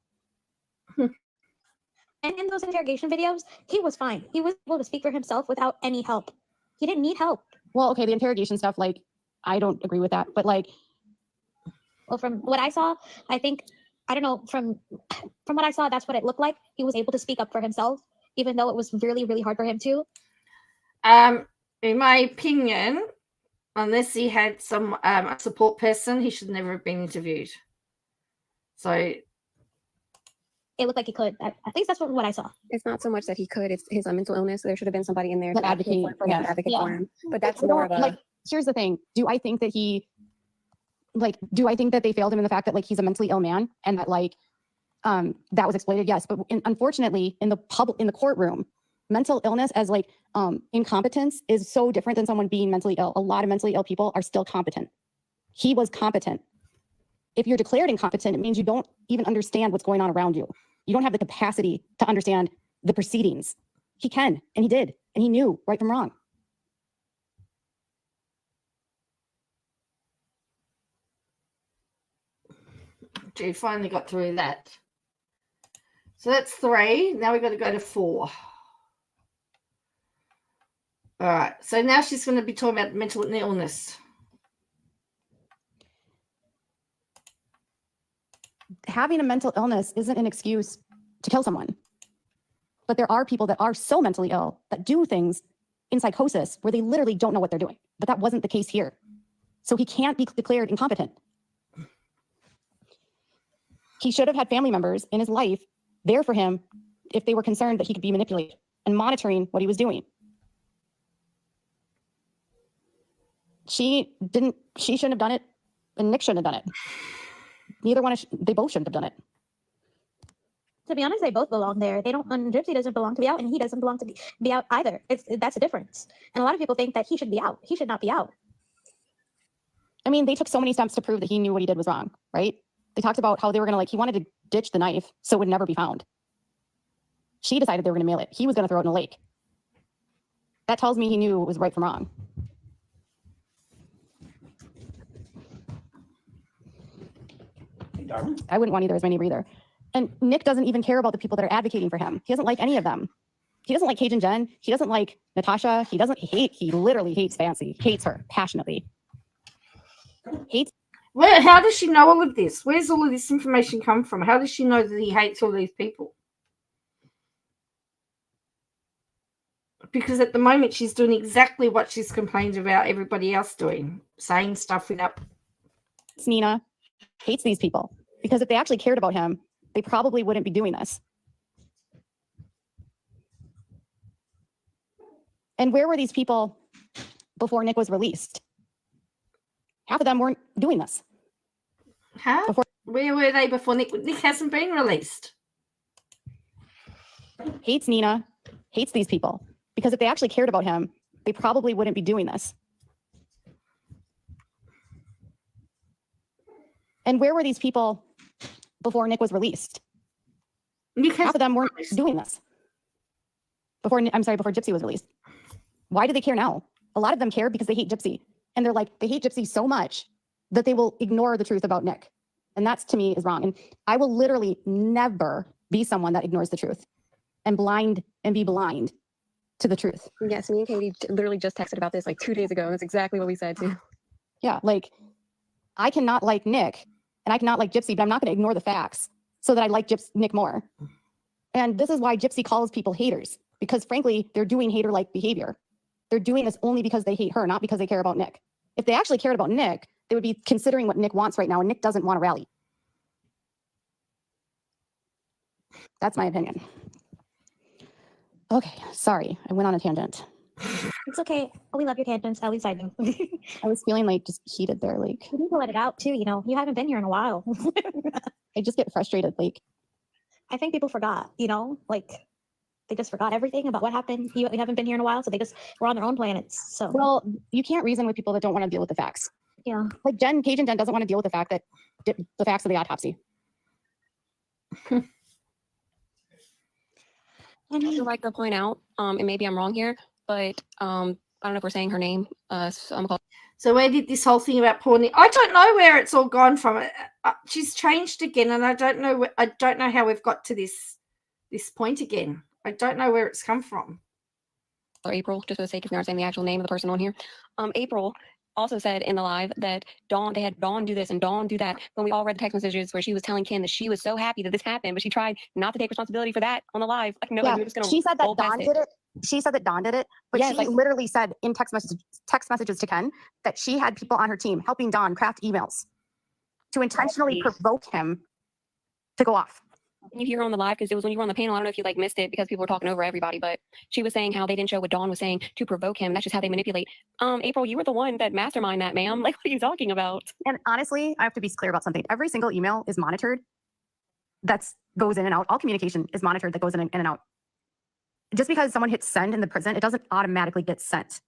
And in those interrogation videos, he was fine. He was able to speak for himself without any help. He didn't need help. Well, okay, the interrogation stuff, like, I don't agree with that. But like, well, from what I saw, I think, I don't know, from what I saw, that's what it looked like. He was able to speak up for himself, even though it was really, really hard for him to. In my opinion, unless he had some support person, he should never have been interviewed. So it looked like he could. At least that's what I saw. It's not so much that he could, it's his mental illness. There should have been somebody in there to advocate for him, yeah. for him. But that's more of a... Like, here's the thing. Do I think that they failed him in the fact that like he's a mentally ill man and that like that was exploited? Yes. But unfortunately, in the courtroom, mental illness as like incompetence is so different than someone being mentally ill. A lot of mentally ill people are still competent. He was competent. If you're declared incompetent, it means you don't even understand what's going on around you. You don't have the capacity to understand the proceedings. He can, and he did, and he knew right from wrong. you finally got through that. So that's 3. Now we've got to go to 4. All right. So now she's going to be talking about mental illness. Having a mental illness isn't an excuse to kill someone. But there are people that are so mentally ill that do things in psychosis where they literally don't know what they're doing. But that wasn't the case here. So he can't be declared incompetent. He should have had family members in his life there for him if they were concerned that he could be manipulated and monitoring what he was doing. She shouldn't have done it, and Nick shouldn't have done it. They both shouldn't have done it. To be honest, they both belong there. They don't. And Gypsy doesn't belong to be out, and he doesn't belong to be out either. That's a difference. And a lot of people think that he should be out. He should not be out. I mean, they took so many steps to prove that he knew what he did was wrong, right? They talked about how they were going to he wanted to ditch the knife so it would never be found. She decided they were going to mail it. He was going to throw it in a lake. That tells me he knew it was right from wrong. I wouldn't want either as my neighbor either. And Nick doesn't even care about the people that are advocating for him. He doesn't like any of them. He doesn't like Cajun Jen. He doesn't like Natasha. He literally hates Fancy. Hates her passionately. How does she know all of this? Where's all of this information come from? How does she know that he hates all these people? Because at the moment she's doing exactly what she's complained about everybody else doing, saying stuff without. Nina hates these people because if they actually cared about him, they probably wouldn't be doing this. And where were these people before Nick was released? Half of them weren't doing this. Huh? Where were they before Nick? Nick hasn't been released. Hates Nina, hates these people. Because if they actually cared about him, they probably wouldn't be doing this. And where were these people before Nick was released? Half of them weren't doing this. Before Gypsy was released. Why do they care now? A lot of them care because they hate Gypsy. And they hate Gypsy so much that they will ignore the truth about Nick. And that's, to me, is wrong. And I will literally never be someone that ignores the truth. and be blind to the truth. Yes, me and Katie literally just texted about this like 2 days ago. And that's exactly what we said too. Yeah, like I cannot like Nick and I cannot like Gypsy, but I'm not going to ignore the facts so that I like Nick more. And this is why Gypsy calls people haters, because frankly, they're doing hater-like behavior. They're doing this only because they hate her, not because they care about Nick. If they actually cared about Nick, they would be considering what Nick wants right now, and Nick doesn't want to rally. That's my opinion. Okay, sorry, I went on a tangent. It's okay. We love your tangents. At least I do. I was feeling like just heated there, like You need to let it out too. You know, you haven't been here in a while. I just get frustrated, like I think people forgot, you know, like they just forgot everything about what happened. You haven't been here in a while, so they just were on their own planets. So, well, you can't reason with people that don't want to deal with the facts. yeah. Like Paige and Jen doesn't want to deal with the fact that the facts of the autopsy. I would like to point out, and maybe I'm wrong here, but I don't know if we're saying her name. So I'm called. So where did this whole thing about Pawnee? I don't know where it's all gone from. She's changed again, and I don't know. I don't know how we've got to this point again. I don't know where it's come from. Or April, just for the sake of not saying the actual name of the person on here. April also said in the live that they had Dawn do this and Dawn do that. When we all read the text messages where she was telling Ken that she was so happy that this happened, but she tried not to take responsibility for that on the live. Like, no, Yeah, you're just gonna she said that roll past Dawn did it. She said that Dawn did it, but Yes, she like- literally said in text messages to Ken that she had people on her team helping Dawn craft emails to intentionally provoke him to go off. Can you hear her on the live? Because it was when you were on the panel. I don't know if you like missed it because people were talking over everybody, but she was saying how they didn't show what Dawn was saying to provoke him. That's just how they manipulate. April, you were the one that mastermind that, ma'am. Like, what are you talking about? And honestly, I have to be clear about something. Every single email is monitored. That goes in and out. All communication is monitored that goes in and out. Just because someone hits send in the present, it doesn't automatically get sent.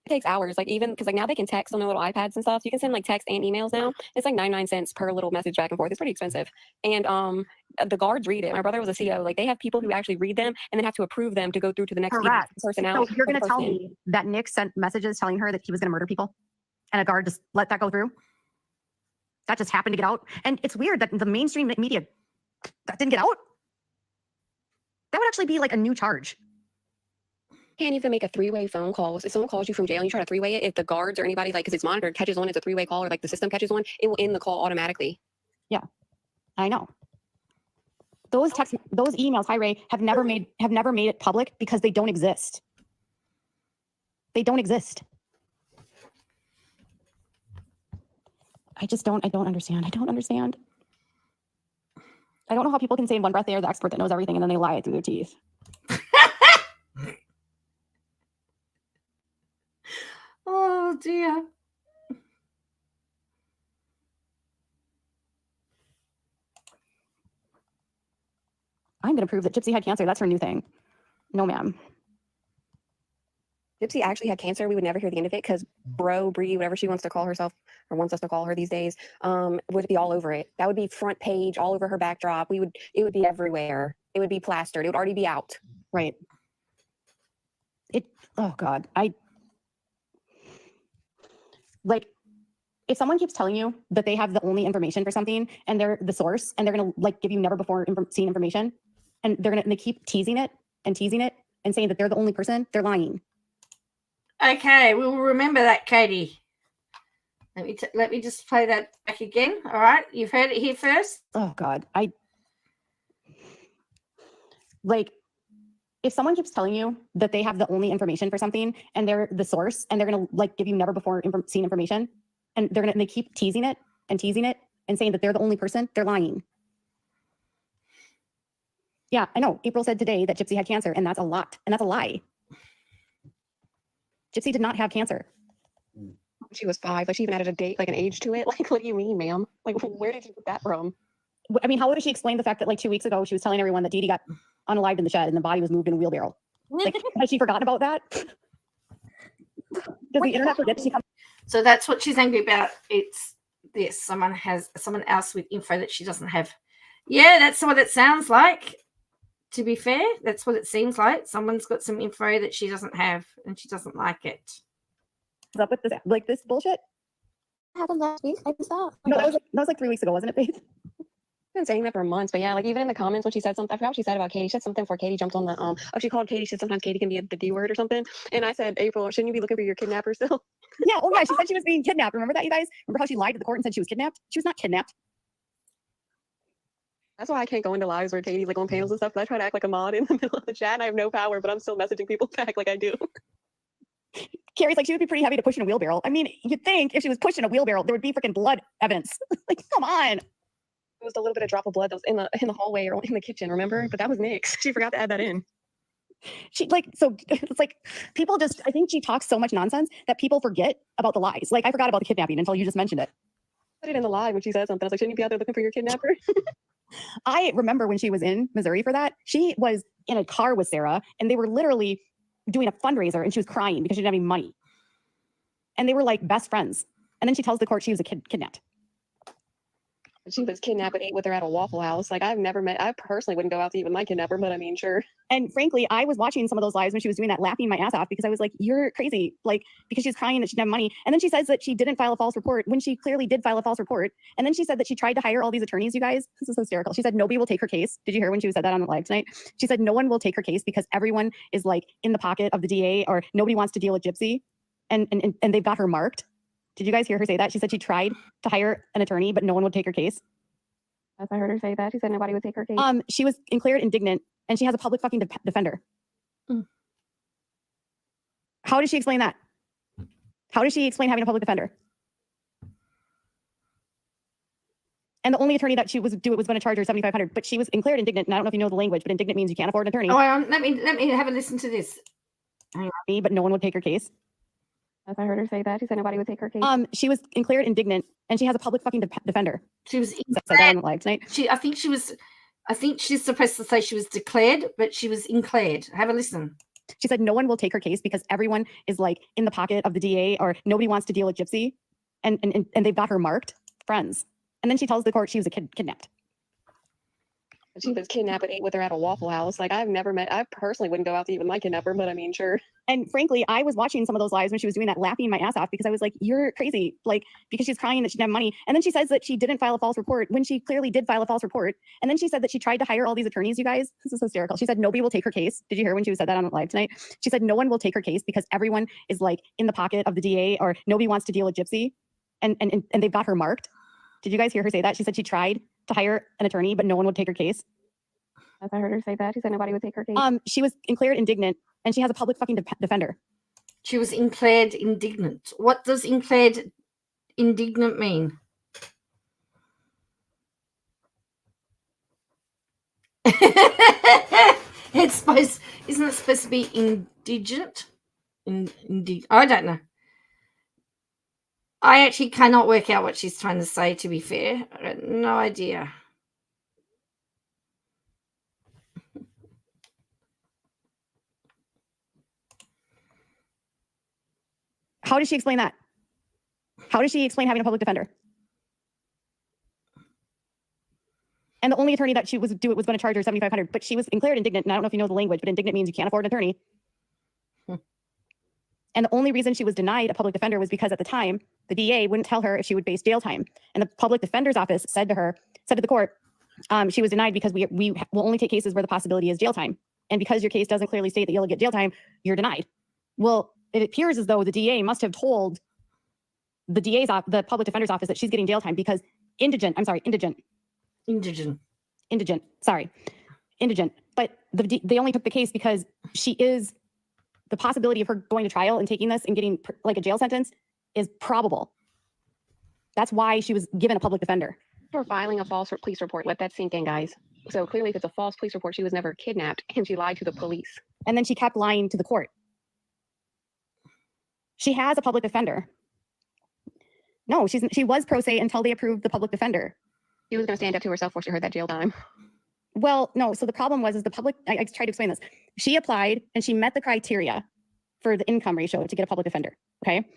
It takes hours. Like, even because like now they can text on their little iPads and stuff. So you can send like text and emails now. It's like 99 cents per little message back and forth. It's pretty expensive. And the guards read it. My brother was a CO. Like, they have people who actually read them and then have to approve them to go through to the next Correct. person out. So you're or the going to tell person in. me that Nick sent messages telling her that he was going to murder people and a guard just let that go through? That just happened to get out? And it's weird that the mainstream media, that didn't get out? That would actually be like a new charge. Can't even make a three-way phone call. If someone calls you from jail and you try to three-way it, if the guards or anybody, like, because it's monitored, catches on, it's a three-way call, or like the system catches on, it will end the call automatically. Yeah, I know. Those emails, hi Ray, have never made it public because they don't exist. They don't exist. I don't understand. I don't understand. I don't know how people can say in one breath they are the expert that knows everything and then they lie through their teeth. Oh dear. I'm going to prove that Gypsy had cancer. That's her new thing. No, ma'am. Gypsy actually had cancer. We would never hear the end of it because Bree, whatever she wants to call herself or wants us to call her these days, would be all over it. That would be front page, all over her backdrop. It would be everywhere. It would be plastered. It would already be out. Right. Oh God. Like, if someone keeps telling you that they have the only information for something and they're the source and they're going to like give you never before seen information and they keep teasing it and saying that they're the only person, they're lying. Okay, we'll remember that, Katie. Let me just play that back again. All right, you've heard it here first. Oh God. If someone keeps telling you that they have the only information for something and they're the source and they're going to like give you never before seen information and they keep teasing it and saying that they're the only person, they're lying. Yeah, I know. April said today that Gypsy had cancer and that's a lot. And that's a lie. Gypsy did not have cancer. She was 5. Like, she even added a date, like an age to it. Like, what do you mean, ma'am? Like, where did you get that from? I mean, how would she explain the fact that like 2 weeks ago, she was telling everyone that Dee Dee got unalived in the shed and the body was moved in a wheelbarrow? Like, has she forgotten about that? Does the internet forget she comes? So that's what she's angry about. It's this. Someone else with info that she doesn't have. Yeah, that's what it sounds like. To be fair, that's what it seems like. Someone's got some info that she doesn't have and she doesn't like it. What's up with this, like this bullshit? Happened last week. I just thought. No, that was like 3 weeks ago, wasn't it, Faith? Been saying that for months, but yeah, like even in the comments when she said something, I forgot what she said about Katie. She said something before Katie jumped on the she called Katie. She said sometimes Katie can be the D word or something. And I said, April, shouldn't you be looking for your kidnapper still? Yeah. Oh yeah. She said she was being kidnapped. Remember that, you guys? Remember how she lied to the court and said she was kidnapped? She was not kidnapped. That's why I can't go into lives where Katie's like on panels and stuff. Because I try to act like a mod in the middle of the chat and I have no power, but I'm still messaging people back like I do. Carrie's like, she would be pretty heavy to push in a wheelbarrow. I mean, you'd think if she was pushing a wheelbarrow, there would be freaking blood evidence. Like, come on. It was a little bit of drop of blood that was in the hallway or in the kitchen, remember? But that was Nick's. She forgot to add that in. She like, so it's like people just, I think she talks so much nonsense that people forget about the lies. Like I forgot about the kidnapping until you just mentioned it. I put it in the live when she said something. I was like, shouldn't you be out there looking for your kidnapper? I remember when she was in Missouri for that, she was in a car with Sarah and they were literally doing a fundraiser and she was crying because she didn't have any money. And they were like best friends. And then she tells the court she was kidnapped. She was kidnapped and ate with her at a Waffle House. Like I personally wouldn't go out to even my kidnapper, but I mean, sure. And frankly, I was watching some of those lives when she was doing that, laughing my ass off because I was like, you're crazy. Like, because she's crying that she didn't have money. And then she says that she didn't file a false report when she clearly did file a false report. And then she said that she tried to hire all these attorneys, you guys. This is hysterical. She said, nobody will take her case. Did you hear when she said that on the live tonight? She said, no one will take her case because everyone is like in the pocket of the DA or nobody wants to deal with Gypsy. And they've got her marked. Did you guys hear her say that? She said she tried to hire an attorney, but no one would take her case. Yes, I heard her say that. She said nobody would take her case. She was declared indignant and she has a public fucking defender. How does she explain that? How does she explain having a public defender? And the only attorney that she was going to charge her $7,500, but she was declared indignant. And I don't know if you know the language, but indignant means you can't afford an attorney. Oh, let me have a listen to this. But no one would take her case. Yes, I heard her say that. She said nobody would take her case. She was declared indignant and she has a public fucking defender. She was said that on the live tonight. I think she's supposed to say she was declared, but she was inclared. Have a listen. She said no one will take her case because everyone is like in the pocket of the DA or nobody wants to deal with Gypsy. And they've got her marked friends. And then she tells the court she was kidnapped. She was kidnapped and ate with her at a Waffle House. Like I personally wouldn't go out to even my kidnapper, but I mean, sure. And frankly, I was watching some of those lives when she was doing that, laughing my ass off because I was like, you're crazy. Like, because she's crying that she didn't have money. And then she says that she didn't file a false report when she clearly did file a false report. And then she said that she tried to hire all these attorneys, you guys. This is hysterical. She said nobody will take her case. Did you hear when she said that on the live tonight? She said no one will take her case because everyone is like in the pocket of the DA or nobody wants to deal with Gypsy. And they've got her marked. Did you guys hear her say that? She said she tried to hire an attorney, but no one would take her case. Yes, I heard her say that. She said nobody would take her case. She was declared indignant and she has a public fucking defender. She was declared indignant. What does declared indignant mean? Isn't it supposed to be indigent? I don't know. I actually cannot work out what she's trying to say, to be fair. I got no idea. How does she explain that? How does she explain having a public defender? And the only attorney that she was going to charge her $7,500, but she was declared indignant. And I don't know if you know the language, but indignant means you can't afford an attorney. And the only reason she was denied a public defender was because at the time, the DA wouldn't tell her if she would face jail time. And the public defender's office said to the court, she was denied because we will only take cases where the possibility is jail time. And because your case doesn't clearly state that you'll get jail time, you're denied. Well, it appears as though the DA must have told the public defender's office that she's getting jail time because indigent. But they only took the case because she is, the possibility of her going to trial and taking this and getting like a jail sentence is probable. That's why she was given a public defender. For filing a false police report, let that sink in, guys. So clearly if it's a false police report, she was never kidnapped and she lied to the police. And then she kept lying to the court. She has a public defender. No, she was pro se until they approved the public defender. She was going to stand up to herself before she heard that jail time. Well, no. So the problem is the public, I tried to explain this. She applied and she met the criteria for the income ratio to get a public defender. Okay.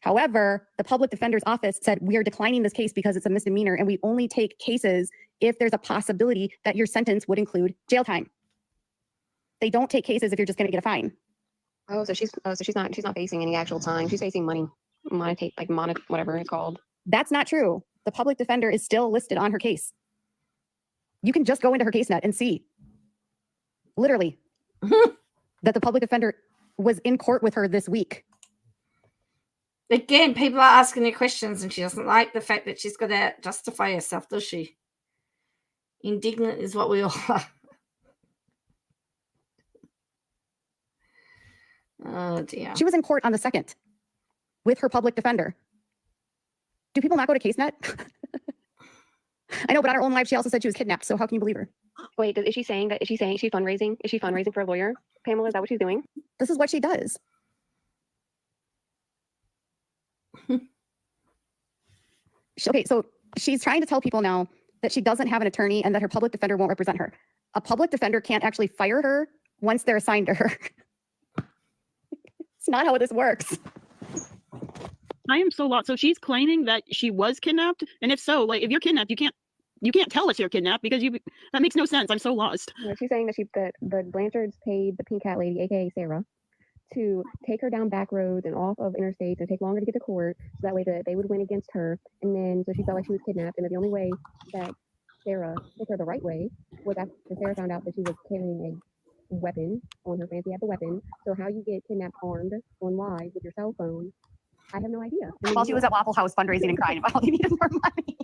However, the public defender's office said, we are declining this case because it's a misdemeanor and we only take cases if there's a possibility that your sentence would include jail time. They don't take cases if you're just going to get a fine. So she's not facing any actual time. She's facing whatever it's called. That's not true. The public defender is still listed on her case. You can just go into her case net and see, literally, that the public defender was in court with her this week. Again, people are asking her questions, and she doesn't like the fact that she's got to justify herself, does she? Indignant is what we all are. Oh, dear. She was in court on the 2nd with her public defender. Do people not go to CaseNet? I know, but on her own live, she also said she was kidnapped. So how can you believe her? Wait, is she saying she's fundraising? Is she fundraising for a lawyer? Pamela, is that what she's doing? This is what she does. Okay, so she's trying to tell people now that she doesn't have an attorney and that her public defender won't represent her. A public defender can't actually fire her once they're assigned to her. It's not how this works. I am so lost. So she's claiming that she was kidnapped, and if so, like if you're kidnapped, you can't tell us you're kidnapped because that makes no sense. I'm so lost. Yeah, she's saying that the Blanchards paid the Pink Cat lady, aka Sarah, to take her down back roads and off of interstates and take longer to get to court, so that way that they would win against her. And then so she felt like she was kidnapped, and that the only way that Sarah took her the right way was after Sarah found out that she was carrying a weapon on her. Fancy had the weapon. So how you get kidnapped armed on live with your cell phone, I have no idea. While she was at Waffle House fundraising and crying about all you needed more money.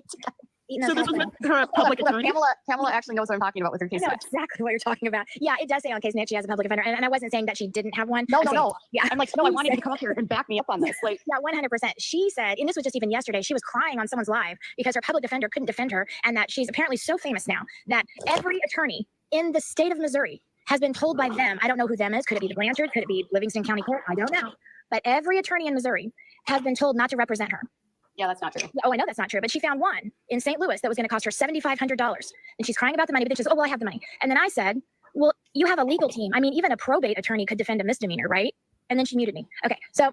So this was with her public attorney. Pamela actually knows what I'm talking about with her case. I know exactly what you're talking about. Yeah, it does say on CaseNet she has a public defender, and I wasn't saying that she didn't have one. No. Yeah, I'm like, no, I wanted you to come up here and back me up on this. Like, yeah, 100%. She said, and this was just even yesterday, she was crying on someone's live because her public defender couldn't defend her, and that she's apparently so famous now that every attorney in the state of Missouri has been told by them, I don't know who them is, could it be the Blanchard, could it be Livingston County Court, I don't know, but every attorney in Missouri has been told not to represent her. yeah, that's not true. Oh, I know that's not true, but she found one in St. Louis that was going to cost her $7,500. And she's crying about the money, but then she says, oh, well, I have the money. And then I said, well, you have a legal team. I mean, even a probate attorney could defend a misdemeanor, right? And then she muted me. Okay, so,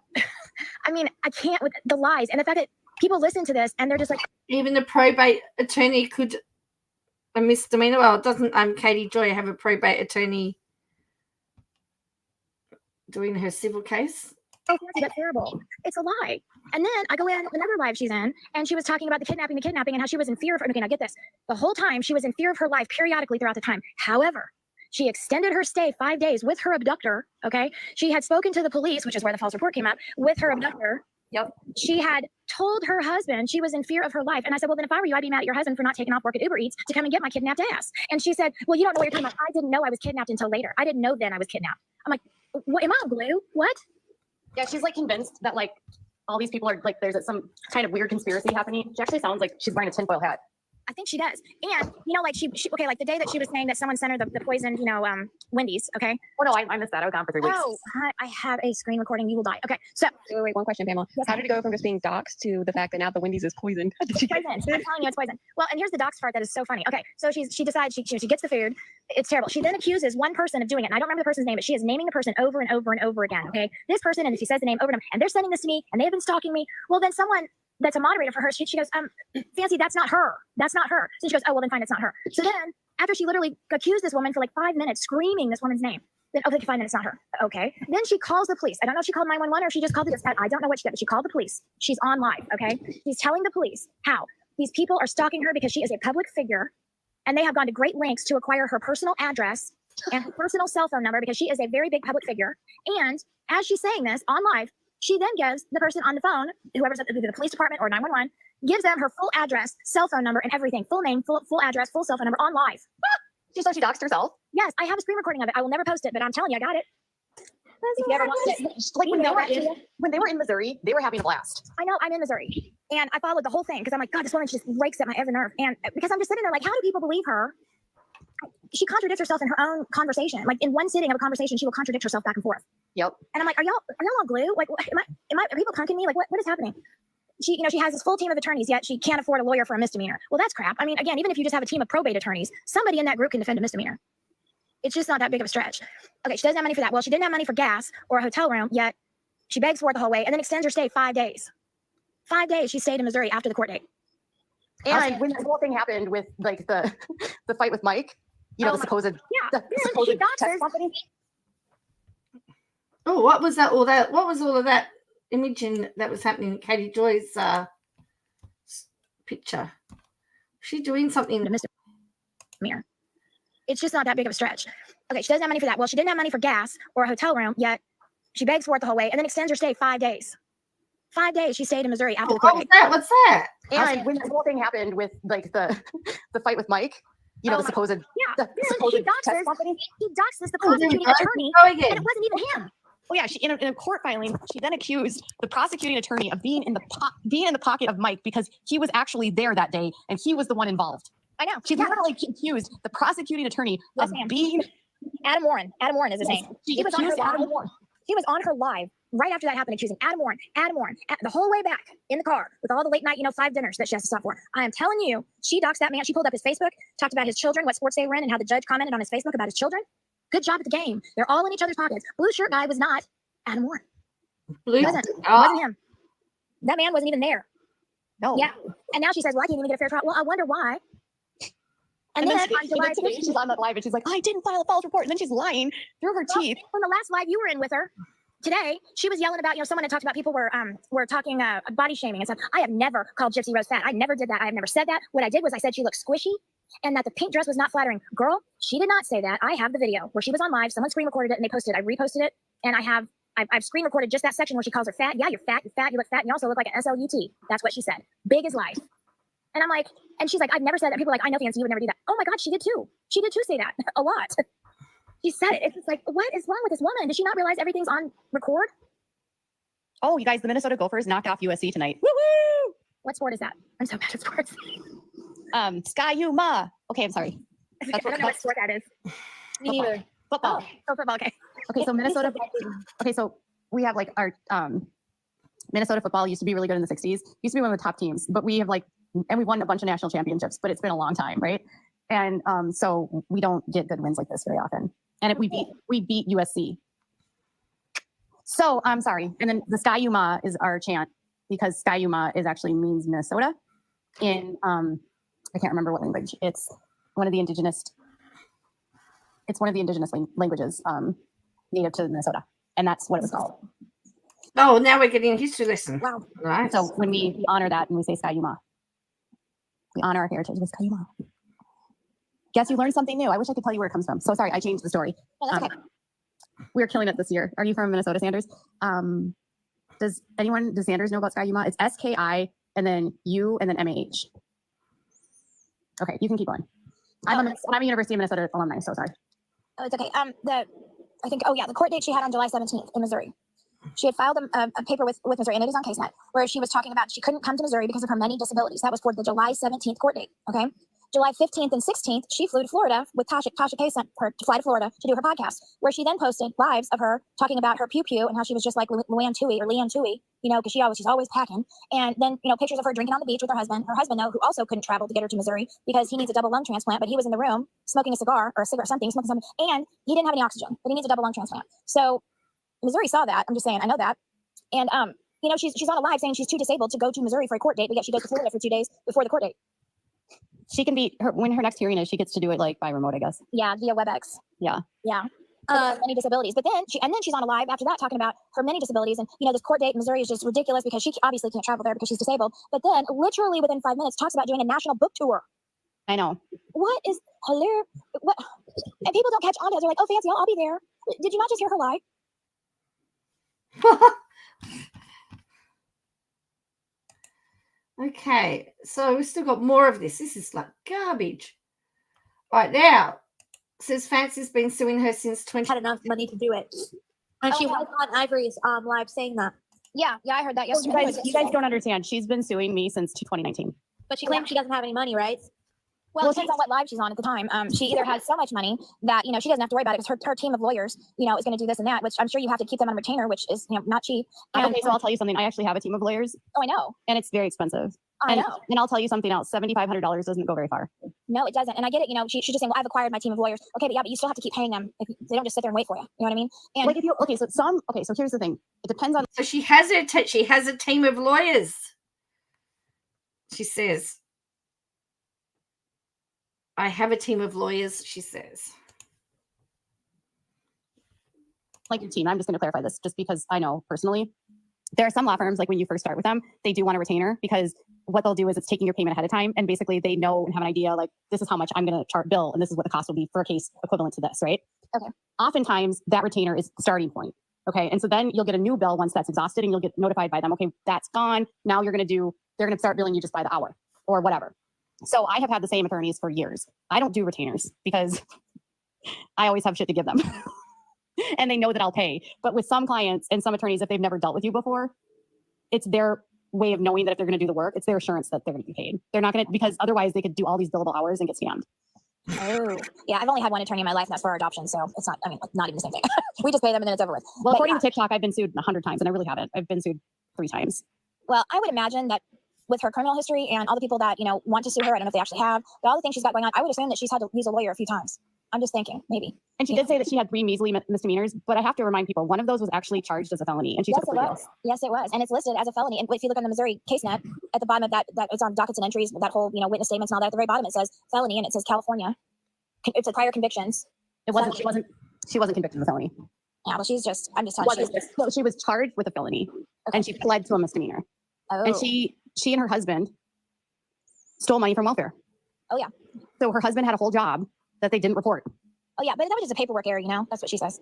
I mean, I can't with the lies. And the fact that people listen to this and they're just like. Even the probate attorney could, a misdemeanor. Well, doesn't Katie Joy have a probate attorney doing her civil case? Oh, that's terrible. It's a lie. And then I go in another live she's in, and she was talking about the kidnapping, and how she was in fear of her. Okay, now get this. The whole time she was in fear of her life periodically throughout the time. However, she extended her stay 5 days with her abductor. Okay. She had spoken to the police, which is where the false report came up, with her abductor. Yep. She had told her husband she was in fear of her life. And I said, well, then if I were you, I'd be mad at your husband for not taking off work at Uber Eats to come and get my kidnapped ass. And she said, well, you don't know what you're talking about. I didn't know I was kidnapped until later. I didn't know then I was kidnapped. I'm like, what, am I on glue? What? Yeah, she's like convinced that like all these people are like there's some kind of weird conspiracy happening. She actually sounds like she's wearing a tinfoil hat. I think she does. And, you know, like she okay, like the day that she was saying that someone sent her the poisoned, Wendy's, okay? Oh, no, I missed that. I was gone for 3 weeks. Oh, I have a screen recording. You will die. Okay, so. Wait, one question, Pamela. Yes, How did it go from just being doxxed to the fact that now the Wendy's is poisoned? It's poison. I'm telling you, it's poison. Well, and here's the docs part that is so funny. Okay, so she decides she gets the food. It's terrible. She then accuses one person of doing it. And I don't remember the person's name, but she is naming the person over and over and over again. Okay, this person, and she says the name over and over, and they're sending this to me, and they've been stalking me. Well, then someone that's a moderator for her, she goes, Fancy, that's not her. That's not her. So she goes, oh, well, then fine, it's not her. So then after she literally accused this woman for like 5 minutes, screaming this woman's name, then, okay, fine, then it's not her. Okay. Then she calls the police. I don't know if she called 911 or if she just called the dispatch. I don't know what she did, but she called the police. She's on live. Okay. She's telling the police how these people are stalking her because she is a public figure, and they have gone to great lengths to acquire her personal address and her personal cell phone number because she is a very big public figure. And as she's saying this on live, she then gives the person on the phone, whoever's at either the police department or 911, gives them her full address, cell phone number, and everything. Full name, full address, full cell phone number on live. She said she doxed herself. Yes, I have a screen recording of it. I will never post it, but I'm telling you, I got it. If you ever want it. Like when they were in Missouri, they were having a blast. I know, I'm in Missouri. And I followed the whole thing because I'm like, God, this woman just rakes at my every nerve. And because I'm just sitting there like, how do people believe her? She contradicts herself in her own conversation. Like in one sitting of a conversation, she will contradict herself back and forth. Yep. And I'm like, are y'all on glue? Like, are people punking me? Like, what is happening? She has this full team of attorneys, yet she can't afford a lawyer for a misdemeanor. Well, that's crap. I mean, again, even if you just have a team of probate attorneys, somebody in that group can defend a misdemeanor. It's just not that big of a stretch. Okay, she doesn't have money for that. Well, she didn't have money for gas or a hotel room, yet she begs for it the whole way and then extends her stay 5 days. 5 days she stayed in Missouri after the court date. And when this whole thing happened with like the fight with Mike, the supposed tech company. Oh, what was that? What was all of that imaging that was happening in Katie Joy's picture? Was she doing something? nightmare. It's just not that big of a stretch. Okay, she doesn't have money for that. Well, she didn't have money for gas or a hotel room, yet she begs for it the whole way and then extends her stay 5 days. 5 days she stayed in Missouri after the court What was date. that? What's that? And when this whole thing happened with like the fight with Mike, you know, Oh the my- supposed Yeah, the supposed he test doxes, company. he doxes the Oh, there we prosecuting go. attorney, Go and again. it wasn't even him. Oh yeah, she in a court filing, she then accused the prosecuting attorney of being in the pocket of Mike because he was actually there that day and he was the one involved. I know. She Yeah. literally accused the prosecuting attorney Yes, of ma'am. being. Adam Warren. Adam Warren is his Yes, name. she He was on her accused Adam live. Warren. He was on her live right after that happened, accusing Adam Warren, the whole way back in the car with all the late night, 5 dinners that she has to stop for. I am telling you, she doxed that man. She pulled up his Facebook, talked about his children, what sports they were in, and how the judge commented on his Facebook about his children. Good job at the game. They're all in each other's pockets. Blue shirt guy was not Adam Warren. Blue. It wasn't. Oh. Wasn't him. That man wasn't even there. No. Yeah. And now she says, well, I can't even get a fair trial. Well, I wonder why. And then on July today, 15th, she's on that live and she's like, I didn't file a false report. And then she's lying through her teeth. on the last live you were in with her today, she was yelling about, someone had talked about people were talking body shaming and stuff. I have never called Gypsy Rose fat. I never did that. I have never said that. What I did was I said she looked squishy and that the pink dress was not flattering. Girl, she did not say that. I have the video where she was on live. Someone screen recorded it and they posted it. I reposted it and I've screen recorded just that section where she calls her fat. Yeah, you're fat, you look fat, and you also look like an SLUT. That's what she said. Big as life. And I'm like, and she's like, I've never said that. People are like, I know, Fancy, you would never do that. Oh my God, she did too. She did too say that a lot. She said it. It's just like, what is wrong with this woman? Does she not realize everything's on record? Oh, you guys, the Minnesota Gophers knocked off USC tonight. Woo-woo! What sport is that? I'm so bad at sports. Sky Ma. Okay, I'm sorry. I don't know what sport that is. Me neither. Football. Oh, football. Okay. Okay, so Minnesota. Okay, so we have like our Minnesota football used to be really good in the 60s. Used to be one of the top teams, but we have and we won a bunch of national championships, but it's been a long time, right? And so we don't get good wins like this very often. And we beat USC. So I'm sorry. And then the Sky Ma is our chant because Sky Ma is actually means Minnesota in I can't remember what language. It's one of the indigenous languages native to Minnesota. And that's what it was called. Oh, now we're getting a history lesson. Wow. Right. So when we honor that and we say Sky Ma, we honor our heritage with Sky Ma. Guess you learned something new. I wish I could tell you where it comes from. So sorry, I changed the story. No, that's okay. We're killing it this year. Are you from Minnesota, Sanders? Does Sanders know about Sky Ma? It's SKI and then U and then MAH. Okay, you can keep going. I'm a University of Minnesota alumni, so sorry. Oh, it's okay. The court date she had on July 17th in Missouri. She had filed a paper with Missouri, and it is on CaseNet, where she was talking about she couldn't come to Missouri because of her many disabilities. That was for the July 17th court date. Okay. July 15th and 16th, she flew to Florida with Tasha. Tasha K sent her to fly to Florida to do her podcast, where she then posted lives of her talking about her pew and how she was just like Leanne Tui, because she's always packing. And then, pictures of her drinking on the beach with her husband, though, who also couldn't travel to get her to Missouri because he needs a double lung transplant, but he was in the room smoking a cigar, smoking something, and he didn't have any oxygen, but he needs a double lung transplant. So Missouri saw that. I'm just saying, I know that. And, she's on a live saying she's too disabled to go to Missouri for a court date, but yet she goes to Florida for 2 days before the court date. She can be when her next hearing is, she gets to do it by remote, I guess. Yeah, via WebEx. Yeah. Yeah. Many disabilities, but then she's on a live after that talking about her many disabilities, and this court date in Missouri is just ridiculous because she obviously can't travel there because she's disabled. But then, literally within 5 minutes, talks about doing a national book tour. I know. What is hilarious? What? And people don't catch on to it. They're like, "Oh, Fancy, I'll be there." Did you not just hear her lie? Okay, so we've still got more of this. This is like garbage. Right now, says Fancy's been suing her since 20. Had enough money to do it, and she was on Ivory's live saying that. Yeah, I heard that yesterday. You guys don't understand. She's been suing me since 2019. But she claims she doesn't have any money, right? Well, it depends on what live she's on at the time. She either has so much money that, she doesn't have to worry about it because her team of lawyers, is going to do this and that, which I'm sure you have to keep them on retainer, which is, not cheap. And, okay, so I'll tell you something. I actually have a team of lawyers. Oh, I know. And it's very expensive. I know. And I'll tell you something else. $7,500 doesn't go very far. No, it doesn't. And I get it. She's just saying, well, I've acquired my team of lawyers. Okay, but you still have to keep paying them. If they don't just sit there and wait for you. You know what I mean? And so here's the thing. It depends on. So she has she has a team of lawyers. She says, I have a team of lawyers, she says. Like your team, I'm just going to clarify this just because I know personally. There are some law firms, like when you first start with them, they do want a retainer because what they'll do is it's taking your payment ahead of time. And basically they know and have an idea, like, this is how much I'm going to charge bill. And this is what the cost will be for a case equivalent to this, right? Okay. Oftentimes that retainer is the starting point. Okay. And so then you'll get a new bill once that's exhausted and you'll get notified by them. Okay, that's gone. Now they're going to start billing you just by the hour or whatever. So I have had the same attorneys for years. I don't do retainers because I always have shit to give them. And they know that I'll pay. But with some clients and some attorneys, if they've never dealt with you before, it's their way of knowing that if they're going to do the work, it's their assurance that they're going to be paid. They're not going to, because otherwise they could do all these billable hours and get scammed. Oh, yeah. I've only had one attorney in my life, and that's for our adoption. So it's not, I mean, like, not even the same thing. We just pay them and then it's over with. Well, But according yeah. to TikTok, I've been sued 100 times and I really haven't. I've been sued 3 times. Well, I would imagine that with her criminal history and all the people that, want to sue her, I don't know if they actually have, but all the things she's got going on, I would assume that she's had to use a lawyer a few times. I'm just thinking, maybe. And she did say that she had 3 measly misdemeanors, but I have to remind people, one of those was actually charged as a felony and she Yes, took it a plea was. deal. Yes, it was. And it's listed as a felony. And if you look on the Missouri case net, at the bottom of that it's on dockets and entries, that whole, witness statements and all that, at the very bottom, it says felony and it says California. It's a prior convictions. She wasn't convicted of a felony. Yeah, well, I'm just telling you. No, she was charged with a felony and she pled to a misdemeanor. Oh. And she and her husband stole money from welfare. Oh, yeah. So her husband had a whole job that they didn't report. Oh, yeah. But that was just a paperwork error, That's what she says.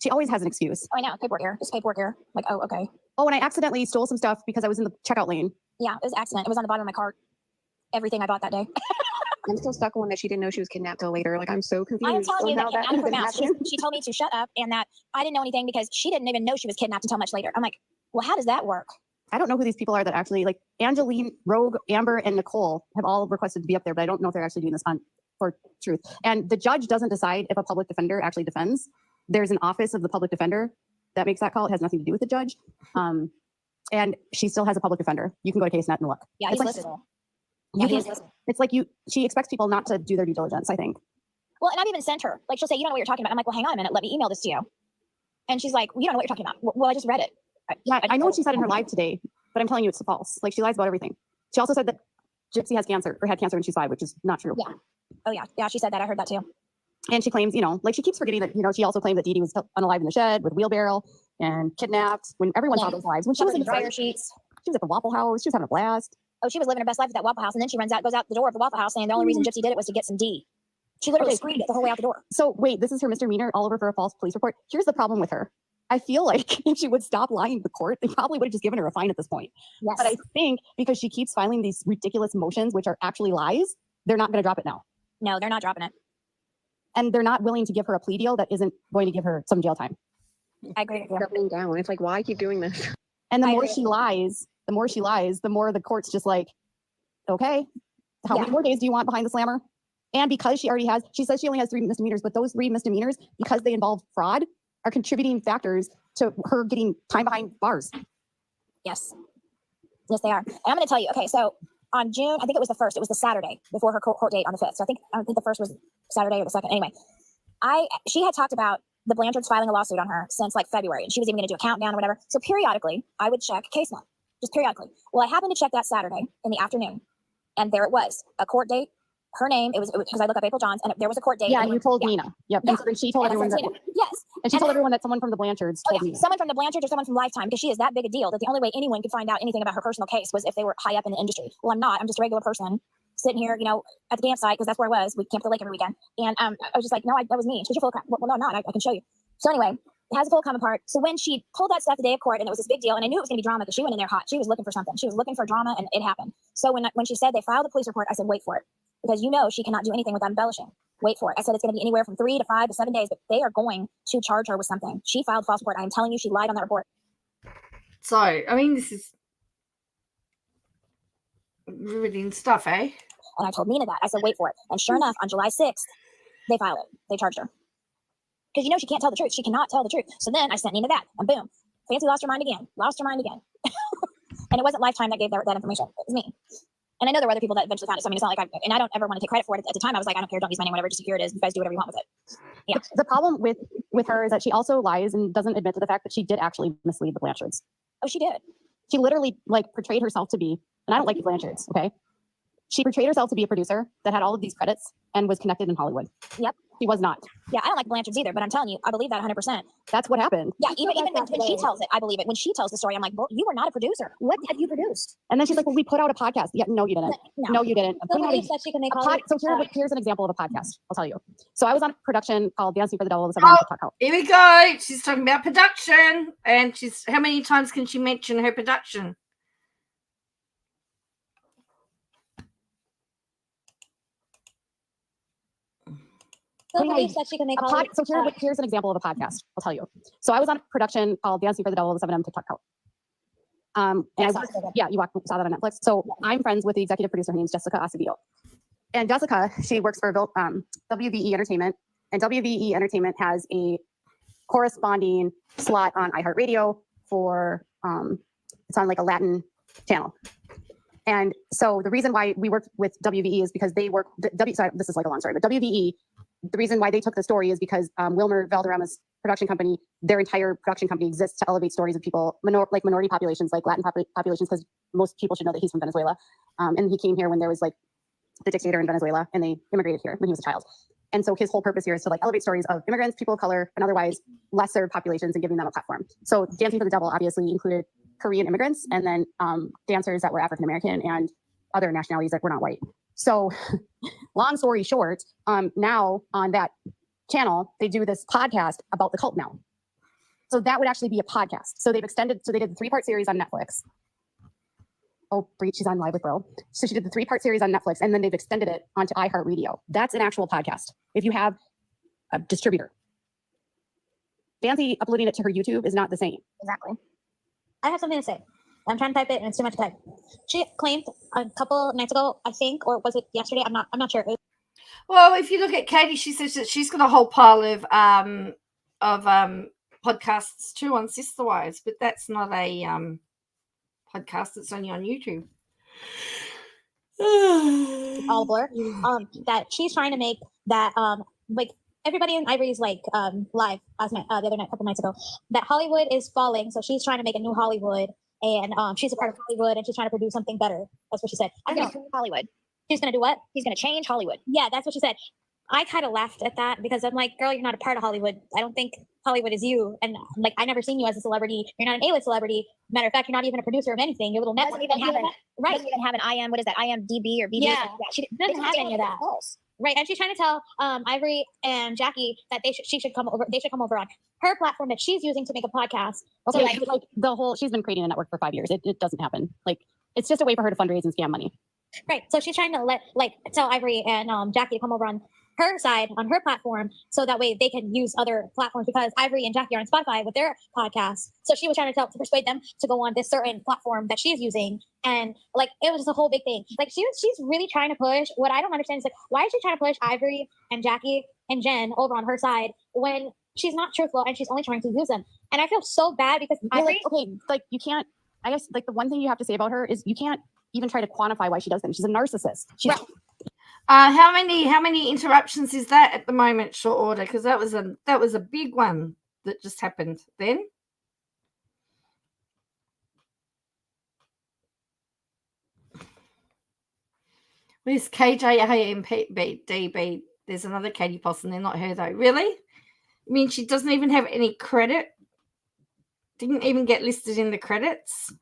She always has an excuse. Oh, I know. Paperwork error. Just paperwork error. Like, oh, okay. Oh, and I accidentally stole some stuff because I was in the checkout lane. Yeah, it was an accident. It was on the bottom of my cart. Everything I bought that day. I'm still stuck on that she didn't know she was kidnapped till later. Like, I'm so confused. I am telling you on that how came out of her even mouth. happened. She told me to shut up and that I didn't know anything because she didn't even know she was kidnapped until much later. I'm like, well, how does that work? I don't know who these people are that actually, like Angeline, Rogue, Amber, and Nicole have all requested to be up there, but I don't know if they're actually doing this for truth. And the judge doesn't decide if a public defender actually defends. There's an office of the public defender that makes that call. It has nothing to do with the judge. And she still has a public defender. You can go to CaseNet and look. Yeah, It's he's like- listed. Yeah, he is listed. It's like she expects people not to do their due diligence, I think. Well, and I've even sent her, like, she'll say, you don't know what you're talking about. I'm like, well, hang on a minute. Let me email this to you. And she's like, well, you don't know what you're talking about. Well, I just read it. Yeah, I know what she said in her live today, but I'm telling you it's false. Like, she lies about everything. She also said that Gypsy has cancer or had cancer when she's 5, which is not true. Yeah. Oh, yeah. Yeah, she said that. I heard that too. And she claims, like she keeps forgetting that, she also claimed that Dee Dee was unalive in the shed with wheelbarrow and kidnapped when everyone saw those lives. When she was in the fire sheets. She was at the Waffle House. She was having a blast. Oh, she was living her best life at that Waffle House. And then she goes out the door of the Waffle House saying the only reason Gypsy did it was to get some D. She literally screamed it the whole way out the door. So wait, this is her misdemeanor all over for a false police report. Here's the problem with her. I feel like if she would stop lying to the court, they probably would have just given her a fine at this point. Yes. But I think because she keeps filing these ridiculous motions, which are actually lies, they're not going to drop it now. No, they're not dropping it. And they're not willing to give her a plea deal that isn't going to give her some jail time. I agree with you. Doubling down. It's like, why keep doing this? And the I more agree. she lies, the more the court's just like, okay, how many more days do you want behind the slammer? And because she says she only has 3 misdemeanors, but those 3 misdemeanors, because they involve fraud, are contributing factors to her getting time behind bars. Yes. Yes, they are. And I'm going to tell you, okay, so on June, I think it was the 1st, it was the Saturday before her court date on the 5th. So I think the 1st was Saturday or the 2nd. Anyway, she had talked about the Blanchards filing a lawsuit on her since like February, and she was even going to do a countdown or whatever. So periodically, I would check CaseNet, just periodically. Well, I happened to check that Saturday in the afternoon, and there it was, a court date. Her name, it was because I looked up April Johns, and there was a court date. Yeah, and you told Nina. Yep. Yeah. And so then she told And I everyone sent that. Tina. Yes. And she told everyone that someone from the Blanchards Oh, told yeah. Nina. Someone from the Blanchards or someone from Lifetime, because she is that big a deal that the only way anyone could find out anything about her personal case was if they were high up in the industry. Well, I'm not. I'm just a regular person sitting here, at the campsite, because that's where I was. We camped at the lake every weekend. And I was just like, no, that was me. She was full of crap. Well, no, I'm not. I can show you. So anyway, it has a full come apart. So when she pulled that stuff the day of court, and it was this big deal, and I knew it was going to be drama because she went in there hot. She was looking for something. She was looking for drama, and it happened. So when she said they filed a police report, I said, wait for it. Because she cannot do anything without embellishing. Wait for it. I said it's going to be anywhere from 3 to 5 to 7 days, but they are going to charge her with something. She filed a false report. I am telling you, she lied on that report. So, I mean, this is riveting stuff, eh? And I told Nina that. I said, wait for it. And sure enough, on July 6th, they filed it. They charged her. Because she can't tell the truth. She cannot tell the truth. So then I sent Nina that, and boom, Fancy lost her mind again. And it wasn't Lifetime that gave that information. It was me. And I know there were other people that eventually found it. So I mean, it's not like I don't ever want to take credit for it. At the time, I was like, I don't care. Don't use my name, whatever. Just here it is. You guys do whatever you want with it. Yeah. The problem with her is that she also lies and doesn't admit to the fact that she did actually mislead the Blanchards. Oh, she did. She literally portrayed herself to be, and I don't like the Blanchards, okay? She portrayed herself to be a producer that had all of these credits and was connected in Hollywood. Yep. She was not. Yeah, I don't like Blanchard's either, but I'm telling you, I believe that 100%. That's what happened. Yeah, even like when that she today. tells it, I believe it. When she tells the story, I'm like, well, you were not a producer. What have you produced? And then she's like, well, we put out a podcast. Yeah, no, you didn't. No, you didn't. Still Putting out a- believes that she can make a Hollywood. so here's an example of a podcast. I'll tell you. So I was on a production called Dancing for the Devil. The 7 TikTok Help. Here we go. She's talking about production. And she's how many times can she mention her production? Still believes that she can make Hollywood. So here's an example of a podcast. I'll tell you. So I was on a production called Dancing for the Devil. The 7 TikTok Help. You saw that on Netflix. So I'm friends with the executive producer. Her name's Jessica Acevedo. And Jessica, she works for WVE Entertainment. And WVE Entertainment has a corresponding slot on iHeartRadio for, it's on like a Latin channel. And so the reason why we work with WVE is because they work, sorry, this is like a long story, but WVE, the reason why they took the story is because Wilmer Valderrama's production company, their entire production company exists to elevate stories of people, minority populations, like Latin populations, because most people should know that he's from Venezuela. And he came here when there was like the dictator in Venezuela, and they immigrated here when he was a child. And so his whole purpose here is to like elevate stories of immigrants, people of color, and otherwise lesser populations and giving them a platform. So Dancing for the Devil obviously included Korean immigrants and then dancers that were African-American and other nationalities that were not white. So long story short, now on that channel, they do this podcast about the cult now. So that would actually be a podcast. So they've extended, so they did the 3-part series on Netflix. Oh, Breach, she's on Live with Bro. So she did the 3-part series on Netflix, and then they've extended it onto iHeartRadio. That's an actual podcast. If you have a distributor. Fancy uploading it to her YouTube is not the same. Exactly. I have something to say. I'm trying to type it, and it's too much to type. She claimed a couple nights ago, I think, or was it yesterday? I'm not sure. Well, if you look at Katie, she says that she's got a whole pile of podcasts too on Sisterwise, but that's not a podcast. It's only on YouTube. All blur. That she's trying to make that like everybody in Ivory's like live last night, the other night, a couple nights ago, that Hollywood is falling. So she's trying to make a new Hollywood, and she's a part of Hollywood, and she's trying to produce something better. That's what she said. I'm gonna change Hollywood. She's gonna do what? He's gonna change Hollywood. Yeah, that's what she said. I kind of laughed at that because I'm like, girl, you're not a part of Hollywood. I don't think Hollywood is you. And like, I never seen you as a celebrity. You're not an A-list celebrity. Matter of fact, you're not even a producer of anything. Your little network. Doesn't even have an IM. What is that? IMDb or BB? Yeah, she doesn't have any of that. Right, and she's trying to tell Ivory and Jackie that she should come over. They should come over on her platform that she's using to make a podcast. Okay, so like the whole, she's been creating a network for 5 years. It doesn't happen. Like, it's just a way for her to fundraise and scam money. Right, so she's trying to tell Ivory and Jackie to come over on her side, on her platform, so that way they can use other platforms, because Ivory and Jackie are on Spotify with their podcasts. So she was trying to persuade them to go on this certain platform that she's using, and like it was just a whole big thing. Like she's really trying to push. What I don't understand is like, why is she trying to push Ivory and Jackie and Jen over on her side when she's not truthful and she's only trying to use them? And I feel so bad because Ivory, you can't. I guess like the one thing you have to say about her is you can't even try to quantify why she does them. She's a narcissist. She's right. How many interruptions is that at the moment, short order? Because that was a big one that just happened then. Where's KJAMPBDB? There's another Katie Poston. They're not her though. Really? I mean, she doesn't even have any credit. Didn't even get listed in the credits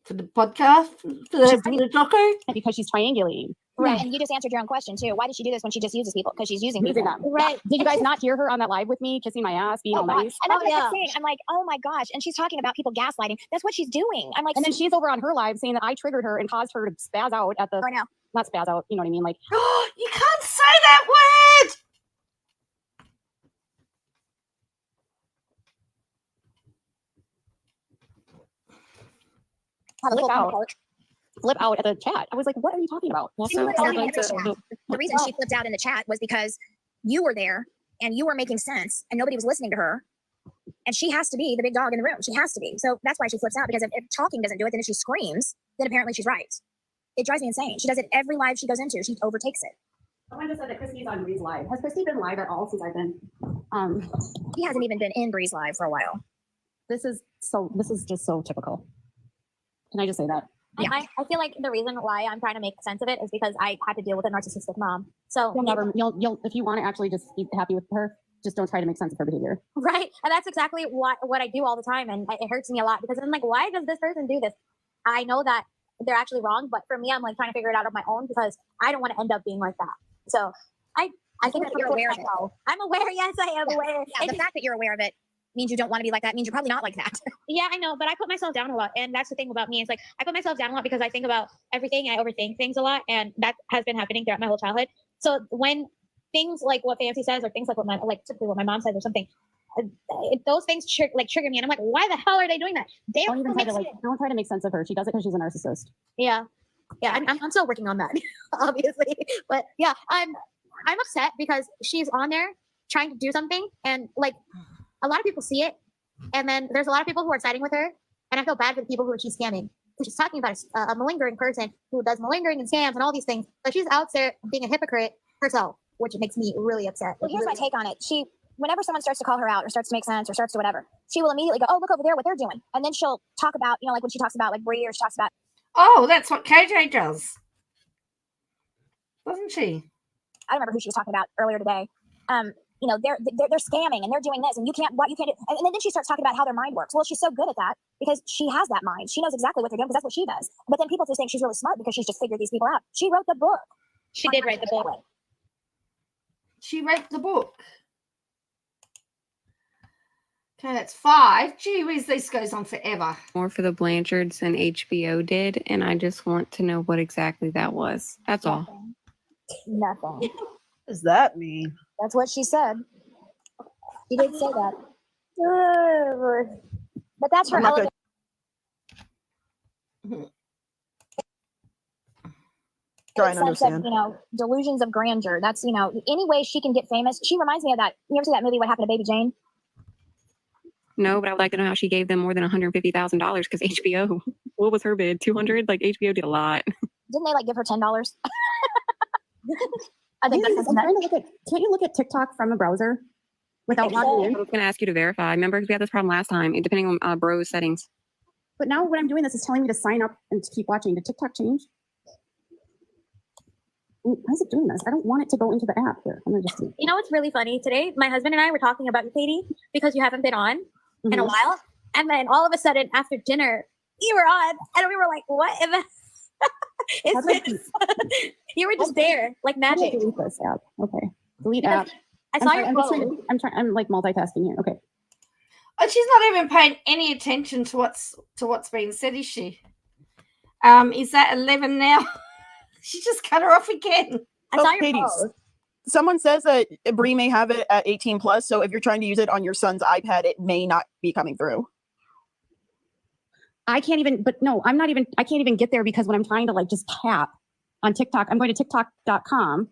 for the podcast, for the doco. Because she's triangulating. Right, and you just answered your own question too. Why does she do this when she just uses people? Because she's using people. Them. Right. Did you guys not hear her on that live with me, kissing my ass, being all nice? And that's what I'm saying. I'm like, oh my gosh. And she's talking about people gaslighting. That's what she's doing. I'm like, and then she's over on her live saying that I triggered her and caused her to spaz out at the. Right now. Not spaz out. You know what I mean? Like, you can't say that word. Flip out at the chat. I was like, what are you talking about? The reason she flipped out in the chat was because you were there and you were making sense and nobody was listening to her. And she has to be the big dog in the room. She has to be. So that's why she flips out, because if talking doesn't do it, then if she screams, then apparently she's right. It drives me insane. She does it every live she goes into. She overtakes it. Someone just said that Christy's on Bree's live. Has Christy been live at all since I've been? He hasn't even been in Bree's live for a while. This is just so typical. Can I just say that? I feel like the reason why I'm trying to make sense of it is because I had to deal with a narcissistic mom. So You'll if you want to actually just be happy with her, just don't try to make sense of her behavior. right, and that's exactly what I do all the time, and it hurts me a lot because I'm like, why does this person do this? I know that they're actually wrong, but for me, I'm like trying to figure it out on my own because I don't want to end up being like that. So I think that you're aware of it. I'm aware. Yes, I am aware. Yeah, the fact that you're aware of it means you don't want to be like that. Means you're probably not like that. Yeah, I know, but I put myself down a lot, and that's the thing about me. It's like I put myself down a lot because I think about everything. I overthink things a lot, and that has been happening throughout my whole childhood. So when things like what Fancy says, or things like typically what my mom says, or something, those things trigger me, and I'm like, why the hell are they doing that? They Don't try to make sense of her. She does it because she's a narcissist. Yeah, I'm still working on that, obviously, but yeah, I'm upset because she's on there trying to do something, and like a lot of people see it, and then there's a lot of people who are siding with her, and I feel bad for the people who she's scamming. She's talking about a malingering person who does malingering and scams and all these things, but she's out there being a hypocrite herself, which makes me really upset. Well, here's my take on it. Whenever someone starts to call her out or starts to make sense or starts to whatever, she will immediately go, oh, look over there, what they're doing. And then she'll talk about, like when she talks about like Bree, or she talks about. Oh, that's what KJ does. Doesn't she? I remember who she was talking about earlier today. They're scamming and they're doing this, and you can't do. And then she starts talking about how their mind works. Well, she's so good at that because she has that mind. She knows exactly what they're doing because that's what she does. But then people just think she's really smart because she's just figured these people out. She wrote the book. She did write the book. She wrote the book. Okay, that's 5. Gee whiz, this goes on forever. More for the Blanchards than HBO did, and I just want to know what exactly that was. That's all. Nothing. What does that mean? That's what she said. She did say that. But that's her element. Try and understand. Of, delusions of grandeur. That's, any way she can get famous. She reminds me of that. You ever see that movie, What Happened to Baby Jane? No, but I would like to know how she gave them more than $150,000 because HBO, what was her bid? 200? Like HBO did a lot. Didn't they give her $10? I think that's trying to can't you look at TikTok from a browser without logging in? I was going to ask you to verify. Remember, we had this problem last time, depending on Bro's settings. But now when I'm doing this, it's telling me to sign up and to keep watching. Did TikTok change? Why is it doing this? I don't want it to go into the app here. I'm gonna just see. You know what's really funny? Today, my husband and I were talking about you, Katie, because you haven't been on in a while. And then all of a sudden, after dinner, you were on, and we were like, what in the is this? You were just there, like magic. Delete this app. Okay. Delete app. I saw your phone. I'm like multitasking here. Okay. Oh, she's not even paying any attention to what's being said, is she? Is that 11 now? She just cut her off again. I saw your Katie, phone. someone says that Bree may have it at 18 plus, so if you're trying to use it on your son's iPad, it may not be coming through. I can't even get there because when I'm trying to just tap on TikTok, I'm going to TikTok.com.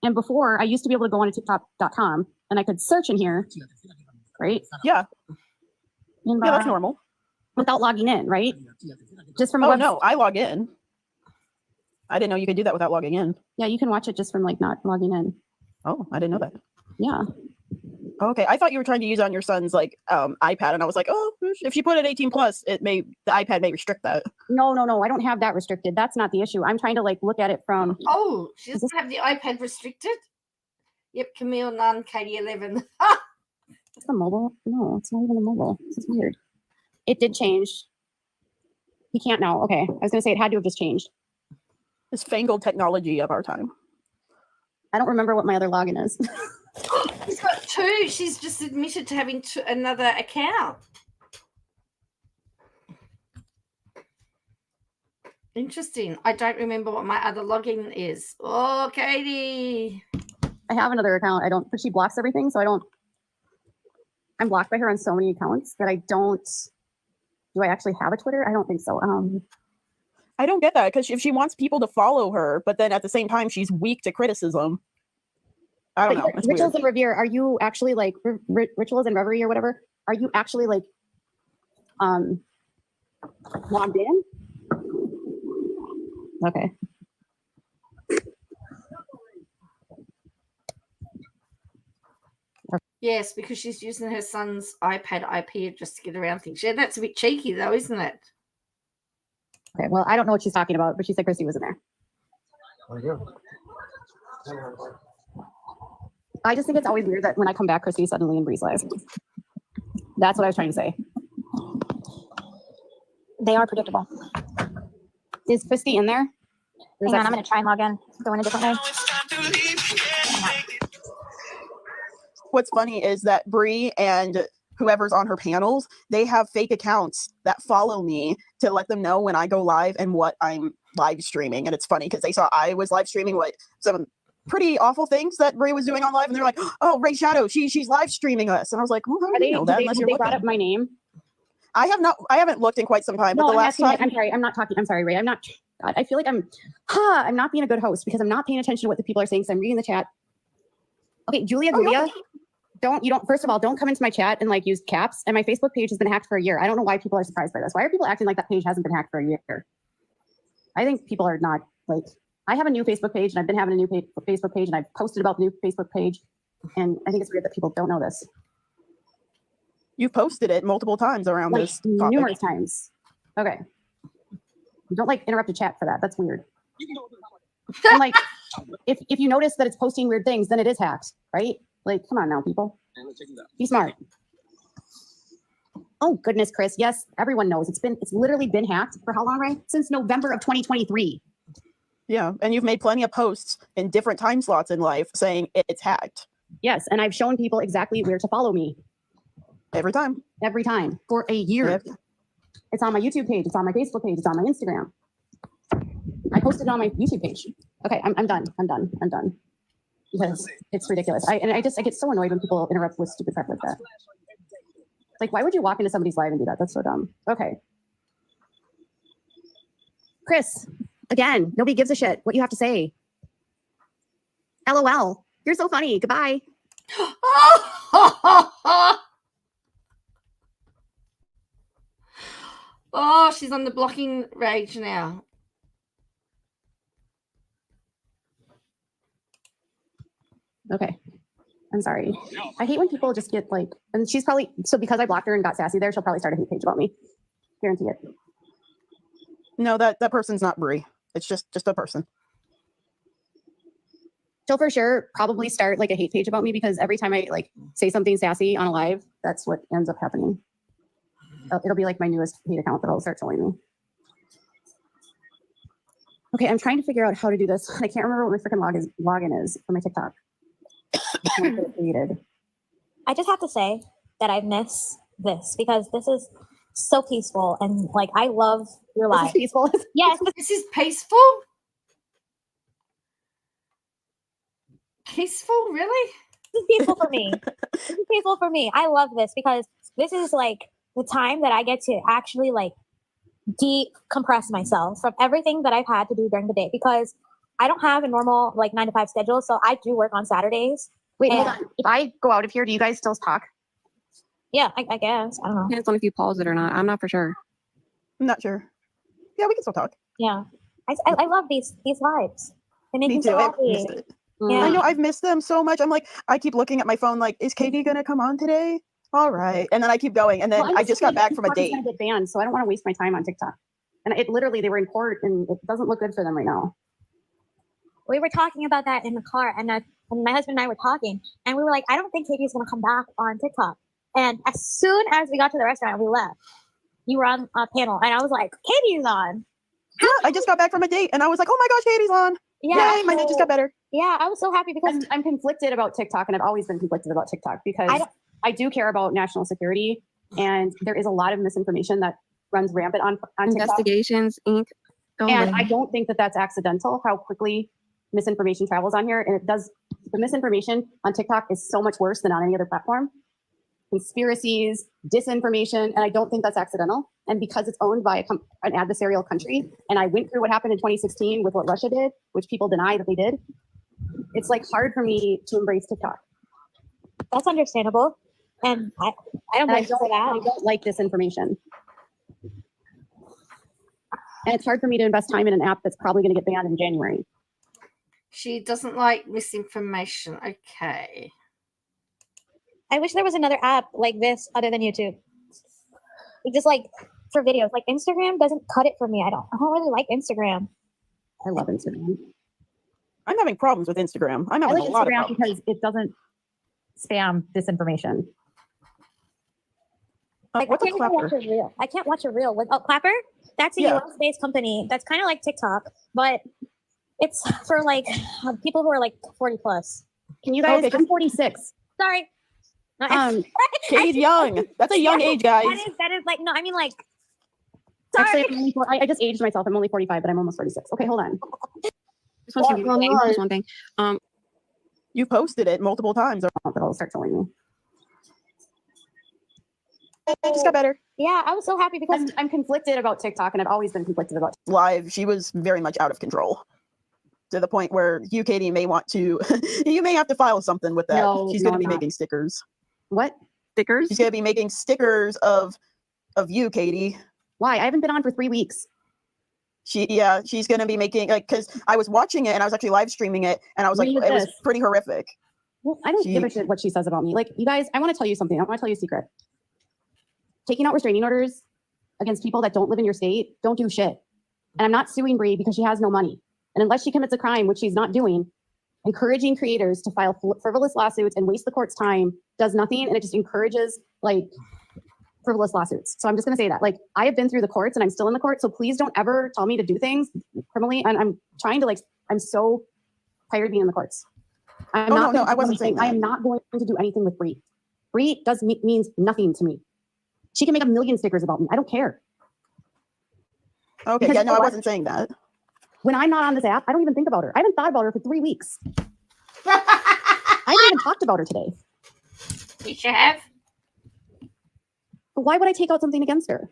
And before I used to be able to go on to TikTok.com and I could search in here. Right? Yeah. Yeah, that's normal. Without logging in, right? Just from no, I log in. I didn't know you could do that without logging in. Yeah, you can watch it just from not logging in. Oh, I didn't know that. Yeah. Okay, I thought you were trying to use it on your son's iPad, and I was like, oh, if you put it 18 plus, the iPad may restrict that. No, I don't have that restricted. That's not the issue. I'm trying to look at it from. Oh, she doesn't have the iPad restricted. Yep, Camille, none, Katie 11. It's the mobile. No, it's not even a mobile. This is weird. It did change. He can't now. Okay, I was gonna say it had to have just changed. This fangled technology of our time. I don't remember what my other login is. She's got 2. She's just admitted to having another account. Interesting. I don't remember what my other login is. Oh, Katie. I have another account. But she blocks everything, so I'm blocked by her on so many accounts that I don't. Do I actually have a Twitter? I don't think so. I don't get that because if she wants people to follow her, but then at the same time she's weak to criticism. I don't know. It's Rituals weird. and Revere, are you actually Rituals and Reverie or whatever? Are you actually logged in? Okay. Yes, because she's using her son's iPad IP address to get around things. Yeah, that's a bit cheeky though, isn't it? Okay, well, I don't know what she's talking about, but she said Christy was in there. I just think it's always weird that when I come back, Christy's suddenly in Bree's live. That's what I was trying to say. They are predictable. Is Christy in there? Hang on, I'm going to try and log in. Go in a different way. What's funny is that Bree and whoever's on her panels, they have fake accounts that follow me to let them know when I go live and what I'm live streaming. And it's funny because they saw I was live streaming what some pretty awful things that Bree was doing on live, and they're like, "Oh, Ray Shadow, she's live streaming us." And I was like, "Well, how do you know that?" Unless you're brought up my name. I haven't looked in quite some time. No, but the last time, I'm sorry, I'm not talking. I'm sorry, Ray. I'm not. God, I feel like I'm not being a good host because I'm not paying attention to what the people are saying. So I'm reading the chat. Okay, Julia. First of all, don't come into my chat and like use caps. And my Facebook page has been hacked for a year. I don't know why people are surprised by this. Why are people acting like that page hasn't been hacked for a year? I think people are not like, I have a new Facebook page and I've been having a new Facebook page and I've posted about the new Facebook page. And I think it's weird that people don't know this. you've posted it multiple times around Like this topic. numerous times. Okay. Don't like interrupt a chat for that. That's weird. And like, if you notice that it's posting weird things, then it is hacked, right? Like, come on now, people. Be smart. Oh goodness, Chris. Yes, everyone knows. It's literally been hacked for how long, Ray? Since November of 2023. Yeah, and you've made plenty of posts in different time slots in life saying it's hacked. Yes, and I've shown people exactly where to follow me. Every time. Every time. For a year. Yep. It's on my YouTube page. It's on my Facebook page. It's on my Instagram. I posted it on my YouTube page. Okay, I'm done. I'm done. Because it's ridiculous. I get so annoyed when people interrupt with stupid crap like that. Like, why would you walk into somebody's live and do that? That's so dumb. Okay. Chris, again, nobody gives a shit what you have to say. LOL. You're so funny. Goodbye. Oh, she's on the blocking rage now. Okay. I'm sorry. I hate when people just get like, and she's probably, so because I blocked her and got sassy there, she'll probably start a hate page about me. Guarantee it. No, that person's not Bree. It's just a person. She'll for sure probably start like a hate page about me because every time I like say something sassy on a live, that's what ends up happening. It'll be like my newest hate account that'll start showing me. Okay, I'm trying to figure out how to do this. I can't remember what my freaking login is for my TikTok. I just have to say that I miss this because this is so peaceful and like I love your life. This is peaceful. Yes, this is peaceful. Peaceful, really? This is peaceful for me. This is peaceful for me. I love this because this is like the time that I get to actually like decompress myself from everything that I've had to do during the day because I don't have a normal like 9 to 5 schedule. So I do work on Saturdays. Wait, hold on. If I go out of here, do you guys still talk? Yeah, I guess. I don't know. Depends on if you pause it or not. I'm not for sure. I'm not sure. Yeah, we can still talk. Yeah. I love these lives. They make me so happy. Yeah. I know I've missed them so much. I'm like, I keep looking at my phone like, is Katie gonna come on today? All right. And then I keep going. And then I just got back from a date. Gonna get banned, so I don't want to waste my time on TikTok. And it literally, they were in court and it doesn't look good for them right now. We were talking about that in the car and my husband and I were talking and we were like, I don't think Katie's going to come back on TikTok. And as soon as we got to the restaurant, we left. You were on a panel and I was like, Katie's on. Yeah, I just got back from a date and I was like, oh my gosh, Katie's on. Yeah. Yay, my day just got better. Yeah, I was so happy because I'm conflicted about TikTok and I've always been conflicted about TikTok because I do care about national security and there is a lot of misinformation that runs rampant on TikTok. Investigations Inc. And I don't think that that's accidental, how quickly misinformation travels on here. And it does, the misinformation on TikTok is so much worse than on any other platform. Conspiracies, disinformation, and I don't think that's accidental. And because it's owned by an adversarial country, and I went through what happened in 2016 with what Russia did, which people deny that they did, it's like hard for me to embrace TikTok. That's understandable. And I don't blame you for that. I don't like disinformation. And it's hard for me to invest time in an app that's probably going to get banned in January. She doesn't like misinformation. Okay. I wish there was another app like this other than YouTube. Just like for videos. Like Instagram doesn't cut it for me. I don't really like Instagram. I love Instagram. I'm having problems with Instagram. I'm I having like a lot of Instagram problems. because it doesn't spam disinformation. Like, What's I a can't even watch Clapper? a reel. I can't watch a reel. Oh, Clapper? That's a Yeah. US-based company. That's kind of like TikTok, but it's for like people who are like 40 plus. Can you guys? Okay, I'm 46. Sorry. Katie's young. That's a young age, guys. That is like, no, I mean like, sorry. Actually, I just aged myself. I'm only 45, but I'm almost 46. Okay, hold on. Just one thing. You posted it multiple times. It'll start telling me. It just got better. Yeah, I was so happy because I'm conflicted about TikTok, and I've always been conflicted about Live, she was very much out of control. To the point where you, Katie, may want to, you may have to file something with that. No, She's no, going to be I'm not. making stickers. What? Stickers? She's going to be making stickers of you, Katie. Why? I haven't been on for 3 weeks. She's going to be making, like, because I was watching it and I was actually live streaming it, and I was like, When is it was this? pretty horrific. Well, I don't give a shit what she says about me. Like, you guys, I want to tell you something. I want to tell you a secret. Taking out restraining orders against people that don't live in your state don't do shit. And I'm not suing Bree because she has no money. And unless she commits a crime, which she's not doing, encouraging creators to file frivolous lawsuits and waste the court's time does nothing. And it just encourages like frivolous lawsuits. So I'm just going to say that, like, I have been through the courts and I'm still in the court. So please don't ever tell me to do things criminally. And I'm trying to, like, I'm so tired of being in the courts. I'm not no, I wasn't saying I that. am not going to do anything with Bree. Bree means nothing to me. She can make a million stickers about me. I don't care. Okay, Because yeah, you know no, I what? wasn't saying that. When I'm not on this app, I don't even think about her. I haven't thought about her for 3 weeks. I haven't even talked about her today. You should have. But why would I take out something against her?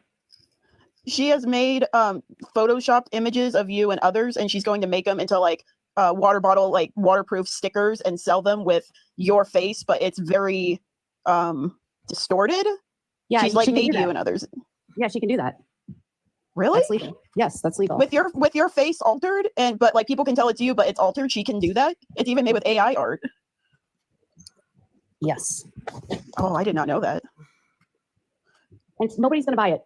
She has made photoshopped images of you and others, and she's going to make them into like water bottle, like waterproof stickers, and sell them with your face, but it's very distorted. Yeah, she's like she can made do you that. and others. Yeah, she can do that. Really? That's legal. Yes, that's legal. With your face altered, but like people can tell it's you, but it's altered. She can do that. It's even made with AI art. Yes. Oh, I did not know that. And nobody's gonna buy it.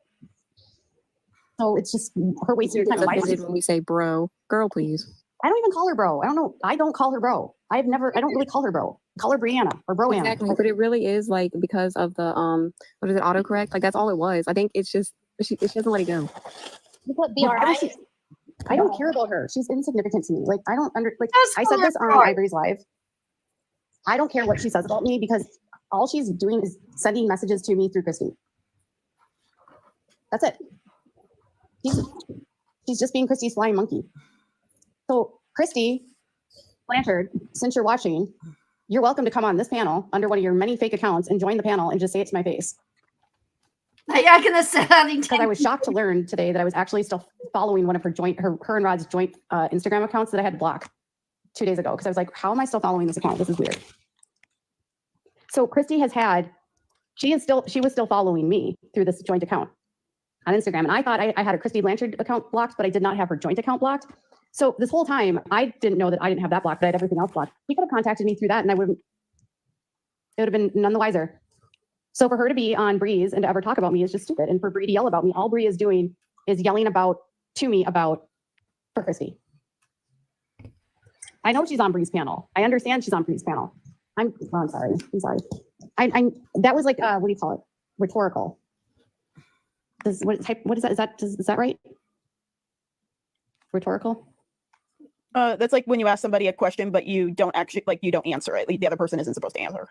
So it's just her wasting your time. and my Offended time. when we say bro, girl, please. I don't even call her bro. I don't know. I don't call her bro. I don't really call her bro. Call her Brianna or Broanna. Exactly, but it really is like because of the what is it, autocorrect? Like that's all it was. I think it's just she doesn't let it go. you put Why BRI. does she- I don't care about her. She's insignificant to me. Like I don't like. That's I said this on right. Ivory's live. I don't care what she says about me because all she's doing is sending messages to me through Christy. That's it. She's just being Christy's flying monkey. So Christy Blanchard, since you're watching, you're welcome to come on this panel under one of your many fake accounts and join the panel and just say it to my face. Yeah, I'm gonna say that Because I was shocked to learn today that I was actually still following one of her and Rod's joint Instagram accounts that I had blocked 2 days ago. Because I was like, how am I still following this account? This is weird. So Christy she was still following me through this joint account on Instagram. And I thought I had a Christy Blanchard account blocked, but I did not have her joint account blocked. So this whole time I didn't know that I didn't have that blocked, but I had everything else blocked. She could have contacted me through that and it would have been none the wiser. So for her to be on Bree's and to ever talk about me is just stupid. And for Bree to yell about me, all Bree is doing is yelling to me about Christy. I know she's on Bree's panel. I understand she's on Bree's panel. I'm sorry. I'm sorry. That was like, what do you call it? Rhetorical. What is that? Is that right? Rhetorical? That's like when you ask somebody a question, but you don't actually, like, you don't answer it. Like, the other person isn't supposed to answer.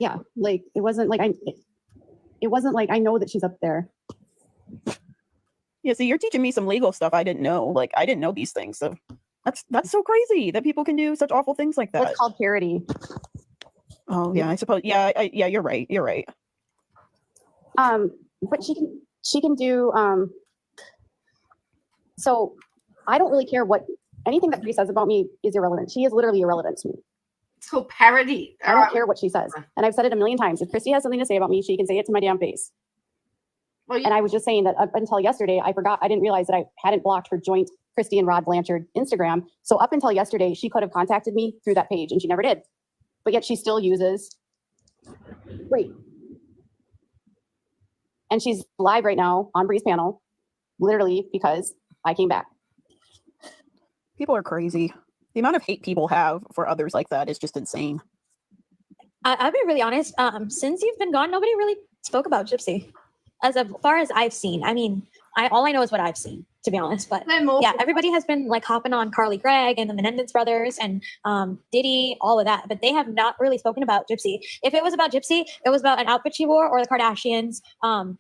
Yeah, like it wasn't like I know that she's up there. Yeah, so you're teaching me some legal stuff I didn't know. Like, I didn't know these things. So that's so crazy that people can do such awful things like that. It's called parody. Oh yeah, I suppose. Yeah, yeah, you're right. You're right. But she can do. So I don't really care what anything that Bree says about me is irrelevant. She is literally irrelevant to me. It's called parody. I don't care what she says. And I've said it a million times. If Christy has something to say about me, she can say it to my damn face. Well, And I was just saying that up until yesterday, I didn't realize that I hadn't blocked her joint Christy and Rod Blanchard Instagram. So up until yesterday, she could have contacted me through that page and she never did. But yet she still uses, wait. And she's live right now on Bree's panel, literally because I came back. People are crazy. The amount of hate people have for others like that is just insane. I'll be really honest. Since you've been gone, nobody really spoke about Gypsy. As far as I've seen, I mean, all I know is what I've seen, to be honest. But yeah, everybody has been like hopping on Carly Gregg and the Menendez brothers and Diddy, all of that. But they have not really spoken about Gypsy. If it was about Gypsy, it was about an outfit she wore or the Kardashians'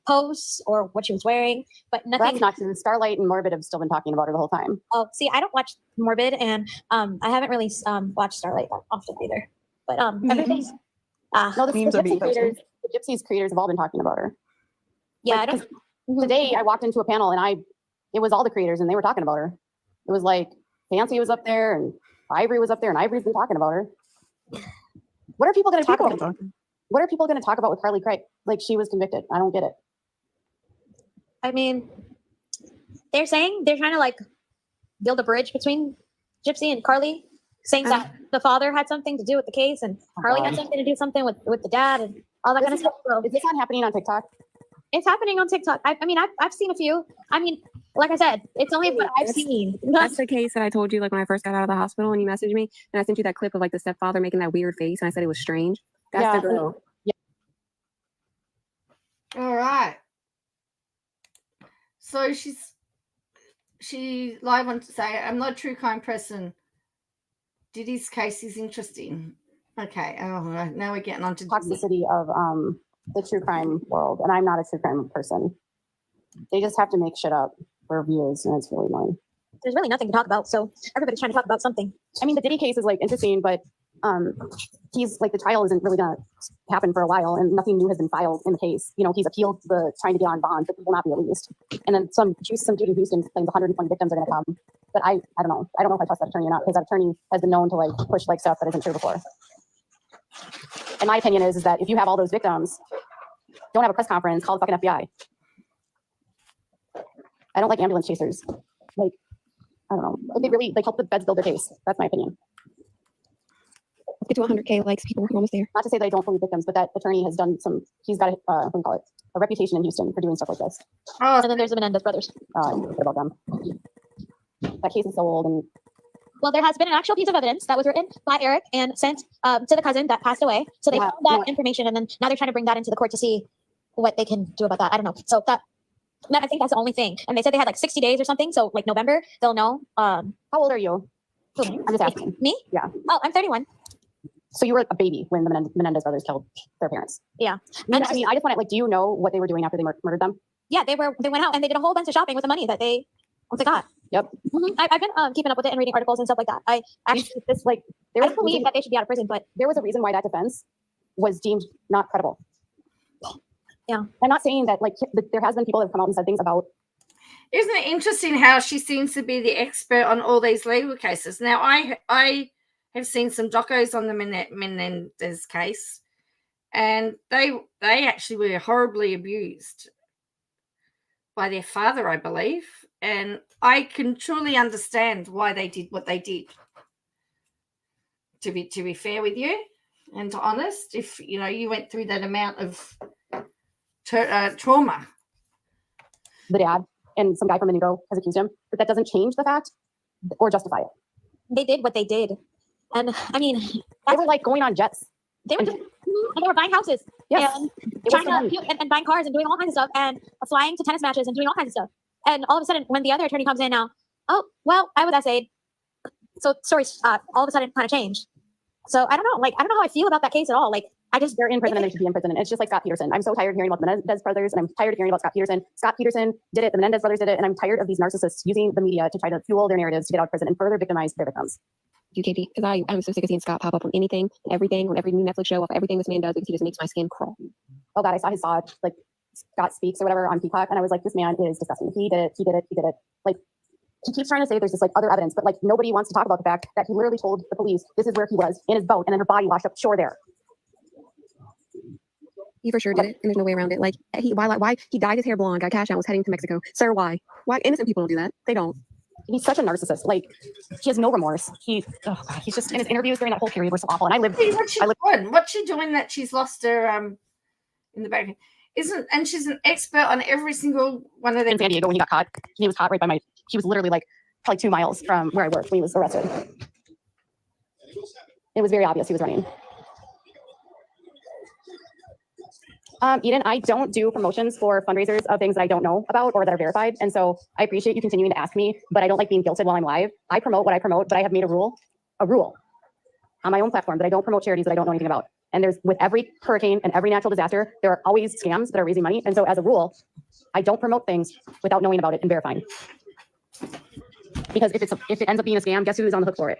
posts or what she was wearing. But nothing. That's not true. Starlight and Morbid have still been talking about her the whole time. Oh, see, I don't watch Morbid, and I haven't really watched Starlight that often either. But everything's. No, the Gypsy's creators have all been talking about her. Yeah, like, today I walked into a panel and it was all the creators and they were talking about her. It was like Fancy was up there and Ivory was up there and Ivory's been talking about her. What are people going to talk about? What are people going to talk about with Carly Craig? Like she was convicted. I don't get it. I mean, they're saying they're trying to like build a bridge between Gypsy and Carly, saying that the father had something to do with the case and Carly had something to do something with the dad and all that kind of stuff. So, is this not happening on TikTok? It's happening on TikTok. I mean, I've seen a few. I mean, like I said, it's only what I've seen. That's the case that I told you, like when I first got out of the hospital and you messaged me and I sent you that clip of like the stepfather making that weird face and I said it was strange. That's the girl. Yeah. All right. So she live on to say, I'm not a true crime person. Diddy's case is interesting. Okay. Oh, now we're getting on to toxicity of the true crime world, and I'm not a true crime person. They just have to make shit up for views, and it's really annoying. There's really nothing to talk about, so everybody's trying to talk about something. I mean, the Diddy case is like interesting, but he's like the trial isn't really gonna happen for a while, and nothing new has been filed in the case. You know, he's appealed the trying to get on bond, but he will not be released. And then some dude in Houston claims 120 victims are gonna come, but I don't know. I don't know if I trust that attorney or not because that attorney has been known to like push like stuff that isn't true before. And my opinion is that if you have all those victims, don't have a press conference, call the fucking FBI. I don't like ambulance chasers. Like, I don't know. They really like help the feds build their case. That's my opinion. Let's get to 100K likes, people. We're almost there. Not to say that I don't believe victims, but that attorney has done he's got what do you call it? A reputation in Houston for doing stuff like this. Oh, and then there's the Menendez brothers. I don't care about them. That case is so old and well, there has been an actual piece of evidence that was written by Eric and sent to the cousin that passed away. So they found that information, and then now they're trying to bring that into the court to see what they can do about that. I don't know. So that I think that's the only thing. And they said they had like 60 days or something. So like November, they'll know. How old are you? I'm just asking. Me? Yeah. Oh, I'm 31. So you were a baby when the Menendez brothers killed their parents. Yeah. And I mean, I just want to like, do you know what they were doing after they murdered them? Yeah, they went out and they did a whole bunch of shopping with the money that they got. Yep. Mm-hmm. I've been keeping up with it and reading articles and stuff like that. I actually I believe that they should be out of prison, but there was a reason why that defense was deemed not credible. Yeah. I'm not saying that like there has been people that have come out and said things about. Isn't it interesting how she seems to be the expert on all these legal cases? Now, I have seen some docos on the Menendez case, and they actually were horribly abused by their father, I believe. And I can truly understand why they did what they did. To be fair with you and to honest, if you know you went through that amount of trauma. The dad and some guy from Indigo has accused him, but that doesn't change the fact or justify it. They did what they did, and I mean they were like going on jets. They were and they were buying houses, and trying to and buying cars and doing all kinds of stuff, and flying to tennis matches and doing all kinds of stuff. And all of a sudden, when the other attorney comes in now, oh, well, I was essayed. So stories all of a sudden kind of changed. So I don't know. Like, I don't know how I feel about that case at all. Like, they're in prison and they should be in prison. And it's just like Scott Peterson. I'm so tired of hearing about the Menendez brothers and I'm tired of hearing about Scott Peterson. Scott Peterson did it. The Menendez brothers did it. And I'm tired of these narcissists using the media to try to fuel their narratives to get out of prison and further victimize their victims. UKP, because I'm so sick of seeing Scott pop up on anything and everything, on every new Netflix show, of everything this man does, because he just makes my skin crawl. Oh God, I saw like Scott Speaks or whatever on Peacock, and I was like, this man is disgusting. He did it. Like, he keeps trying to say there's just like other evidence, but like nobody wants to talk about the fact that he literally told the police this is where he was in his boat, and then her body washed up shore there. He for sure did it, and there's no way around it. Like, why he dyed his hair blonde, got cash out, was heading to Mexico. Sir, why? Why innocent people don't do that? They don't. He's such a narcissist. Like, he has no remorse. He's just in his interviews during that whole period were so awful. And what's she doing that she's lost her in the back? and she's an expert on every single one of them. In San Diego when he got caught, he was caught right by he was literally like probably 2 miles from where I worked when he was arrested. It was very obvious he was running. Eden, I don't do promotions for fundraisers of things that I don't know about or that are verified. And so I appreciate you continuing to ask me, but I don't like being guilted while I'm live. I promote what I promote, but I have made a rule on my own platform that I don't promote charities that I don't know anything about. And there's, with every hurricane and every natural disaster, there are always scams that are raising money. And so as a rule, I don't promote things without knowing about it and verifying. Because if it ends up being a scam, guess who's on the hook for it?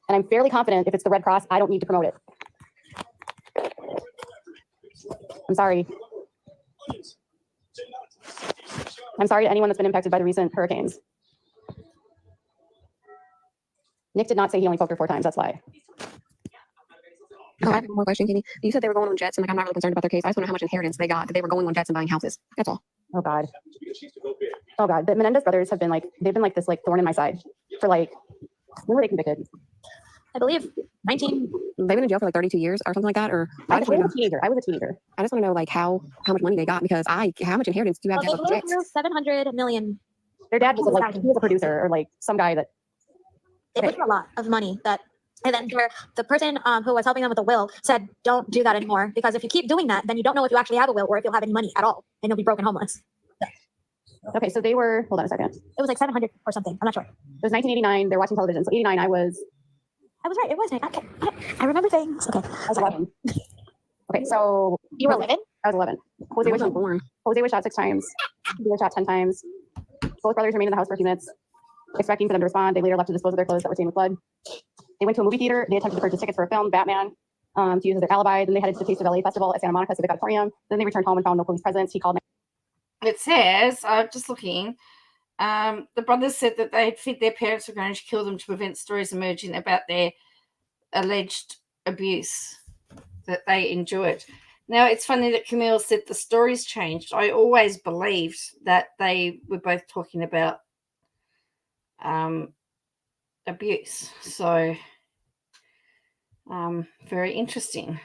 And I'm fairly confident if it's the Red Cross, I don't need to promote it. I'm sorry. I'm sorry to anyone that's been impacted by the recent hurricanes. Nick did not say he only poked her 4 times, that's why. Oh, I have one more question, Katie. You said they were going on jets, and like I'm not really concerned about their case. I just want to know how much inheritance they got that they were going on jets and buying houses. That's all. Oh God. Oh God. The Menendez brothers have been like, they've been like this like thorn in my side for like, when were they convicted? I believe 19. They've been in jail for like 32 years or something like that. Or I was a teenager. I just want to know like how much money they got, because how much inheritance do you have to have with jets? 700 million. Their dad was like, he was a producer or like some guy that. They put a lot of money and then the person who was helping them with the will said, don't do that anymore, because if you keep doing that, then you don't know if you actually have a will or if you'll have any money at all, and you'll be broken homeless. Okay, so they were, hold on a second. It was like 700 or something. I'm not sure. It was 1989. They're watching television. So 89, I was right. It was. I remember things. Okay. I was 11. Okay, so. You were 11? I was 11. Jose was born. Jose was shot 6 times. They were shot 10 times. Both brothers remained in the house for a few minutes, expecting for them to respond. They later left to dispose of their clothes that were stained with blood. They went to a movie theater. They attempted to purchase tickets for a film, Batman, to use as their alibi. Then they headed to the Taste of LA Festival at Santa Monica Civic Auditorium. Then they returned home and found no police presence. He called. It says, just looking, the brothers said that they had feared their parents were going to kill them to prevent stories emerging about their alleged abuse that they endured. Now, it's funny that Camille said the stories changed. I always believed that they were both talking about abuse. So, very interesting.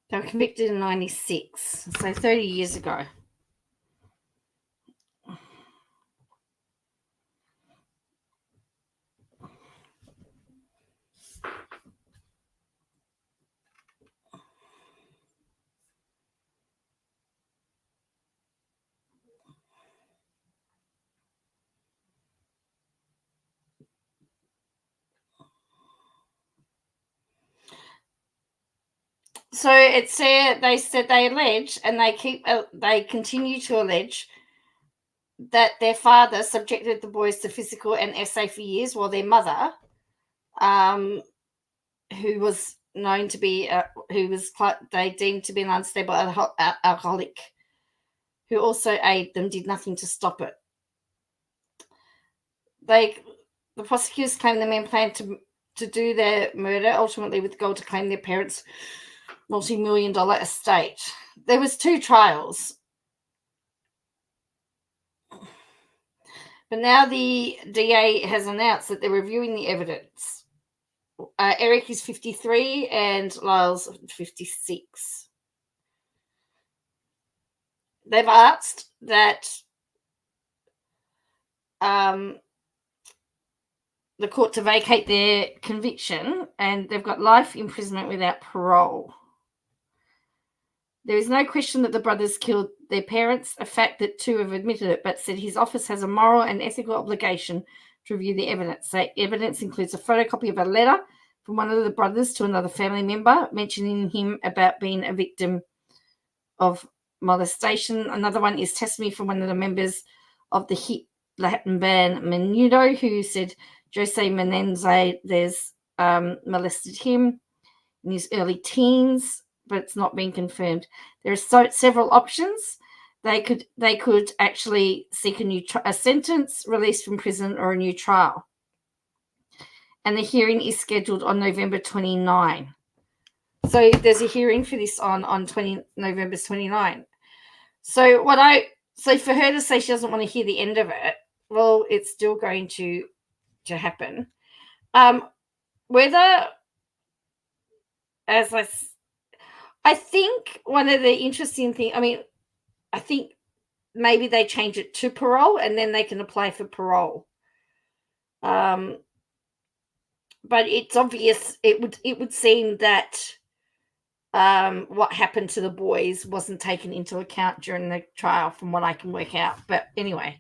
They were convicted in 96, so 30 years ago. So it said they allege, and they continue to allege that their father subjected the boys to physical and essay for years, while their mother, who was known to be, they deemed to be an unstable alcoholic, who also aided them, did nothing to stop it. The prosecutors claim the men planned to do their murder, ultimately with the goal to claim their parents' multi-million-dollar estate. There was 2 trials, but now the DA has announced that they're reviewing the evidence. Eric is 53 and Lyle's 56. They've asked that the court to vacate their conviction, and they've got life imprisonment without parole. There is no question that the brothers killed their parents, a fact that 2 have admitted it, but said his office has a moral and ethical obligation to review the evidence. The evidence includes a photocopy of a letter from one of the brothers to another family member mentioning him about being a victim of molestation. Another one is testimony from one of the members of the hit Latin band Menudo, who said Jose Menendez molested him in his early teens, but it's not been confirmed. There are several options. They could actually seek a sentence, release from prison, or a new trial. And the hearing is scheduled on November 29. So there's a hearing for this on November 29. So for her to say she doesn't want to hear the end of it, well, it's still going to to happen. Whether, as I think one of the interesting things, I think maybe they change it to parole and then they can apply for parole. But it's obvious, it would seem that what happened to the boys wasn't taken into account during the trial from what I can work out. But anyway,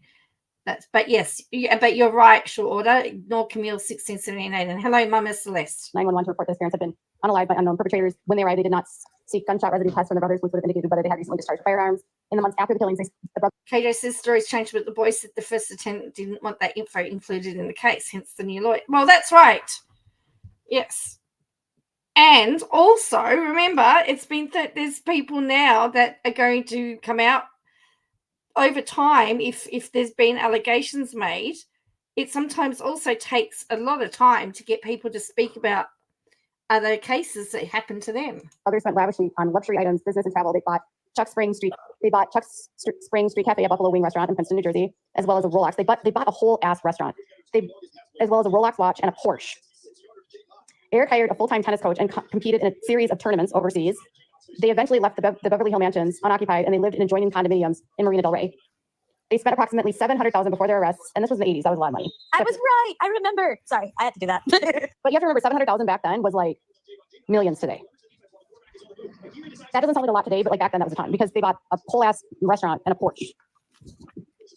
but you're right, short order. Ignore Camille 1678. And hello, Mama Celeste. 911 to report those parents had been unalived by unknown perpetrators. When they arrived, they did not seek gunshot residue tests from their brothers, which would have indicated whether they had recently discharged firearms. In the months after the killings, the brothers. KJ says stories changed, but the boy said the first attendant didn't want that info included in the case, hence the new lawyer. Well, that's right. Yes. And also, remember, it's been there's people now that are going to come out over time. If there's been allegations made, it sometimes also takes a lot of time to get people to speak about other cases that happened to them. Others spent lavishly on luxury items, business and travel. They bought Chuck Spring Street Cafe, a Buffalo Wing restaurant in Princeton, New Jersey, as well as a Rolex. They bought a whole ass restaurant. As well as a Rolex watch and a Porsche. Eric hired a full-time tennis coach and competed in a series of tournaments overseas. They eventually left the Beverly Hill mansions unoccupied, and they lived in adjoining condominiums in Marina del Rey. They spent approximately $700,000 before their arrests, and this was the 80s. That was a lot of money. I was right. I remember. Sorry, I had to do that. But you have to remember, $700,000 back then was like millions today. That doesn't sound like a lot today, but like back then that was a ton because they bought a whole ass restaurant and a Porsche.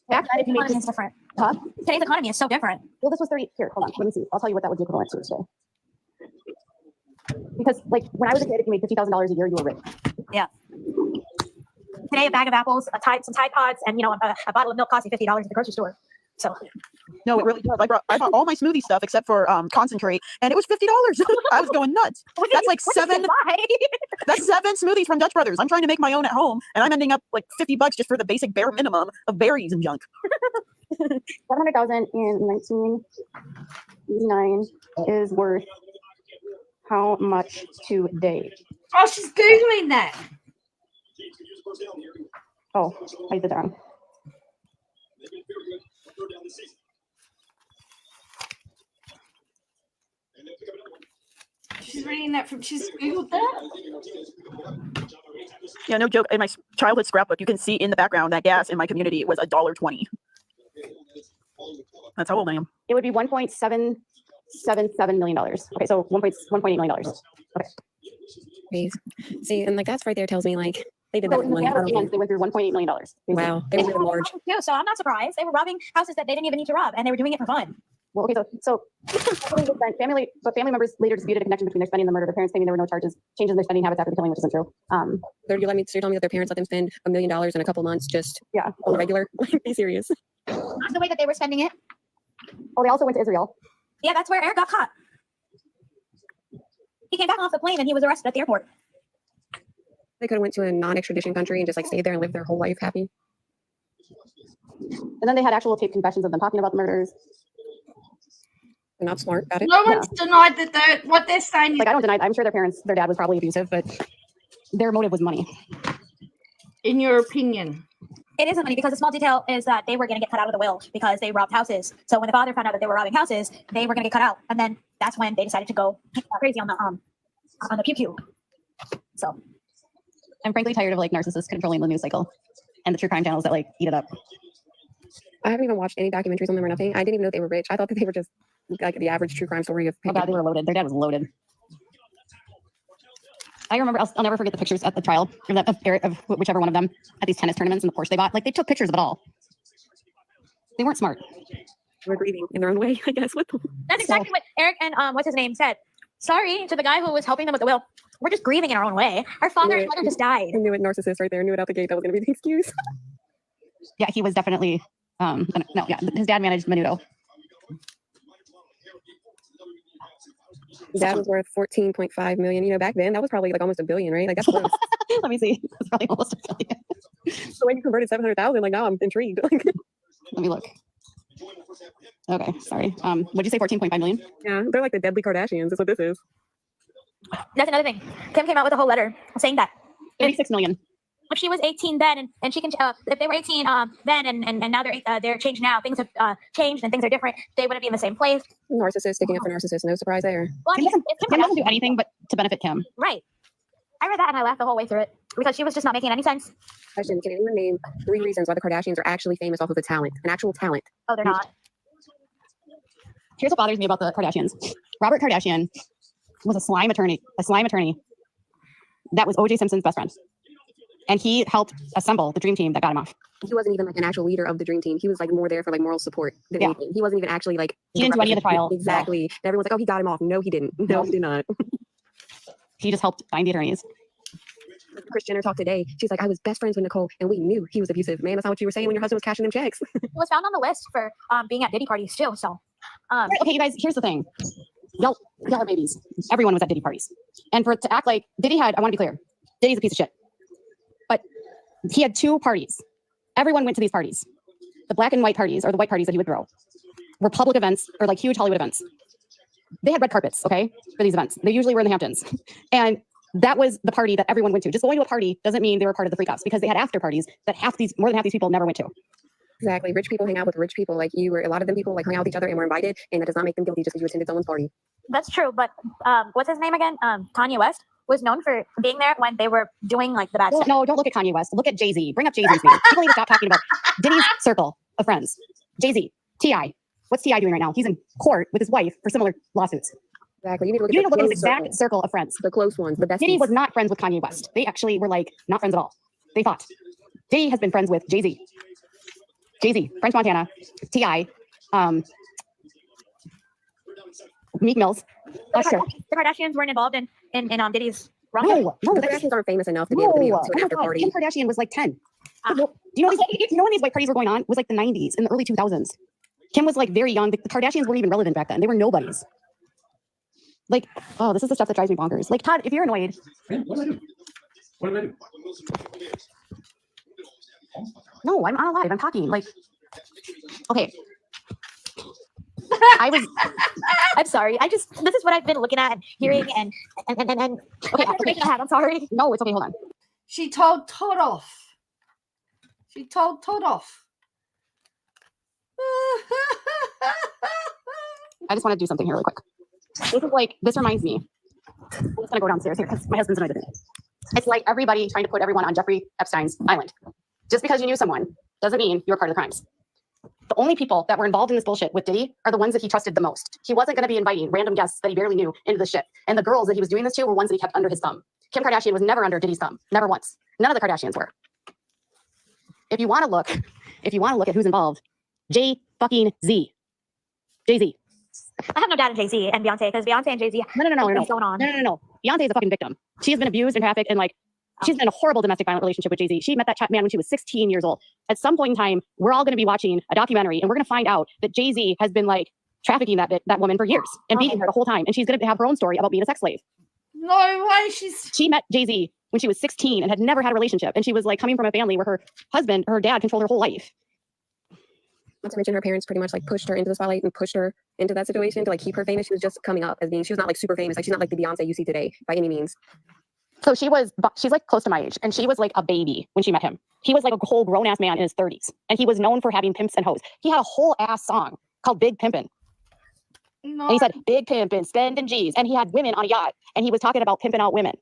Back then, the economy is different. Huh? Today's economy is so different. Well, this was 30. Here, hold on. Let me see. I'll tell you what that would be equivalent to today. Because like when I was a kid, if you made $50,000 a year, you were rich. Yeah. Today, a bag of apples, some Tide Pods, and a bottle of milk costs you $50 at the grocery store. So. No, it really does. I bought all my smoothie stuff except for concentrate, and it was $50. I was going nuts. That's like seven. That's 7 smoothies from Dutch Brothers. I'm trying to make my own at home, and I'm ending up like $50 just for the basic bare minimum of berries and junk. 700,000 in 1989 is worth how much today? Oh, she's Googling that. Oh, I did that wrong. She's reading that she's Googled that? Yeah, no joke. In my childhood scrapbook, you can see in the background that gas in my community was $1.20. That's how old I am. It would be $1.777 million. Okay, so $1.8 million. Okay. See, and like that's right there tells me like they did that for money. They went through $1.8 million. Wow, they were large. Too, so I'm not surprised. They were robbing houses that they didn't even need to rob, and they were doing it for fun. Well, okay, so family members later disputed a connection between their spending and the murder. Their parents claiming there were no changes in their spending habits after the killing, which isn't true. So you're telling me that their parents let them spend $1 million in a couple months just on the regular? Be serious. Not the way that they were spending it. Oh, they also went to Israel. Yeah, that's where Eric got caught. He came back off the plane and he was arrested at the airport. They could have went to a non-extradition country and just like stayed there and lived their whole life happy. And then they had actual taped confessions of them talking about the murders. They're not smart about it. No one's denied that what they're saying. Like I don't deny. I'm sure their dad was probably abusive, but their motive was money. In your opinion? It isn't money because the small detail is that they were going to get cut out of the will because they robbed houses. So when the father found out that they were robbing houses, they were going to get cut out, and then that's when they decided to go crazy on the pew. So I'm frankly tired of like narcissists controlling the news cycle and the true crime channels that like eat it up. I haven't even watched any documentaries on them or nothing. I didn't even know they were rich. I thought that they were just like the average true crime story of. Oh God, they were loaded. Their dad was loaded. I remember, I'll never forget the pictures at the trial of Eric, of whichever one of them at these tennis tournaments and the Porsche they bought. Like they took pictures of it all. They weren't smart. They were grieving in their own way, I guess. That's exactly what Eric and what's his name said. Sorry to the guy who was helping them with the will. We're just grieving in our own way. Our father and mother just died. I knew it, narcissist right there. I knew it out the gate. That was going to be the excuse. Yeah, he was definitely. His dad managed Menudo. Dad was worth 14.5 million. You know, back then that was probably like almost $1 billion, right? Like that's close. Let me see. It's probably almost $1 billion. So when you converted 700,000, like now I'm intrigued. Let me look. Okay, sorry. What'd you say? 14.5 million? Yeah, they're like the deadly Kardashians. That's what this is. That's another thing. Kim came out with a whole letter saying that 36 million. if she was 18 then and she can if they were 18 then and now they're changed now, things have changed and things are different, they wouldn't be in the same place. Narcissist sticking up for narcissist, no surprise there. Well, I mean, Kim doesn't do anything but to benefit Kim. right. I read that and I laughed the whole way through it because she was just not making any sense. Question: can anyone name 3 reasons why the Kardashians are actually famous off of a talent, an actual talent? Oh, they're not. Here's what bothers me about the Kardashians. Robert Kardashian was a slime attorney that was O.J. Simpson's best friend. And he helped assemble the dream team that got him off. He wasn't even like an actual leader of the dream team. He was like more there for like moral support than anything. He wasn't even actually like he didn't do any of the trial. Exactly. And everyone's like, oh, he got him off. No, he didn't. No, he did not. He just helped find the attorneys. Kris Jenner talked today. She's like, I was best friends with Nicole and we knew he was abusive. Man, that's not what you were saying when your husband was cashing them checks. He was found on the list for being at Diddy parties too. So okay, you guys, here's the thing. Y'all are babies. Everyone was at Diddy parties. And for it to act like Diddy I want to be clear, Diddy's a piece of shit. But he had 2 parties. Everyone went to these parties. The black and white parties, or the white parties that he would throw, were public events or like huge Hollywood events. They had red carpets, okay, for these events. They usually were in the Hamptons. And that was the party that everyone went to. Just going to a party doesn't mean they were part of the freak offs because they had after parties that more than half these people never went to. Exactly. Rich people hang out with rich people. Like a lot of them people like hung out with each other and were invited, and that does not make them guilty just because you attended someone's party. that's true. But what's his name again? Kanye West was known for being there when they were doing like the bad stuff. No, don't look at Kanye West. Look at Jay-Z. Bring up Jay-Z's name. People need to stop talking about Diddy's circle of friends. Jay-Z, T.I. What's T.I. doing right now? He's in court with his wife for similar lawsuits. Exactly. You need to look at his exact circle of friends. The close ones, the best. Diddy was not friends with Kanye West. They actually were like not friends at all. They fought. Diddy has been friends with Jay-Z, French Montana, T.I., Meek Mills, Usher. The Kardashians weren't involved in Diddy's wrong. No, the Kardashians aren't famous enough to be able to be to an after party. Kim Kardashian was like 10. Do you know when these white parties were going on? It was like the 90s, in the early 2000s. Kim was like very young. The Kardashians weren't even relevant back then. They were nobodies. Like, oh, this is the stuff that drives me bonkers. Like, Todd, if you're annoyed. What did I do? What did I do? No, I'm not alive. I'm talking. Like, okay. I'm sorry. This is what I've been looking at and hearing and okay. I'm sorry. No, it's okay. Hold on. She told Todd off. I just want to do something here really quick. This reminds me. I'm just gonna go downstairs here because my husband's annoyed with me. It's like everybody trying to put everyone on Jeffrey Epstein's island. Just because you knew someone doesn't mean you're part of the crimes. The only people that were involved in this bullshit with Diddy are the ones that he trusted the most. He wasn't going to be inviting random guests that he barely knew into the shit. And the girls that he was doing this to were ones that he kept under his thumb. Kim Kardashian was never under Diddy's thumb. Never once. None of the Kardashians were. If you want to look at who's involved, Jay-Z. I have no doubt in Jay-Z and Beyonce because Beyonce and Jay-Z. No. Going on. No. Beyonce is a fucking victim. She has been abused and trafficked and she's been in a horrible domestic violent relationship with Jay-Z. She met that man when she was 16 years old. At some point in time, we're all going to be watching a documentary and we're going to find out that Jay-Z has been trafficking that woman for years and beating her the whole time. And she's going to have her own story about being a sex slave. No way. She met Jay-Z when she was 16 and had never had a relationship. And she was coming from a family where her husband, her dad controlled her whole life. Not to mention her parents pretty much pushed her into the spotlight and pushed her into that situation to keep her famous. She was just coming up as she was not super famous. She's not like the Beyonce you see today by any means. So she's close to my age, and she was a baby when she met him. He was a whole grown ass man in his 30s, and he was known for having pimps and hoes. He had a whole ass song called Big Pimpin'. No. And he said, Big Pimpin', spending G's, and he had women on a yacht, and he was talking about pimping out women.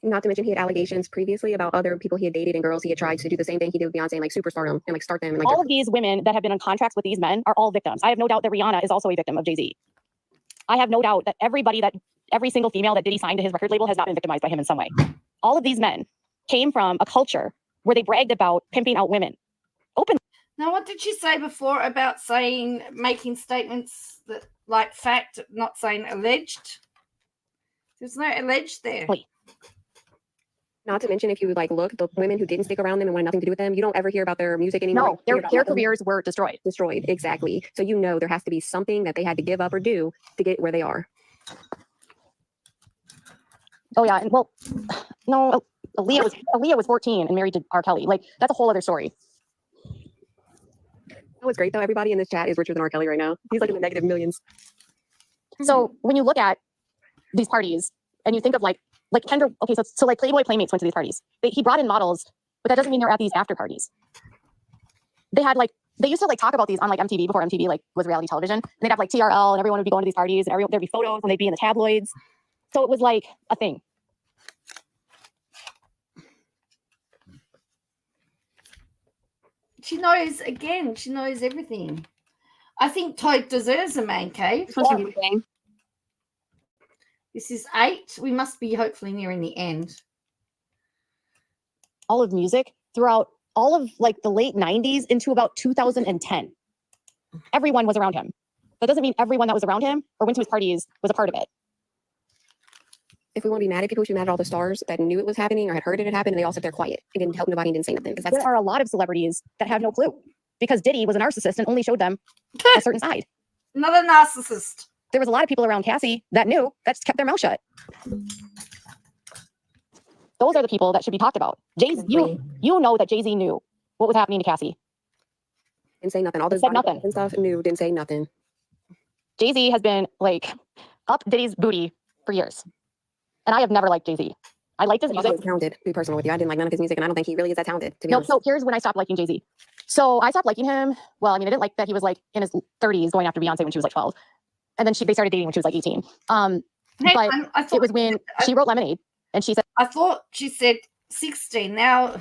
Not to mention he had allegations previously about other people he had dated and girls he had tried to do the same thing he did with Beyonce and superstar them and start them. And all of these women that have been on contracts with these men are all victims. I have no doubt that Rihanna is also a victim of Jay-Z. I have no doubt that every single female that Diddy signed to his record label has not been victimized by him in some way. All of these men came from a culture where they bragged about pimping out women. Open. Now, what did she say before about making statements that fact, not saying alleged? There's no alleged there. Wait. Not to mention, if you look, the women who didn't stick around them and wanted nothing to do with them, you don't ever hear about their music anymore. No, their careers were destroyed. Destroyed, exactly. So there has to be something that they had to give up or do to get where they are. Oh yeah, and no, Aaliyah was 14 and married to R. Kelly. That's a whole other story. What's great though, everybody in this chat is richer than R. Kelly right now. He's in the negative millions. So when you look at these parties and you think of Kendra, okay, so Playboy Playmates went to these parties. He brought in models but that doesn't mean they're at these after parties. They had like, they used to like talk about these on like MTV before MTV like was reality television. And they'd have like TRL and everyone would be going to these parties and there'd be photos and they'd be in the tabloids. So it was like a thing. She knows, again, she knows everything. I think Toad deserves a man cave. This is 8. We must be hopefully nearing the end. All of music throughout all of like the late 90s into about 2010. Everyone was around him. That doesn't mean everyone that was around him or went to his parties was a part of it. If we want to be mad at people, we should be mad at all the stars that knew it was happening or had heard it had happened, and they all sat there quiet and didn't help nobody and didn't say nothing. There are a lot of celebrities that have no clue because Diddy was a narcissist and only showed them a certain side. Not a narcissist. There was a lot of people around Cassie that knew that just kept their mouth shut. Those are the people that should be talked about. Jay-Z, you know that Jay-Z knew what was happening to Cassie. Didn't say nothing. All this said nothing and stuff knew, didn't say nothing. Jay-Z has been like up Diddy's booty for years. And I have never liked Jay-Z. I liked his music. Talented, to be personal with you. I didn't like none of his music, and I don't think he really is that talented, to be honest. So here's when I stopped liking Jay-Z. So I stopped liking him. Well, I mean, I didn't like that he was like in his 30s going after Beyonce when she was like 12. And then they started dating when she was like 18. But it was when she wrote Lemonade. And she said, I thought she said 16. Now,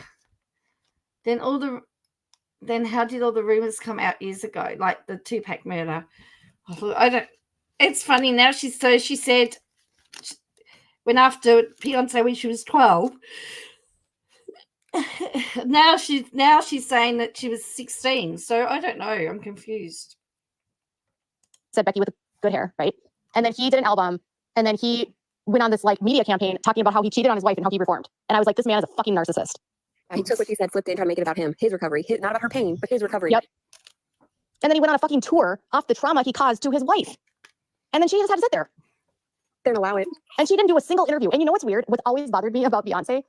then how did all the rumors come out years ago, like the Tupac murder? It's funny now. She said when after Beyonce when she was 12. Now she's saying that she was 16. So I don't know. I'm confused. Said Becky with good hair, right? And then he did an album, and then he went on this like media campaign talking about how he cheated on his wife and how he reformed. And I was like, this man is a fucking narcissist. He took what she said, flipped it, and tried to make it about him, his recovery, not about her pain, but his recovery. Yep. And then he went on a fucking tour off the trauma he caused to his wife. And then she just had to sit there. They didn't allow it. And she didn't do a single interview. And you know what's weird? What's always bothered me about Beyonce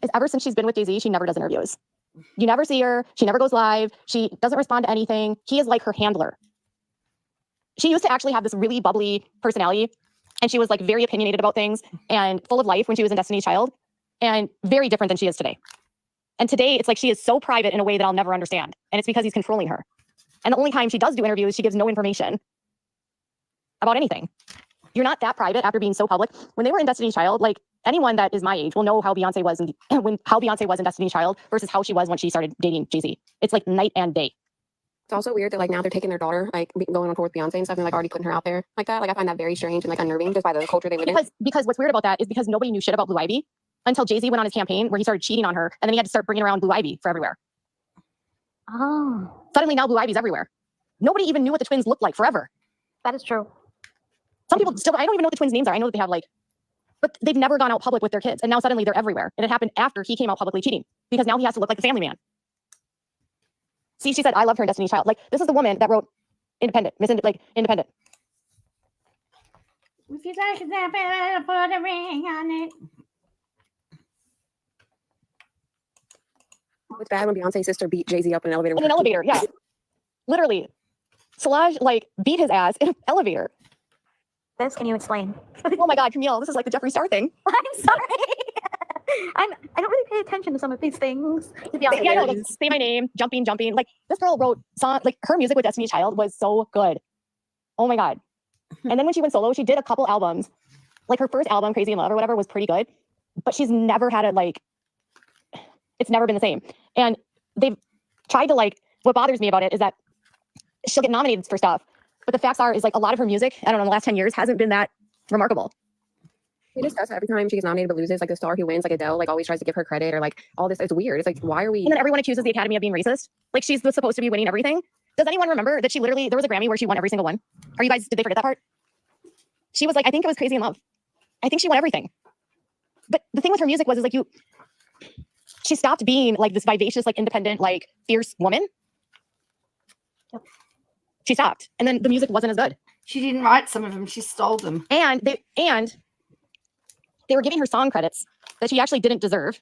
is ever since she's been with Jay-Z, she never does interviews. You never see her. She never goes live. She doesn't respond to anything. He is like her handler. She used to actually have this really bubbly personality. And she was like very opinionated about things and full of life when she was in Destiny's Child, and very different than she is today. And today it's like she is so private in a way that I'll never understand. And it's because he's controlling her. And the only time she does do interviews, she gives no information about anything. You're not that private after being so public. When they were in Destiny's Child, like anyone that is my age will know how Beyonce was how Beyonce was in Destiny's Child versus how she was when she started dating Jay-Z. It's like night and day. It's also weird that like now they're taking their daughter, like going on tour with Beyonce and stuff, and like already putting her out there like that. Like I find that very strange and like unnerving just by the culture they live in. Because what's weird about that is because nobody knew shit about Blue Ivy until Jay-Z went on his campaign where he started cheating on her, and then he had to start bringing around Blue Ivy for everywhere. Oh. Suddenly now Blue Ivy's everywhere. Nobody even knew what the twins looked like forever. That is true. Some people still, I don't even know what the twins' names are. I know that they have like, but they've never gone out public with their kids, and now suddenly they're everywhere. And it happened after he came out publicly cheating because now he has to look like a family man. See, she said, I love her in Destiny's Child. Like, this is the woman that wrote Independent. Independent. If you like it, that better put a ring on it. It's bad when Beyonce's sister beat Jay-Z up in an elevator. In an elevator, yeah. Literally. Solange, like, beat his ass in an elevator. This, can you explain? Oh my God, Camille, this is like the Jeffree Star thing. I'm sorry. I don't really pay attention to some of these things. To be honest. Yeah, like, say my name, jumping. Like, this girl wrote song, like, her music with Destiny's Child was so good. Oh my God. And then when she went solo, she did a couple albums. Like, her first album, Crazy in Love or whatever, was pretty good. But she's never had it, like, it's never been the same. And they've tried to, like, what bothers me about it is that she'll get nominated for stuff. But the facts are, is like, a lot of her music, I don't know, in the last 10 years hasn't been that remarkable. We discuss every time she gets nominated but loses, like the star who wins, like Adele, like always tries to give her credit or like all this. It's weird. It's like, why are we? And then everyone accuses the Academy of being racist. Like she's supposed to be winning everything. Does anyone remember that she literally, there was a Grammy where she won every single one? Did they forget that part? She was like, I think it was Crazy in Love. I think she won everything. But the thing with her music was, is like she stopped being like this vivacious, like independent, like fierce woman. Yep. She stopped. And then the music wasn't as good. She didn't write some of them. She stole them. And they were giving her song credits that she actually didn't deserve.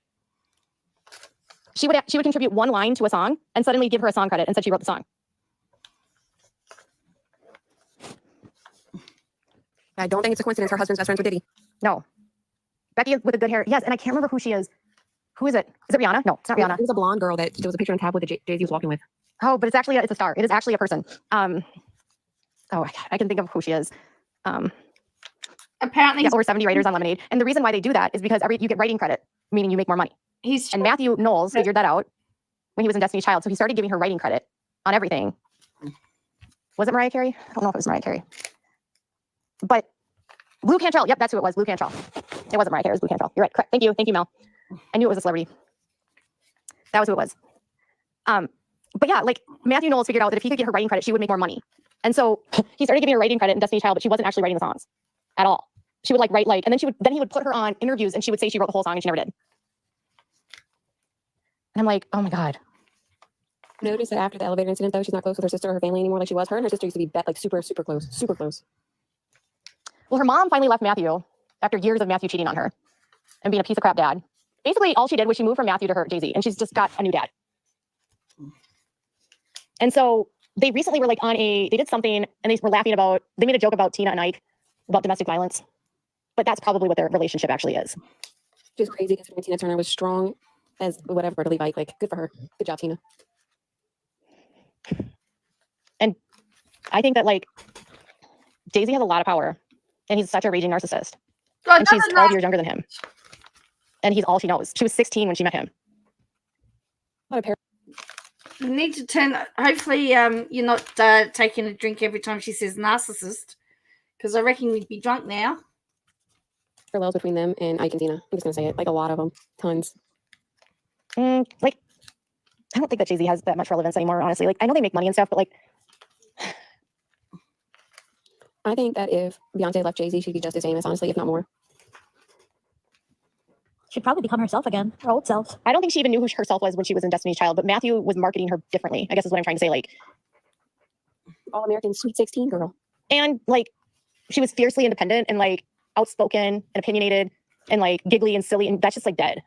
She would contribute one line to a song and suddenly give her a song credit and said she wrote the song. I don't think it's a coincidence her husband's best friends with Diddy. No. Becky with the good hair. Yes, and I can't remember who she is. Who is it? Is it Rihanna? No, it's not Rihanna. It was a blonde girl that there was a picture on tablet that Jay-Z was walking with. Oh, but it's a star. It is actually a person. I can think of who she is. Apparently, over 70 writers on Lemonade. And the reason why they do that is because you get writing credit, meaning you make more money. And Matthew Knowles figured that out when he was in Destiny's Child. So he started giving her writing credit on everything. Was it Mariah Carey? I don't know if it was Mariah Carey. But Lou Cantrell. Yep, that's who it was. Lou Cantrell. It wasn't Mariah Carey. It was Lou Cantrell. You're right. Correct. Thank you. Thank you, Mel. I knew it was a celebrity. That was who it was. But yeah, like Matthew Knowles figured out that if he could get her writing credit, she would make more money. And so he started giving her writing credit in Destiny's Child, but she wasn't actually writing the songs at all. She would write and then he would put her on interviews and she would say she wrote the whole song and she never did. And I'm like, oh my God. Notice that after the elevator incident, though, she's not close with her sister or her family anymore like she was. Her and her sister used to be like super, super close, super close. Well, her mom finally left Matthew after years of Matthew cheating on her and being a piece of crap dad. Basically, all she did was she moved from Matthew to her Jay-Z, and she's just got a new dad. And so they recently were they did something and they were laughing about, they made a joke about Tina and Ike about domestic violence, but that's probably what their relationship actually is. Just crazy considering Tina Turner was strong as whatever to leave Ike. Like, good for her. Good job, Tina. And I think that Jay-Z has a lot of power and he's such a raging narcissist. And she's 12 years younger than him. And he's all she knows. She was 16 when she met him. What a pair. You need to turn. Hopefully, you're not taking a drink every time she says narcissist, because I reckon you'd be drunk now. Parallels between them and Ike and Tina. I'm just gonna say it. Like a lot of them, tons. I don't think that Jay-Z has that much relevance anymore. Honestly, I know they make money and stuff, but I think that if Beyonce left Jay-Z, she'd be just as famous, honestly, if not more. She'd probably become herself again, her old self. I don't think she even knew who herself was when she was in Destiny's Child, but Matthew was marketing her differently, I guess is what I'm trying to say. All-American Sweet 16 girl. And she was fiercely independent and outspoken and opinionated and giggly and silly, and that's just dead.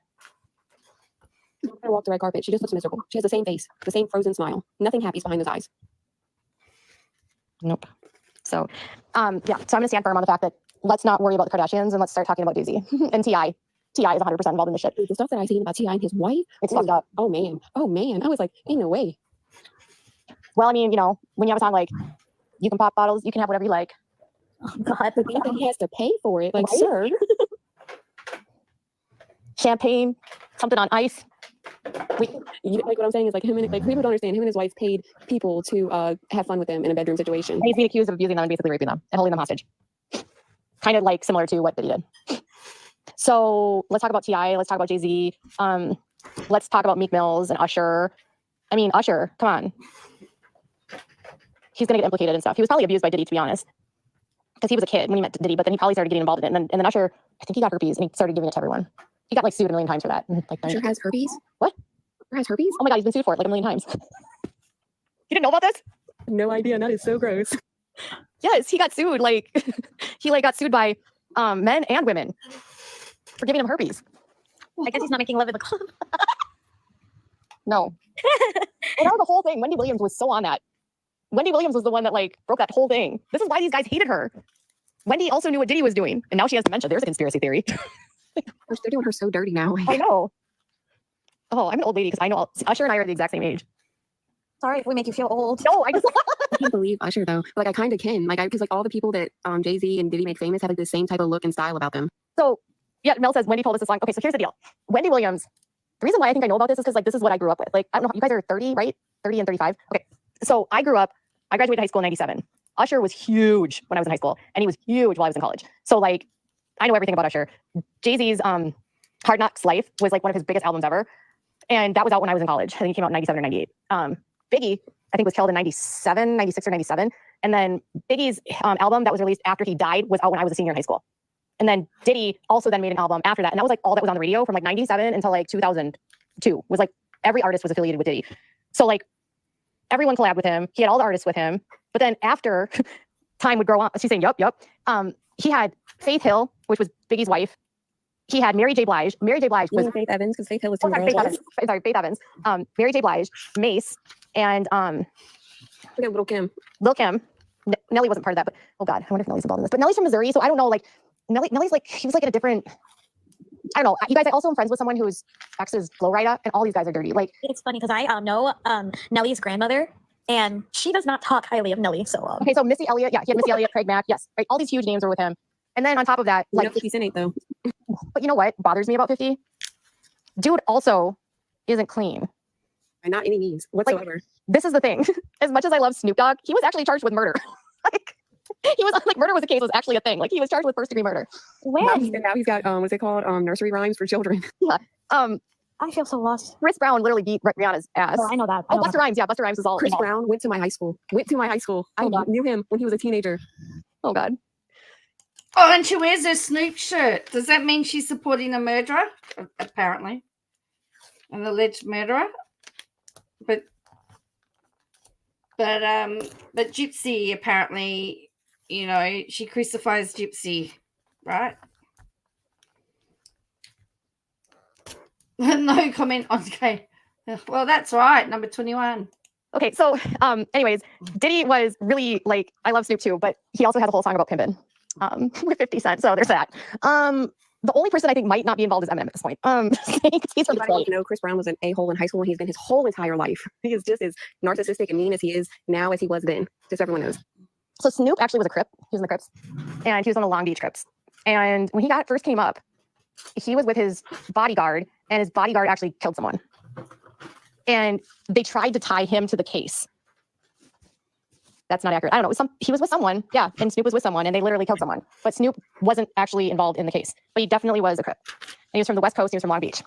I walk the red carpet. She just looks miserable. She has the same face, the same frozen smile. Nothing happy's behind those eyes. Nope. So, so I'm gonna stand firm on the fact that let's not worry about the Kardashians and let's start talking about Jay-Z and T.I. T.I. is 100% involved in this shit. The stuff that I seen about T.I. and his wife, it's fucked up. Oh man. I was like, ain't no way. Well, I mean, when you have a song you can pop bottles, you can have whatever you like. Oh God, but then he has to pay for it. Right? Sir. Champagne, something on ice. What I'm saying is him and people don't understand. Him and his wife paid people to have fun with them in a bedroom situation. And he's being accused of abusing them and basically raping them and holding them hostage. Kind of similar to what Diddy did. So let's talk about T.I. Let's talk about Jay-Z. Let's talk about Meek Mills and Usher. I mean, Usher, come on. He's gonna get implicated and stuff. He was probably abused by Diddy, to be honest, because he was a kid when he met Diddy. But then he probably started getting involved in it. And then Usher, I think he got herpes and he started giving it to everyone. He got sued 1 million times for that. Usher has herpes? What? Usher has herpes? Oh my God, he's been sued for it 1 million times. You didn't know about this? No idea. That is so gross. Yes, he got sued. He got sued by men and women for giving him herpes. I guess he's not making love in the club. No. That was the whole thing. Wendy Williams was so on that. Wendy Williams was the one that broke that whole thing. This is why these guys hated her. Wendy also knew what Diddy was doing, and now she has dementia. There's a conspiracy theory. They're doing her so dirty now. I know. Oh, I'm an old lady because I know Usher and I are the exact same age. Sorry if we make you feel old. No, I can't believe Usher though. I kind of can. Because all the people that Jay-Z and Diddy made famous have the same type of look and style about them. So yeah, Mel says Wendy told us this song. Okay, so here's the deal. Wendy Williams. The reason why I think I know about this is because this is what I grew up with. I don't know. You guys are 30, right? 30 and 35. Okay, so I graduated high school in '97. Usher was huge when I was in high school, and he was huge while I was in college. So I know everything about Usher. Jay-Z's Hard Knocks Life was one of his biggest albums ever. And that was out when I was in college. I think it came out in 97 or 98. Biggie, I think, was killed in 97, 96 or 97. And then Biggie's album that was released after he died was out when I was a senior in high school. And then Diddy also then made an album after that. And that was all that was on the radio from 97 until 2002. Was every artist was affiliated with Diddy. So everyone collabed with him. He had all the artists with him. But then after time would grow on, she's saying, yup. He had Faith Hill, which was Biggie's wife. He had Mary J. Blige. Mary J. Blige was Faith Evans, because Faith Hill was Faith Evans. Mary J. Blige, Mace, and Lil' Kim. Nelly wasn't part of that, but oh God, I wonder if Nelly's involved in this. But Nelly's from Missouri, so I don't know. Nelly's he was in a different. I don't know. You guys, I also am friends with someone whose ex is Flo Rida, and all these guys are dirty. Like, It's funny because I know Nellie's grandmother, and she does not talk highly of Nellie. So okay, so Missy Elliott, yeah, he had Missy Elliott, Craig Mack, yes, right. All these huge names are with him. And then on top of that, like 50 Cent ain't though. But you know what bothers me about 50? Dude also isn't clean. By not any means whatsoever. This is the thing. As much as I love Snoop Dogg, he was actually charged with murder. Like, he was like, murder was a case, was actually a thing. Like, he was charged with first-degree murder. Now he's got what's it called? Nursery rhymes for children. Yeah. I feel so lost. Chris Brown literally beat Rihanna's ass. Oh, I know that. Oh, Busta Rhymes. Yeah, Busta Rhymes was all. Chris Brown went to my high school. I knew him when he was a teenager. Oh God. Oh, and she wears her Snoop shirt. Does that mean she's supporting a murderer? Apparently, an alleged murderer. But Gypsy apparently, you know, she crucifies Gypsy, right? No comment. Okay. Well, that's right. Number 21. Okay, so anyways, Diddy was really like, I love Snoop too, but he also has a whole song about pimping with 50 Cent. So there's that. The only person I think might not be involved is Eminem at this point. He's from Detroit. You know, Chris Brown was an a-hole in high school, and he's been his whole entire life. He is just as narcissistic and mean as he is now as he was then. Just everyone knows. So Snoop actually was a Crip. He was in the Crips, and he was on the Long Beach Crips. And when he first came up, he was with his bodyguard, and his bodyguard actually killed someone. And they tried to tie him to the case. That's not accurate. I don't know. He was with someone. Yeah. And Snoop was with someone, and they literally killed someone. But Snoop wasn't actually involved in the case. But he definitely was a Crip. And he was from the West Coast. He was from Long Beach.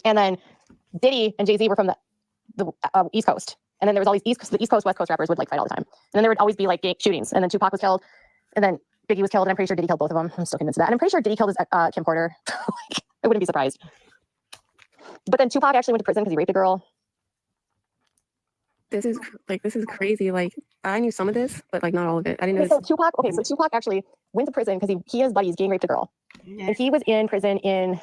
And then Diddy and Jay-Z were from the East Coast. And then there was all these East Coast, West Coast rappers would like fight all the time. And then there would always be like gang shootings. And then Tupac was killed. And then Biggie was killed. And I'm pretty sure Diddy killed both of them. I'm still convinced of that. And I'm pretty sure Diddy killed his Kim Porter. I wouldn't be surprised. But then Tupac actually went to prison because he raped a girl. This is crazy. Like, I knew some of this, but like not all of it. I didn't know. So Tupac actually went to prison because he and his buddies gang raped a girl. Yeah. And he was in prison in.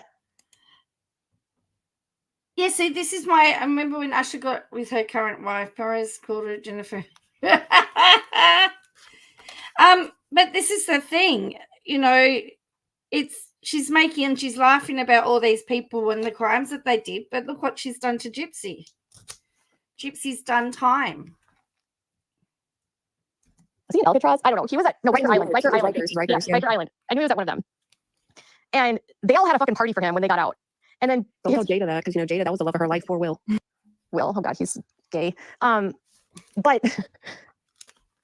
Yeah, see, this is I remember when Usher got with her current wife, Perez called her Jennifer. But this is the thing, you know, she's laughing about all these people and the crimes that they did, but look what she's done to Gypsy. Gypsy's done time. Was he in Alcatraz? I don't know. He was at Riker Island. Riker Island. I knew he was at one of them. And they all had a fucking party for him when they got out. And then don't tell Jada that, because you know Jada, that was the love of her life for Will. Oh God, he's gay. But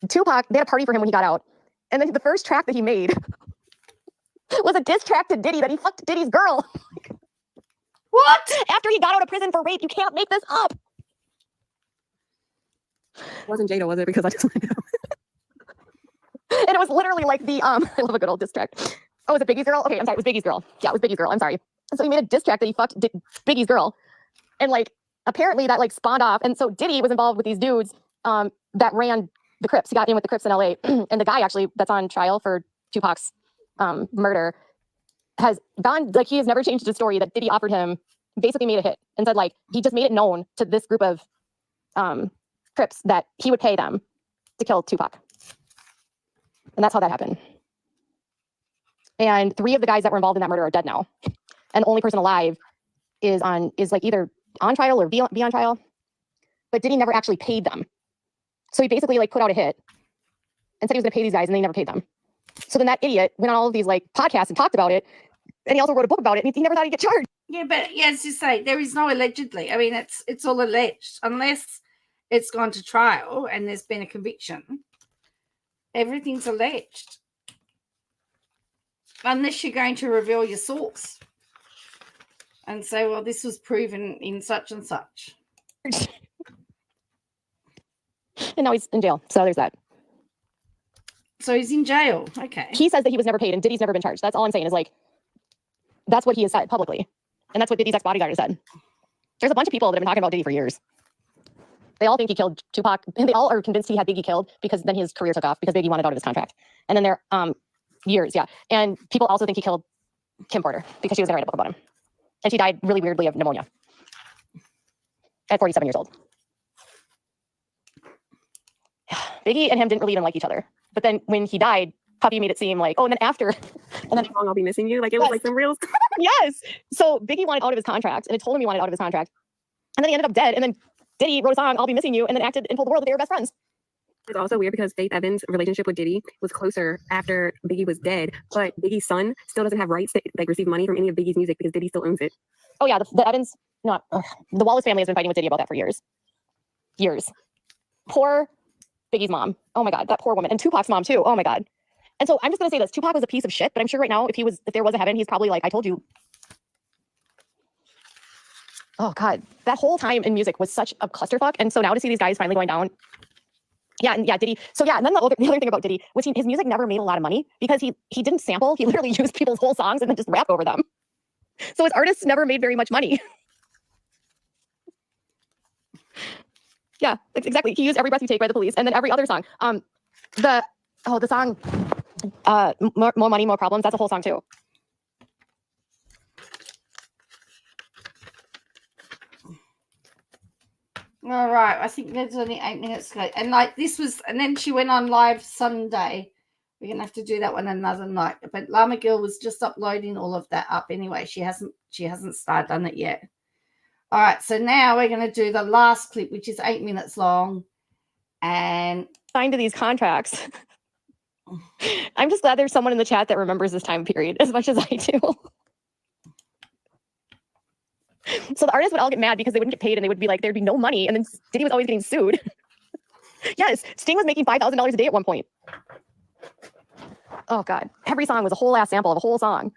Tupac, they had a party for him when he got out. And then the first track that he made was a diss track to Diddy that he fucked Diddy's girl. What? After he got out of prison for rape. You can't make this up. It wasn't Jada, was it? Because I just want to know. And it was literally like the I love a good old diss track. Oh, was it Biggie's girl? Okay, I'm sorry, it was Biggie's girl. Yeah, it was Biggie's girl. I'm sorry. And so he made a diss track that he fucked Biggie's girl. And like apparently that like spawned off. And so Diddy was involved with these dudes that ran the Crips. He got in with the Crips in LA. And the guy actually that's on trial for Tupac's murder has gone, like he has never changed his story that Diddy offered him, basically made a hit and said like he just made it known to this group of Crips that he would pay them to kill Tupac. And that's how that happened. And 3 of the guys that were involved in that murder are dead now. And the only person alive is like either on trial or be on trial. But Diddy never actually paid them. So he basically like put out a hit and said he was gonna pay these guys, and they never paid them. So then that idiot went on all of these like podcasts and talked about it. And he also wrote a book about it, and he never thought he'd get charged. Yeah, but yeah, as you say, there is no allegedly. I mean, it's all alleged. Unless it's gone to trial and there's been a conviction, everything's alleged. Unless you're going to reveal your source and say, well, this was proven in such and such. And now he's in jail. So there's that. So he's in jail. Okay. He says that he was never paid and Diddy's never been charged. That's all I'm saying is like, that's what he has said publicly. And that's what Diddy's ex-bodyguard has said. There's a bunch of people that have been talking about Diddy for years. They all think he killed Tupac. And they all are convinced he had Biggie killed because then his career took off because Biggie wanted out of his contract. And then there years, yeah. And people also think he killed Kim Porter because she was going to write a book about him. And she died really weirdly of pneumonia at 47 years old. Biggie and him didn't really even like each other. But then when he died, Puppy made it seem like, oh, and then after, and then I'll be missing you. Like it was like some real. yes. So Biggie wanted out of his contract, and it told him he wanted out of his contract, and then he ended up dead. And then Diddy wrote a song, "I'll Be Missing You," and then acted and told the world that they were best friends. It's also weird because Faith Evans' relationship with Diddy was closer after Biggie was dead, but Biggie's son still doesn't have rights to like receive money from any of Biggie's music because Diddy still owns it. Oh yeah, the Evans, no, the Wallace family has been fighting with Diddy about that for years. Years. Poor Biggie's mom. Oh my God, that poor woman, and Tupac's mom too. Oh my God. And so I'm just gonna say this: Tupac was a piece of shit, but I'm sure right now, if there was a heaven, he's probably like, I told you. Oh God, that whole time in music was such a clusterfuck, and so now to see these guys finally going down. Yeah, and yeah, Diddy. So yeah, and then the other thing about Diddy was his music never made a lot of money because he didn't sample. He literally used people's whole songs and then just rap over them. So his artists never made very much money. Yeah, exactly. He used "Every Breath You Take" by The Police, and then every other song. The song, more Money, More Problems. That's a whole song too. All right, I think there's only 8 minutes to go. And like this was, and then she went on live Sunday. We're gonna have to do that one another night. But Llama Girl was just uploading all of that up anyway. She hasn't started done it yet. All right, so now we're gonna do the last clip, which is 8 minutes long. And signed to these contracts. I'm just glad there's someone in the chat that remembers this time period as much as I do. So the artists would all get mad because they wouldn't get paid and they would be like, there'd be no money. And then Diddy was always getting sued. Yes, Sting was making $5,000 a day at one point. Oh God, every song was a whole ass sample of a whole song.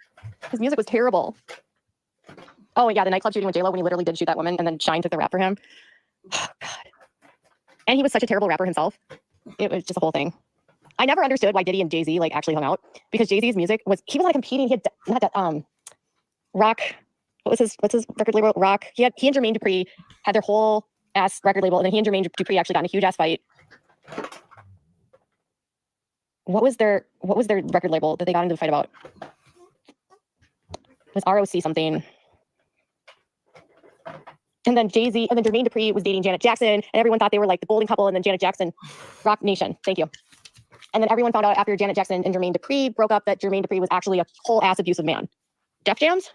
His music was terrible. Oh yeah, the nightclub shooting with J-Lo when he literally did shoot that woman and then Shine took the rap for him. Oh God. And he was such a terrible rapper himself. It was just a whole thing. I never understood why Diddy and Jay-Z like actually hung out because Jay-Z's music he was like competing. He had Rock. What's his record label? Rock. He and Jermaine Dupri had their whole ass record label, and then he and Jermaine Dupri actually got in a huge ass fight. What was their record label that they got into the fight about? It was ROC something. And then Jay-Z, and then Jermaine Dupri was dating Janet Jackson, and everyone thought they were like the golden couple, and then Janet Jackson, Rock Nation. Thank you. And then everyone found out after Janet Jackson and Jermaine Dupri broke up that Jermaine Dupri was actually a whole ass abusive man. Def Jams?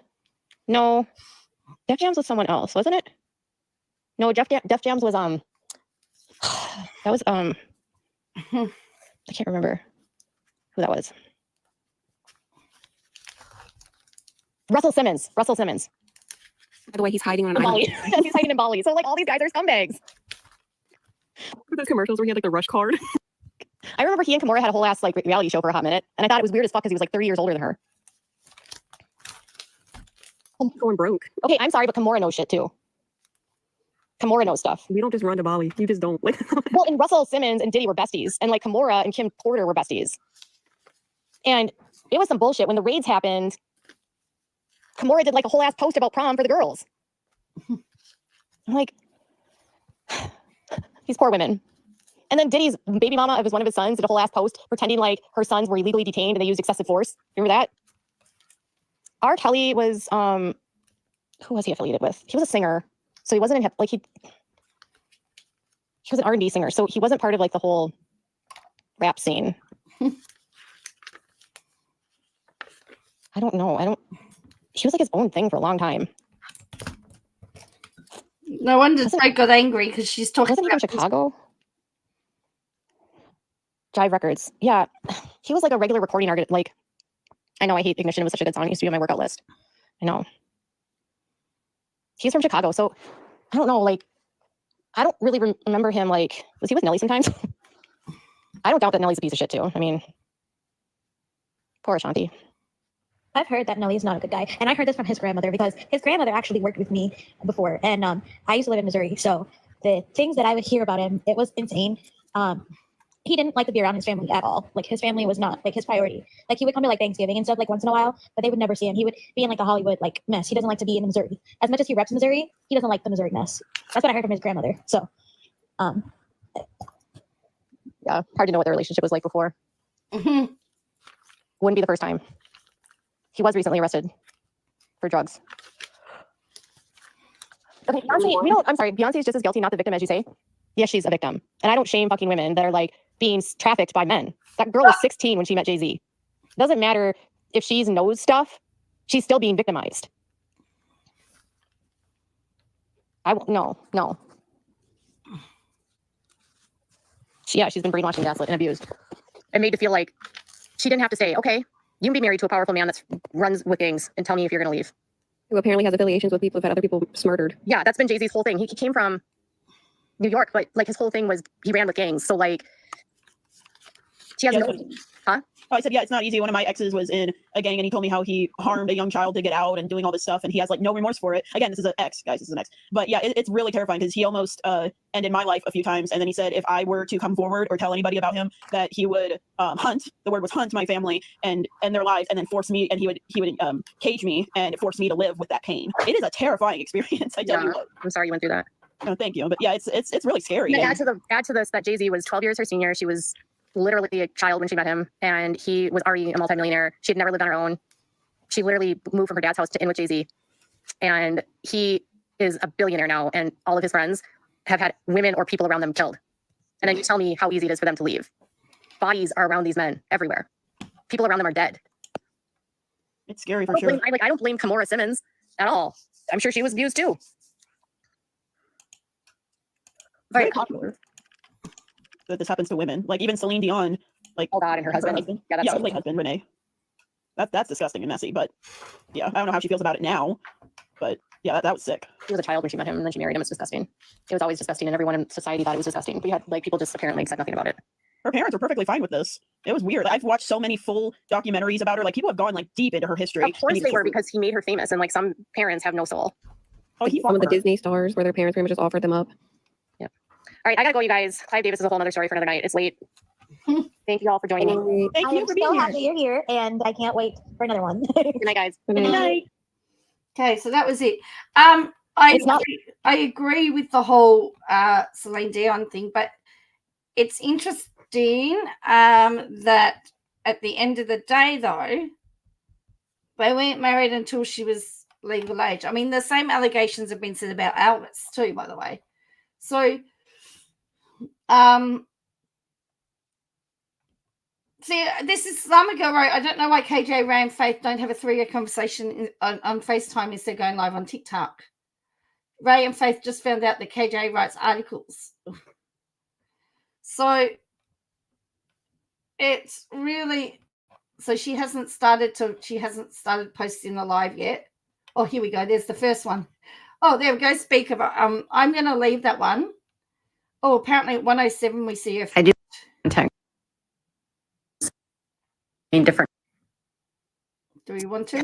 No, Def Jams was someone else, wasn't it? No, Def Jams was that was I can't remember who that was. Russell Simmons. By the way, he's hiding on an Bali. island. He's hiding in Bali. So like all these guys are scumbags. For those commercials where he had like the rush card. I remember he and Kimura had a whole ass like reality show for a hot minute, and I thought it was weird as fuck because he was like 30 years older than her. Going broke. Okay, I'm sorry, but Kimura knows shit too. Kimura knows stuff. We don't just run to Bali. You just don't. Well, and Russell Simmons and Diddy were besties, and like Kimura and Kim Porter were besties. And it was some bullshit when the raids happened. Kimura did like a whole ass post about prom for the girls. I'm like, these poor women. And then Diddy's baby mama of one of his sons did a whole ass post pretending like her sons were illegally detained and they used excessive force. Remember that? R. Kelly was, who was he affiliated with? He was a singer. So he wasn't in, like, he was an R&B singer. So he wasn't part of, like, the whole rap scene. I don't know. He was, like, his own thing for a long time. No wonder Drake got angry because she's talking about... Wasn't he from Chicago? Jive Records. Yeah. He was, like, a regular recording artist, like... I know I hate Ignition. It was such a good song. It used to be on my workout list. I know. He's from Chicago. So I don't know. Like, I don't really remember him. Like, was he with Nelly sometimes? I don't doubt that Nelly's a piece of shit too. I mean, poor Ashanti. I've heard that Nelly's not a good guy. And I heard this from his grandmother because his grandmother actually worked with me before. And I used to live in Missouri. So the things that I would hear about him, it was insane. He didn't like to be around his family at all. Like his family was not like his priority. Like he would come to like Thanksgiving and stuff like once in a while, but they would never see him. He would be in like a Hollywood like mess. He doesn't like to be in Missouri. As much as he reps Missouri, he doesn't like the Missouri mess. That's what I heard from his grandmother. So, yeah, hard to know what their relationship was like before. Mm-hmm. Wouldn't be the first time. He was recently arrested for drugs. Okay, Beyonce, I'm sorry, Beyonce is just as guilty, not the victim, as you say. Yes, she's a victim. And I don't shame fucking women that are like being trafficked by men. That girl was 16 when she met Jay-Z. It doesn't matter if she knows stuff, she's still being victimized. No. She's been brainwashed and gaslit and abused and made to feel like she didn't have to say, okay, you can be married to a powerful man that runs with gangs and tell me if you're going to leave. Who apparently has affiliations with people who've had other people murdered. Yeah, that's been Jay-Z's whole thing. He came from New York, but like his whole thing was he ran with gangs. So like, she has huh? Oh, I said, yeah, it's not easy. One of my exes was in a gang and he told me how he harmed a young child to get out and doing all this stuff. And he has like no remorse for it. Again, this is an ex, guys, this is an ex. But yeah, it's really terrifying because he almost ended my life a few times. And then he said, if I were to come forward or tell anybody about him, that he would hunt, the word was hunt, my family and end their lives and then force me. And he would cage me and force me to live with that pain. It is a terrifying experience. I tell you what. I'm sorry you went through that. No, thank you. But yeah, it's really scary. Add to this that Jay-Z was 12 years her senior. She was literally a child when she met him, and he was already a multimillionaire. She had never lived on her own. She literally moved from her dad's house to in with Jay-Z, and he is a billionaire now, and all of his friends have had women or people around them killed. And then you tell me how easy it is for them to leave. Bodies are around these men everywhere. People around them are dead. It's scary for sure. I don't blame Kimora Simmons at all. I'm sure she was abused too. Very popular that this happens to women. Like even Celine Dion, like oh God, and her husband. Yeah, her late husband Renee. That's disgusting and messy. But yeah, I don't know how she feels about it now. But yeah, that was sick. She was a child when she met him, and then she married him. It's disgusting. It was always disgusting, and everyone in society thought it was disgusting. But you had like people just apparently said nothing about it. Her parents were perfectly fine with this. It was weird. I've watched so many full documentaries about her. Like people have gone like deep into her history. Of course they were, because he made her famous, and like some parents have no soul. Oh, he some of the Disney stars where their parents pretty much just offered them up. Yeah. All right, I gotta go, you guys. Clive Davis is a whole other story for another night. It's late. Thank you all for joining me. Thank you for being here. I'm so happy you're here, and I can't wait for another one. Good night, guys. Good night. Okay, so that was it. I agree with the whole Celine Dion thing, but it's interesting that at the end of the day, though, they weren't married until she was legal age. I mean, the same allegations have been said about Elvis too, by the way. So, see, this is some ago, right? I don't know why KJ, Ray, and Faith don't have a 3-year conversation on FaceTime instead of going live on TikTok. Ray and Faith just found out that KJ writes articles. So it's really, so she hasn't started posting the live yet. Oh, here we go. There's the first one. Oh, there we go. Speak about, I'm going to leave that one. Oh, apparently at 107 we see her. I do in different. Do we want to?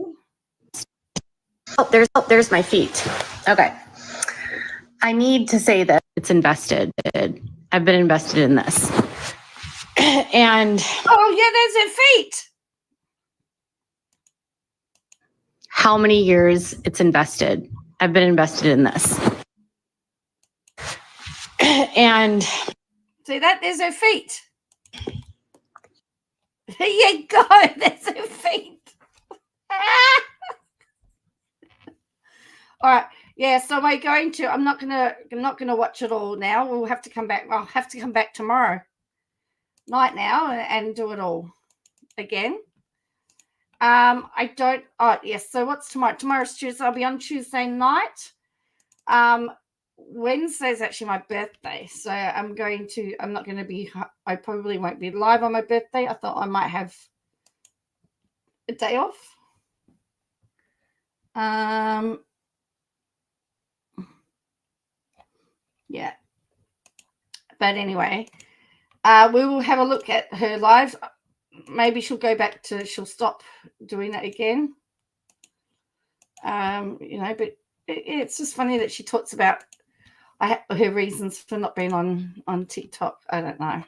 Oh, there's my feet. Okay. I need to say that it's invested. I've been invested in this. And oh yeah, there's her feet. How many years it's invested? I've been invested in this. And see that? There's her feet. There you go. There's her feet. All right. Yeah. So we're going to. I'm not gonna watch it all now. We'll have to come back. I'll have to come back tomorrow night now and do it all again. I don't. Oh yes. So what's tomorrow? Tomorrow's Tuesday. I'll be on Tuesday night. Wednesday's actually my birthday, so I'm not going to be. I probably won't be live on my birthday. I thought I might have a day off. Yeah. But anyway, we will have a look at her lives. Maybe she'll stop doing that again. But it's just funny that she talks about her reasons for not being on TikTok. I don't know.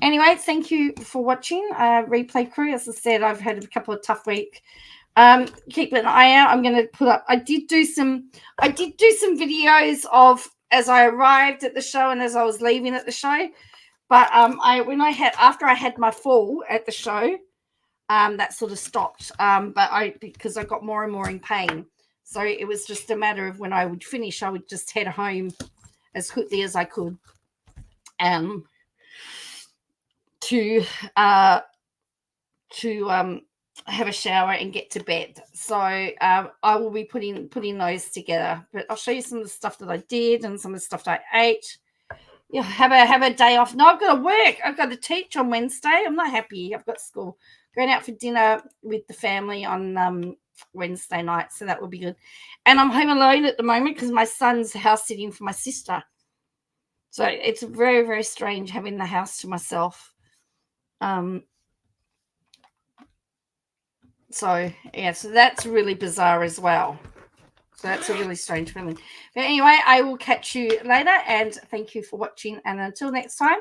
Anyway, thank you for watching. Replay crew, as I said, I've had a couple of tough weeks. Keep an eye out. I'm going to put up. I did do some videos of as I arrived at the show and as I was leaving at the show. But after I had my fall at the show, that sort of stopped. Because I got more and more in pain. So it was just a matter of when I would finish, I would just head home as quickly as I could. to have a shower and get to bed. So I will be putting those together. But I'll show you some of the stuff that I did and some of the stuff that I ate. Yeah, have a day off. No, I've got to work. I've got to teach on Wednesday. I'm not happy. I've got school. Going out for dinner with the family on Wednesday night, so that will be good. And I'm home alone at the moment because my son's house sitting for my sister. So it's very, very strange having the house to myself. So yeah, so that's really bizarre as well. So that's a really strange feeling. But anyway, I will catch you later, and thank you for watching. And until next time,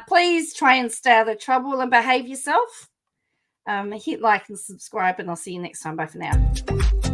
please try and stay out of trouble and behave yourself. Hit like and subscribe, and I'll see you next time. Bye for now.